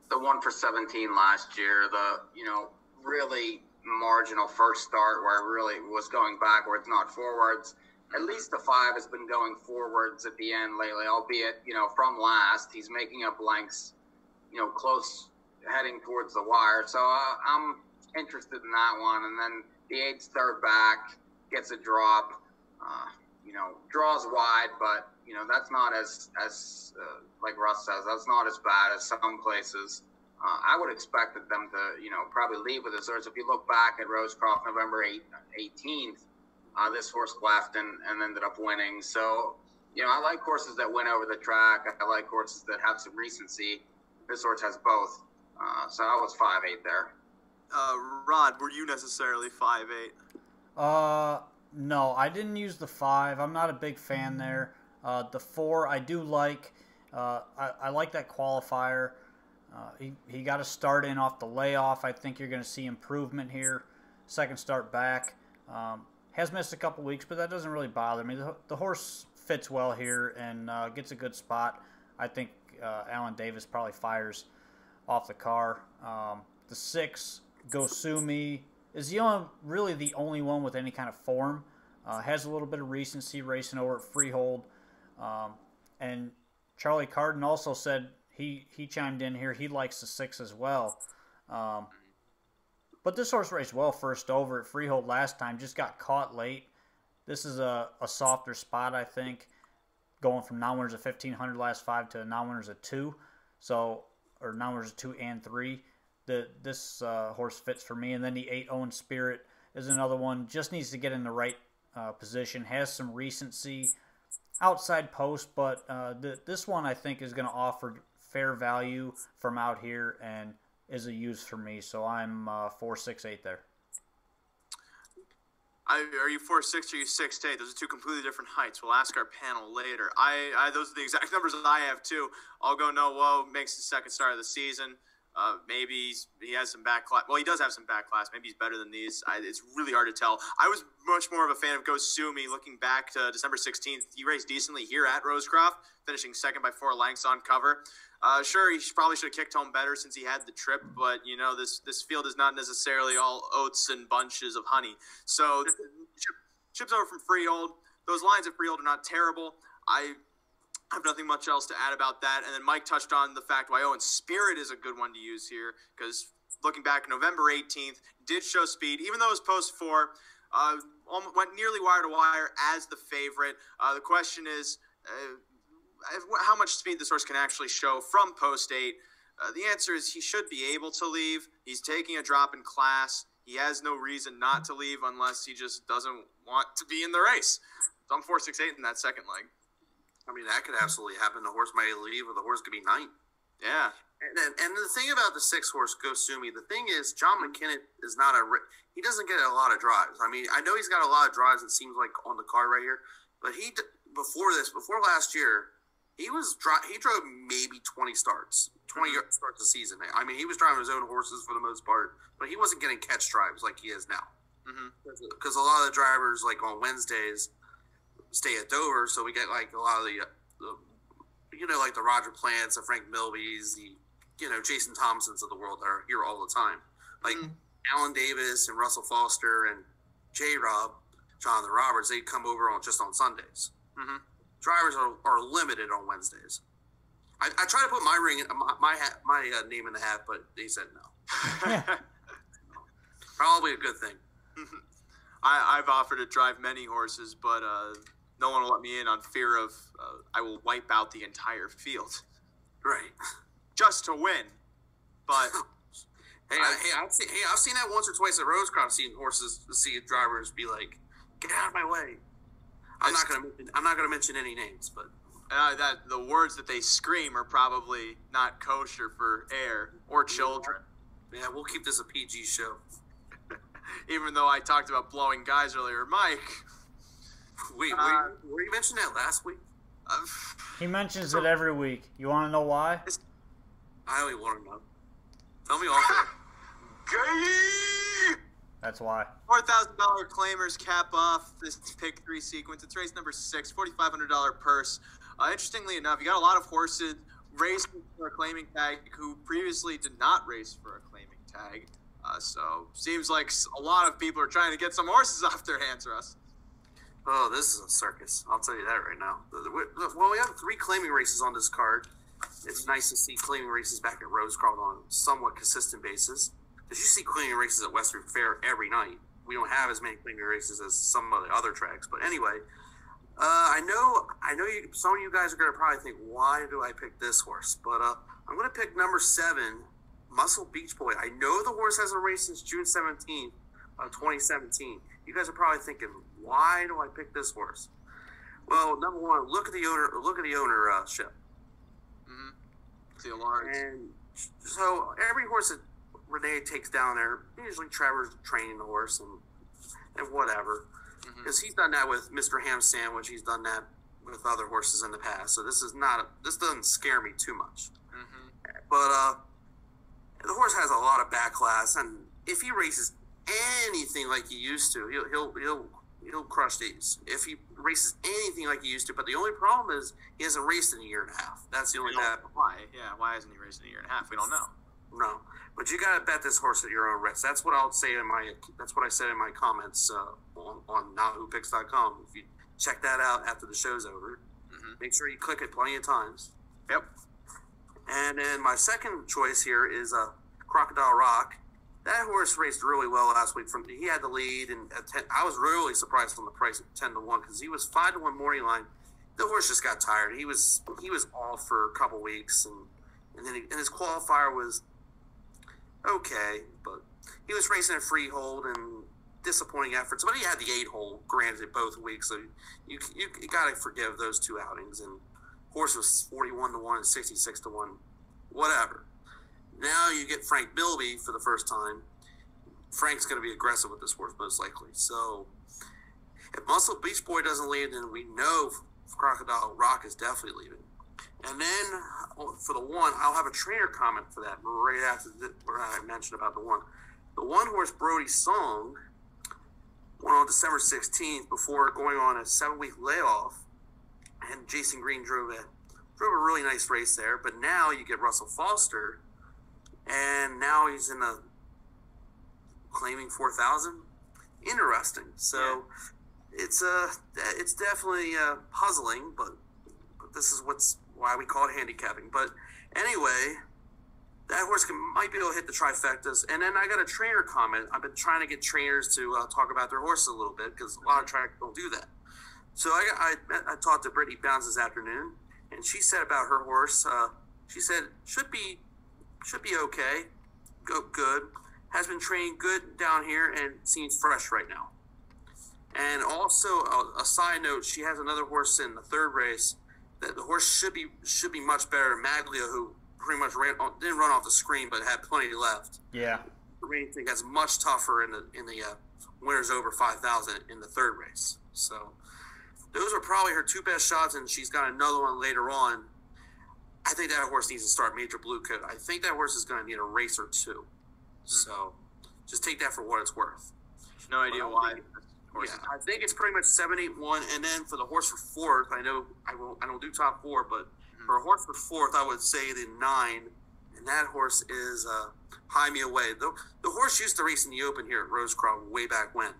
the 1 for 17 last year, the really marginal first start where it really was going backwards, not forwards. At least the 5 has been going forwards at the end lately, albeit from last. He's making up lengths, close, heading towards the wire. So I'm interested in that one. And then the 8's third back gets a drop. Draws wide, but that's not as like Russ says, that's not as bad as some places. I would expect them to probably leave with this horse. If you look back at Rosecroft November 18th, this horse left and ended up winning. So I like horses that win over the track. I like horses that have some recency. This horse has both. So I was 5'8" there. Rod, were you necessarily 5'8"? No, I didn't use the 5. I'm not a big fan there. The 4 I do like. I like that qualifier. He got a start in off the layoff. I think you're going to see improvement here. Second start back. Has missed a couple weeks, but that doesn't really bother me. The horse fits well here and gets a good spot. I think Alan Davis probably fires off the car. The 6, Go Sue Me, is really the only one with any kind of form. Has a little bit of recency racing over at Freehold. And Charlie Carden also said he chimed in here. He likes the 6 as well. But this horse raced well first over at Freehold last time. Just got caught late. This is a softer spot, I think, going from non-winners of 1,500 last 5 to non-winners of 2. So, or non-winners of 2 and 3. This horse fits for me. And then the 8 Owen Spirit is another one. Just needs to get in the right position. Has some recency outside post, but this one I think is going to offer fair value from out here and is a use for me. So I'm 4-6-8 there. Are you 4'6" or are you 6'8"? Those are two completely different heights. We'll ask our panel later. Those are the exact numbers that I have too. I'll go no whoa. Makes the second start of the season. Maybe he has some back class. Well, he does have some back class. Maybe he's better than these. It's really hard to tell. I was much more of a fan of Go Sue Me. Looking back to December 16th, he raced decently here at Rosecroft, finishing second by 4 lengths on cover. Sure, he probably should have kicked home better since he had the trip, but you know this field is not necessarily all oats and bunches of honey. So chips over from Freehold. Those lines at Freehold are not terrible. I have nothing much else to add about that. And then Mike touched on the fact why Owen Spirit is a good one to use here, because looking back, November 18th did show speed, even though it was post 4, went nearly wire to wire as the favorite. The question is how much speed this horse can actually show from post 8. The answer is he should be able to leave. He's taking a drop in class. He has no reason not to leave unless he just doesn't want to be in the race. So I'm 4-6-8 in that second leg. I mean, that could absolutely happen. The horse might leave, or the horse could be 9th. Yeah. And the thing about the 6 horse, Go Sue Me, the thing is, John McKinnon is not he doesn't get a lot of drives. I mean, I know he's got a lot of drives, it seems like, on the card right here, but before last year, he drove maybe 20 starts, 20 starts a season. I mean, he was driving his own horses for the most part, but he wasn't getting catch drives like he is now. Because a lot of the drivers, like on Wednesdays, stay at Dover, so we get like a lot of the like the Roger Plants, the Frank Milbys, the Jason Thompsons of the world that are here all the time, like Alan Davis and Russell Foster and J-Rob, Jonathan Roberts. They come over just on Sundays. Drivers are limited on Wednesdays. I try to put my name in the hat, but they said no. Probably a good thing. I've offered to drive many horses, but no one will let me in on fear of I will wipe out the entire field. Right. Just to win. But I've seen that once or twice at Rosecroft, seeing drivers be like, "Get out of my way." I'm not gonna mention any names, but that the words that they scream are probably not kosher for air or children. Yeah, we'll keep this a PG show. Even though I talked about blowing guys earlier, Mike. Wait, were you mentioning that last week? He mentions it every week. You want to know why? I only want to know. Tell me off. Gay! That's why. $4,000 claimers cap off this pick 3 sequence. It's race number 6, $4,500 purse. Interestingly enough, you got a lot of horses racing for a claiming tag who previously did not race for a claiming tag. So seems like a lot of people are trying to get some horses off their hands, Russ. Oh, this is a circus. I'll tell you that right now. Well, we have 3 claiming races on this card. It's nice to see claiming races back at Rosecroft on a somewhat consistent basis. Because you see claiming races at Western Fair every night. We don't have as many claiming races as some of the other tracks. But anyway, I know some of you guys are going to probably think, why do I pick this horse? But I'm going to pick number 7, Muscle Beach Boy. I know the horse hasn't raced since June 17th of 2017. You guys are probably thinking, why do I pick this horse? Well, number one, look at the ownership. See a large. And so every horse that Renee takes down there, usually Trevor's training the horse and whatever, because he's done that with Mr. Ham Sandwich. He's done that with other horses in the past. So this doesn't scare me too much. But the horse has a lot of back class, and if he races anything like he used to, he'll crush these. If he races anything like he used to, but the only problem is he hasn't raced in a year and a half. That's the only bad. Why? Yeah, why hasn't he raced in a year and a half? We don't know. No, but you gotta bet this horse at your own risk. That's what I'll say that's what I said in my comments on NAHUpicks.com. If you check that out after the show's over, make sure you click it plenty of times. Yep. And then my second choice here is Crocodile Rock. That horse raced really well last week. He had the lead, and I was really surprised on the price at 10-1 because he was 5-1 morning line. The horse just got tired. He was off for a couple weeks, and then his qualifier was okay, but he was racing a freehold and disappointing efforts. But he had the 8-hole granted both weeks, so you got to forgive those two outings. And horse was 41-1 and 66-1, whatever. Now you get Frank Bilby for the first time. Frank's going to be aggressive with this horse most likely. So if Muscle Beach Boy doesn't lead, then we know Crocodile Rock is definitely leaving. And then for the one, I'll have a trainer comment for that right after what I mentioned about the one. The one horse Brody Song went on December 16th before going on a 7-week layoff, and Jason Green drove a really nice race there. But now you get Russell Foster, and now he's in a claiming 4,000. Interesting. So it's definitely puzzling, but this is why we call it handicapping. But anyway, that horse might be able to hit the trifectas. And then I got a trainer comment. I've been trying to get trainers to talk about their horses a little bit because a lot of trainers don't do that. So I talked to Brittany Bounds this afternoon, and she said about her horse, she said should be okay, good, has been trained good down here and seems fresh right now. And also a side note, she has another horse in the third race that the horse should be much better. Maglia, who pretty much didn't run off the screen but had plenty left. Yeah, I really think that's much tougher in the winners over 5,000 in the third race. So those are probably her two best shots, and she's got another one later on. I think that horse needs to start Major Blue Coat. I think that horse is going to need a race or two. So just take that for what it's worth. No idea why. Yeah, I think it's pretty much 7-8-1, and then for the horse for fourth, I know I don't do top four, but for a horse for fourth, I would say the 9, and that horse is High Me Away. The horse used to race in the Open here at Rosecroft way back when.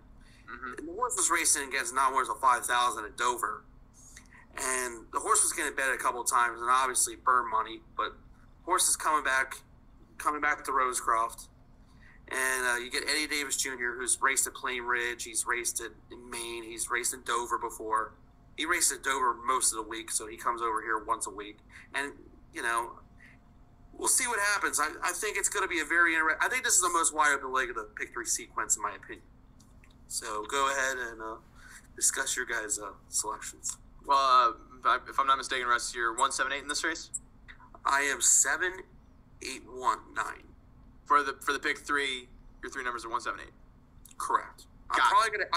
And the horse was racing against non-winners of 5,000 at Dover, and the horse was getting bet a couple of times, and obviously burned money. But horse is coming back to Rosecroft. And you get Eddie Davis Jr., who's raced at Plain Ridge. He's raced in Maine. He's raced in Dover before. He raced at Dover most of the week, so he comes over here once a week. And, we'll see what happens. I think it's going to be a very interesting – I think this is the most wide open leg of the pick 3 sequence, in my opinion. So go ahead and discuss your guys' selections. Well, if I'm not mistaken, Russ, you're 1-7-8 in this race? I am 7-8-1-9. For the pick 3, your 3 numbers are 1-7-8. Correct. I'm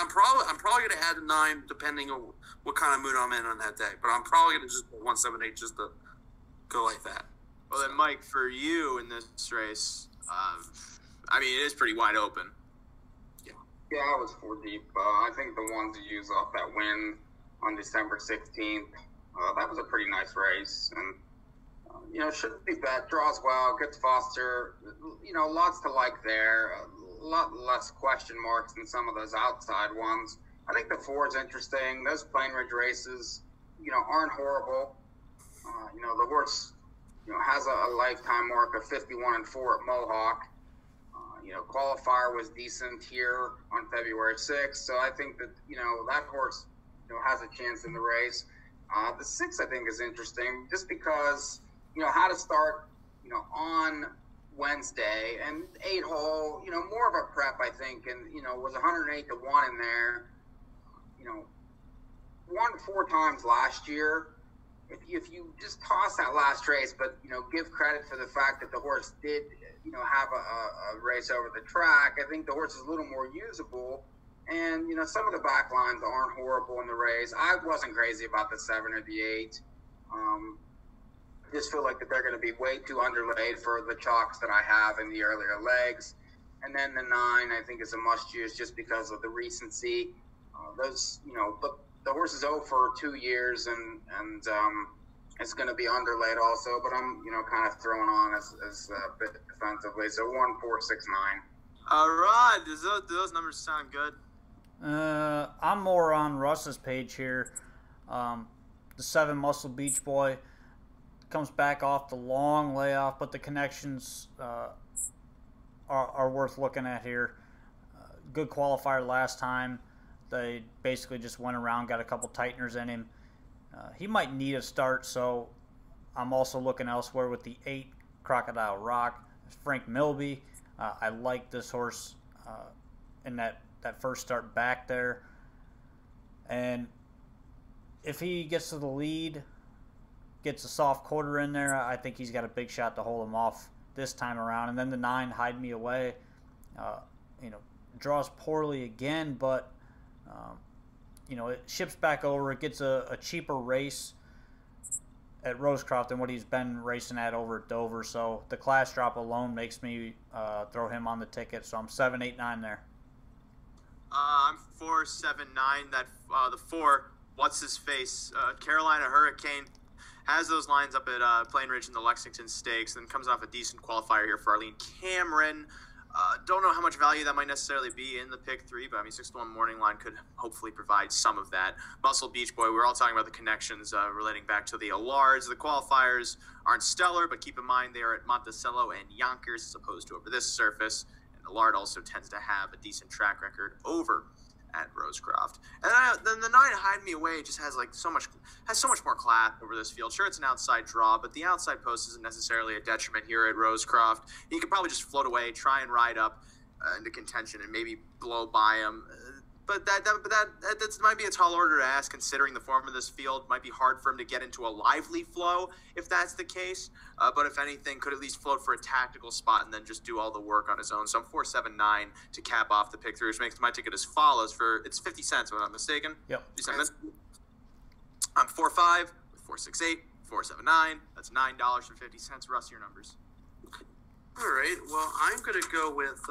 probably gonna add a 9 depending on what kind of mood I'm in on that day. But I'm probably gonna just go 1-7-8 just to go like that. Well, then, Mike, for you in this race, it is pretty wide open. Yeah, I was 4 deep. I think the ones to use off that win on December 16th, that was a pretty nice race. And, shouldn't be bad. Draws well, gets Foster. Lots to like there. A lot less question marks than some of those outside ones. I think the 4 is interesting. Those Plain Ridge races, aren't horrible. The horse, has a lifetime mark of 51-4 at Mohawk. Qualifier was decent here on February 6th. So I think that, that horse, has a chance in the race. The 6, I think, is interesting just because, how to start, on Wednesday and 8-hole, more of a prep, I think, and, was 108-1 in there, won 4 times last year. If you just toss that last race, but, give credit for the fact that the horse did, have a race over the track, I think the horse is a little more usable. And, some of the back lines aren't horrible in the race. I wasn't crazy about the 7 or the 8. I just feel like that they're going to be way too underlaid for the chalks that I have in the earlier legs. And then the 9, I think, is a must-use just because of the recency. But the horse is 0 for 2 years, and it's going to be underlaid also. But I'm, kind of throwing on as a bit defensively. So 1, 4, 6, 9. All right. Do those numbers sound good? I'm more on Russ's page here. The 7 Muscle Beach Boy. comes back off the long layoff, but the connections are worth looking at here. Good qualifier last time. They basically just went around, got a couple tighteners in him. He might need a start, so I'm also looking elsewhere with the 8 Crocodile Rock. Frank Milby. I like this horse in that first start back there. And if he gets to the lead, gets a soft quarter in there, I think he's got a big shot to hold him off this time around. And then the 9, Hide Me Away, draws poorly again, but it ships back over. It gets a cheaper race at Rosecroft than what he's been racing at over at Dover. So the class drop alone makes me throw him on the ticket. So I'm 7, 8, 9 there. I'm 4, 7, 9. That the 4. What's his face? Carolina Hurricane has those lines up at Plain Ridge in the Lexington Stakes, then comes off a decent qualifier here for Arlene Cameron. Don't know how much value that might necessarily be in the pick 3, but I mean 6-1 morning line could hopefully provide some of that. Muscle Beach Boy, we're all talking about the connections relating back to the Alards. The qualifiers aren't stellar, but keep in mind they are at Monticello and Yonkers as opposed to over this surface. And Allard also tends to have a decent track record over at Rosecroft. And then the 9, Hide Me Away, just has so much more class over this field. Sure, it's an outside draw, but the outside post isn't necessarily a detriment here at Rosecroft. He could probably just float away, try and ride up into contention, and maybe blow by him. But that might be a tall order to ask, considering the form of this field. Might be hard for him to get into a lively flow if that's the case. But if anything, could at least float for a tactical spot and then just do all the work on his own. So I'm 4, 7, 9 to cap off the pick 3, which makes my ticket as follows. It's 50 cents, if I'm not mistaken. Yep. I'm 4, 5 with 4, 6, 8, 4, 7, 9. That's $9.50. Russ, your numbers. All right. Well, I'm going to go with.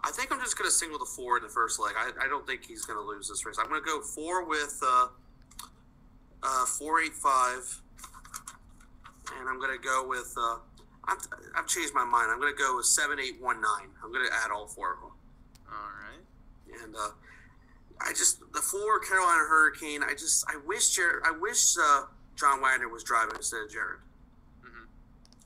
I think I'm just going to single the 4 in the first leg. I don't think he's going to lose this race. I'm going to go 4 with 4, 8, 5. And I'm going to go with, I've changed my mind. I'm going to go with 7, 8, 1, 9. I'm going to add all 4 of them. All right. And the 4 Carolina Hurricane, I wish John Wagner was driving instead of Jared.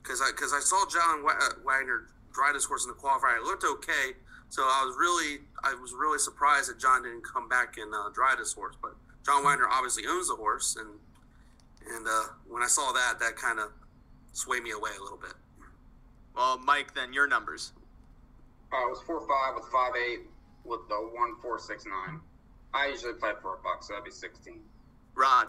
Because I saw John Wagner ride his horse in the qualifier. It looked okay. So I was really surprised that John didn't come back and drive this horse. But John Wagner obviously owns the horse, and when I saw that kind of swayed me away a little bit. Well, Mike, then your numbers. It was 4, 5 with 5, 8 with the 1, 4, 6, 9. I usually play $4, so that'd be 16. Rod.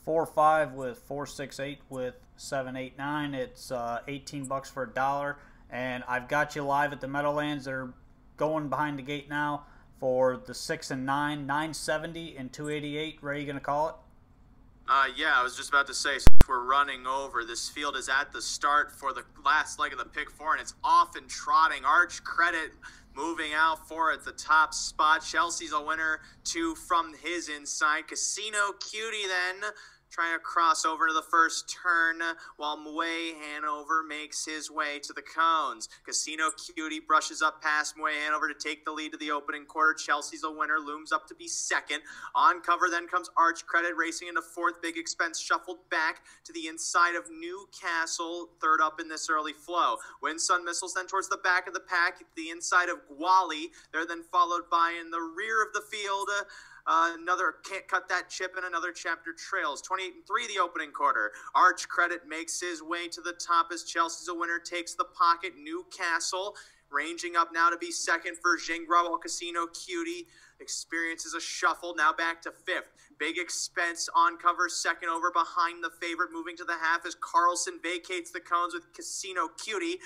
4, 5 with 4, 6, 8 with 7, 8, 9. It's $18 for $1. And I've got you live at the Meadowlands. They're going behind the gate now for the 6 and 9, 970 and 288. Ray, you going to call it? Yeah, I was just about to say, since we're running over, this field is at the start for the last leg of the pick 4, and it's off and trotting. Arch Credit moving out 4 at the top spot. Chelsea's a winner, 2 from his inside. Casino Cutie then trying to cross over to the first turn while Muay Hanover makes his way to the cones. Casino Cutie brushes up past Muay Hanover to take the lead to the opening quarter. Chelsea's a winner, looms up to be second. On cover then comes Arch Credit racing into 4th. Big Expense shuffled back to the inside of Newcastle, 3rd up in this early flow. Wind Sun Missiles then towards the back of the pack, the inside of Gwali. They're then followed by in the rear of the field, another Can't Cut That Chip and another Chapter Trails. 28 and 3 the opening quarter. Arch Credit makes his way to the top as Chelsea's a winner takes the pocket. Newcastle ranging up now to be second for Gingras, while Casino Cutie experiences a shuffle. Now back to 5th. Big Expense on cover, second over behind the favorite. Moving to the half as Carlson vacates the cones with Casino Cutie.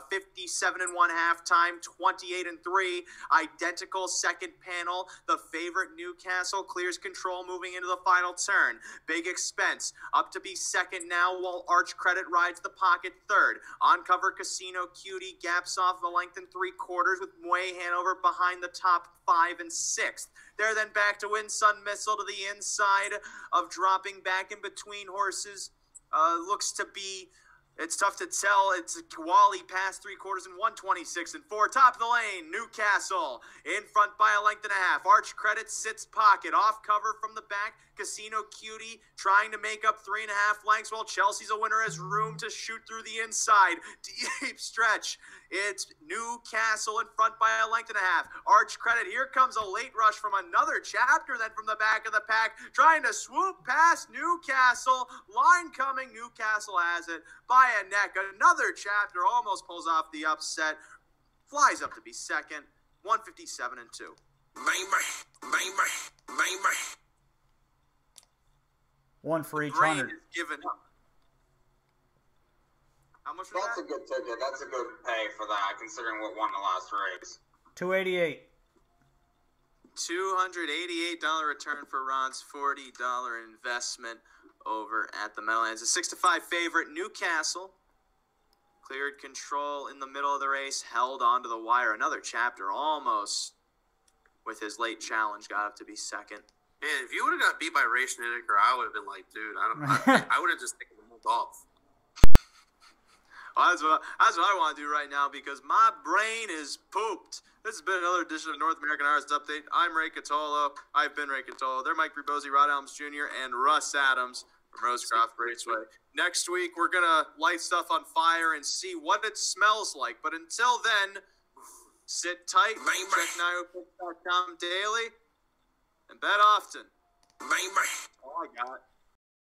57 and 1 halftime, 28 and 3. Identical second panel. The favorite Newcastle clears control moving into the final turn. Big Expense up to be second now, while Arch Credit rides the pocket 3rd. On cover, Casino Cutie gaps off the length and 3/4 with Muay Hanover behind the top 5 and 6th. They're then back to Wind Sun Missile to the inside of dropping back in between horses. Looks to be It's tough to tell. It's Wally past 3/4 in 126 and 4. Top of the lane, Newcastle in front by a length and a half. Arch Credit sits pocket off cover from the back. Casino Cutie trying to make up 3.5 lengths while Chelsea's a winner has room to shoot through the inside. Deep stretch. It's Newcastle in front by a length and a half. Arch Credit. Here comes a late rush from another chapter then from the back of the pack. Trying to swoop past Newcastle. Line coming. Newcastle has it by a neck. Another chapter almost pulls off the upset. Flies up to be second. 157 and 2. One for each Brain 100. is given up. How much was That's that? a good ticket. That's a good pay for that, considering what won the last race. 288. $288 return for Ron's $40 investment over at the Meadowlands. A 6-5 favorite, Newcastle. Cleared control in the middle of the race, held onto the wire. Another chapter almost with his late challenge got up to be second. Man, if you would have got beat by Ray Schneider, I would have been like, dude, I would have just taken the month off. Well, that's what I want to do right now because my brain is pooped. This has been another edition of North American Harvest Update. I'm Ray Catolo. I've been Ray Catolo. They're Mike Ribozzi, Rod Helms Jr., and Russ Adams from Rosecroft Raceway. Next week, we're going to light stuff on fire and see what it smells like. But until then, sit tight, check NAHUpicks.com daily, and bet often. All I got.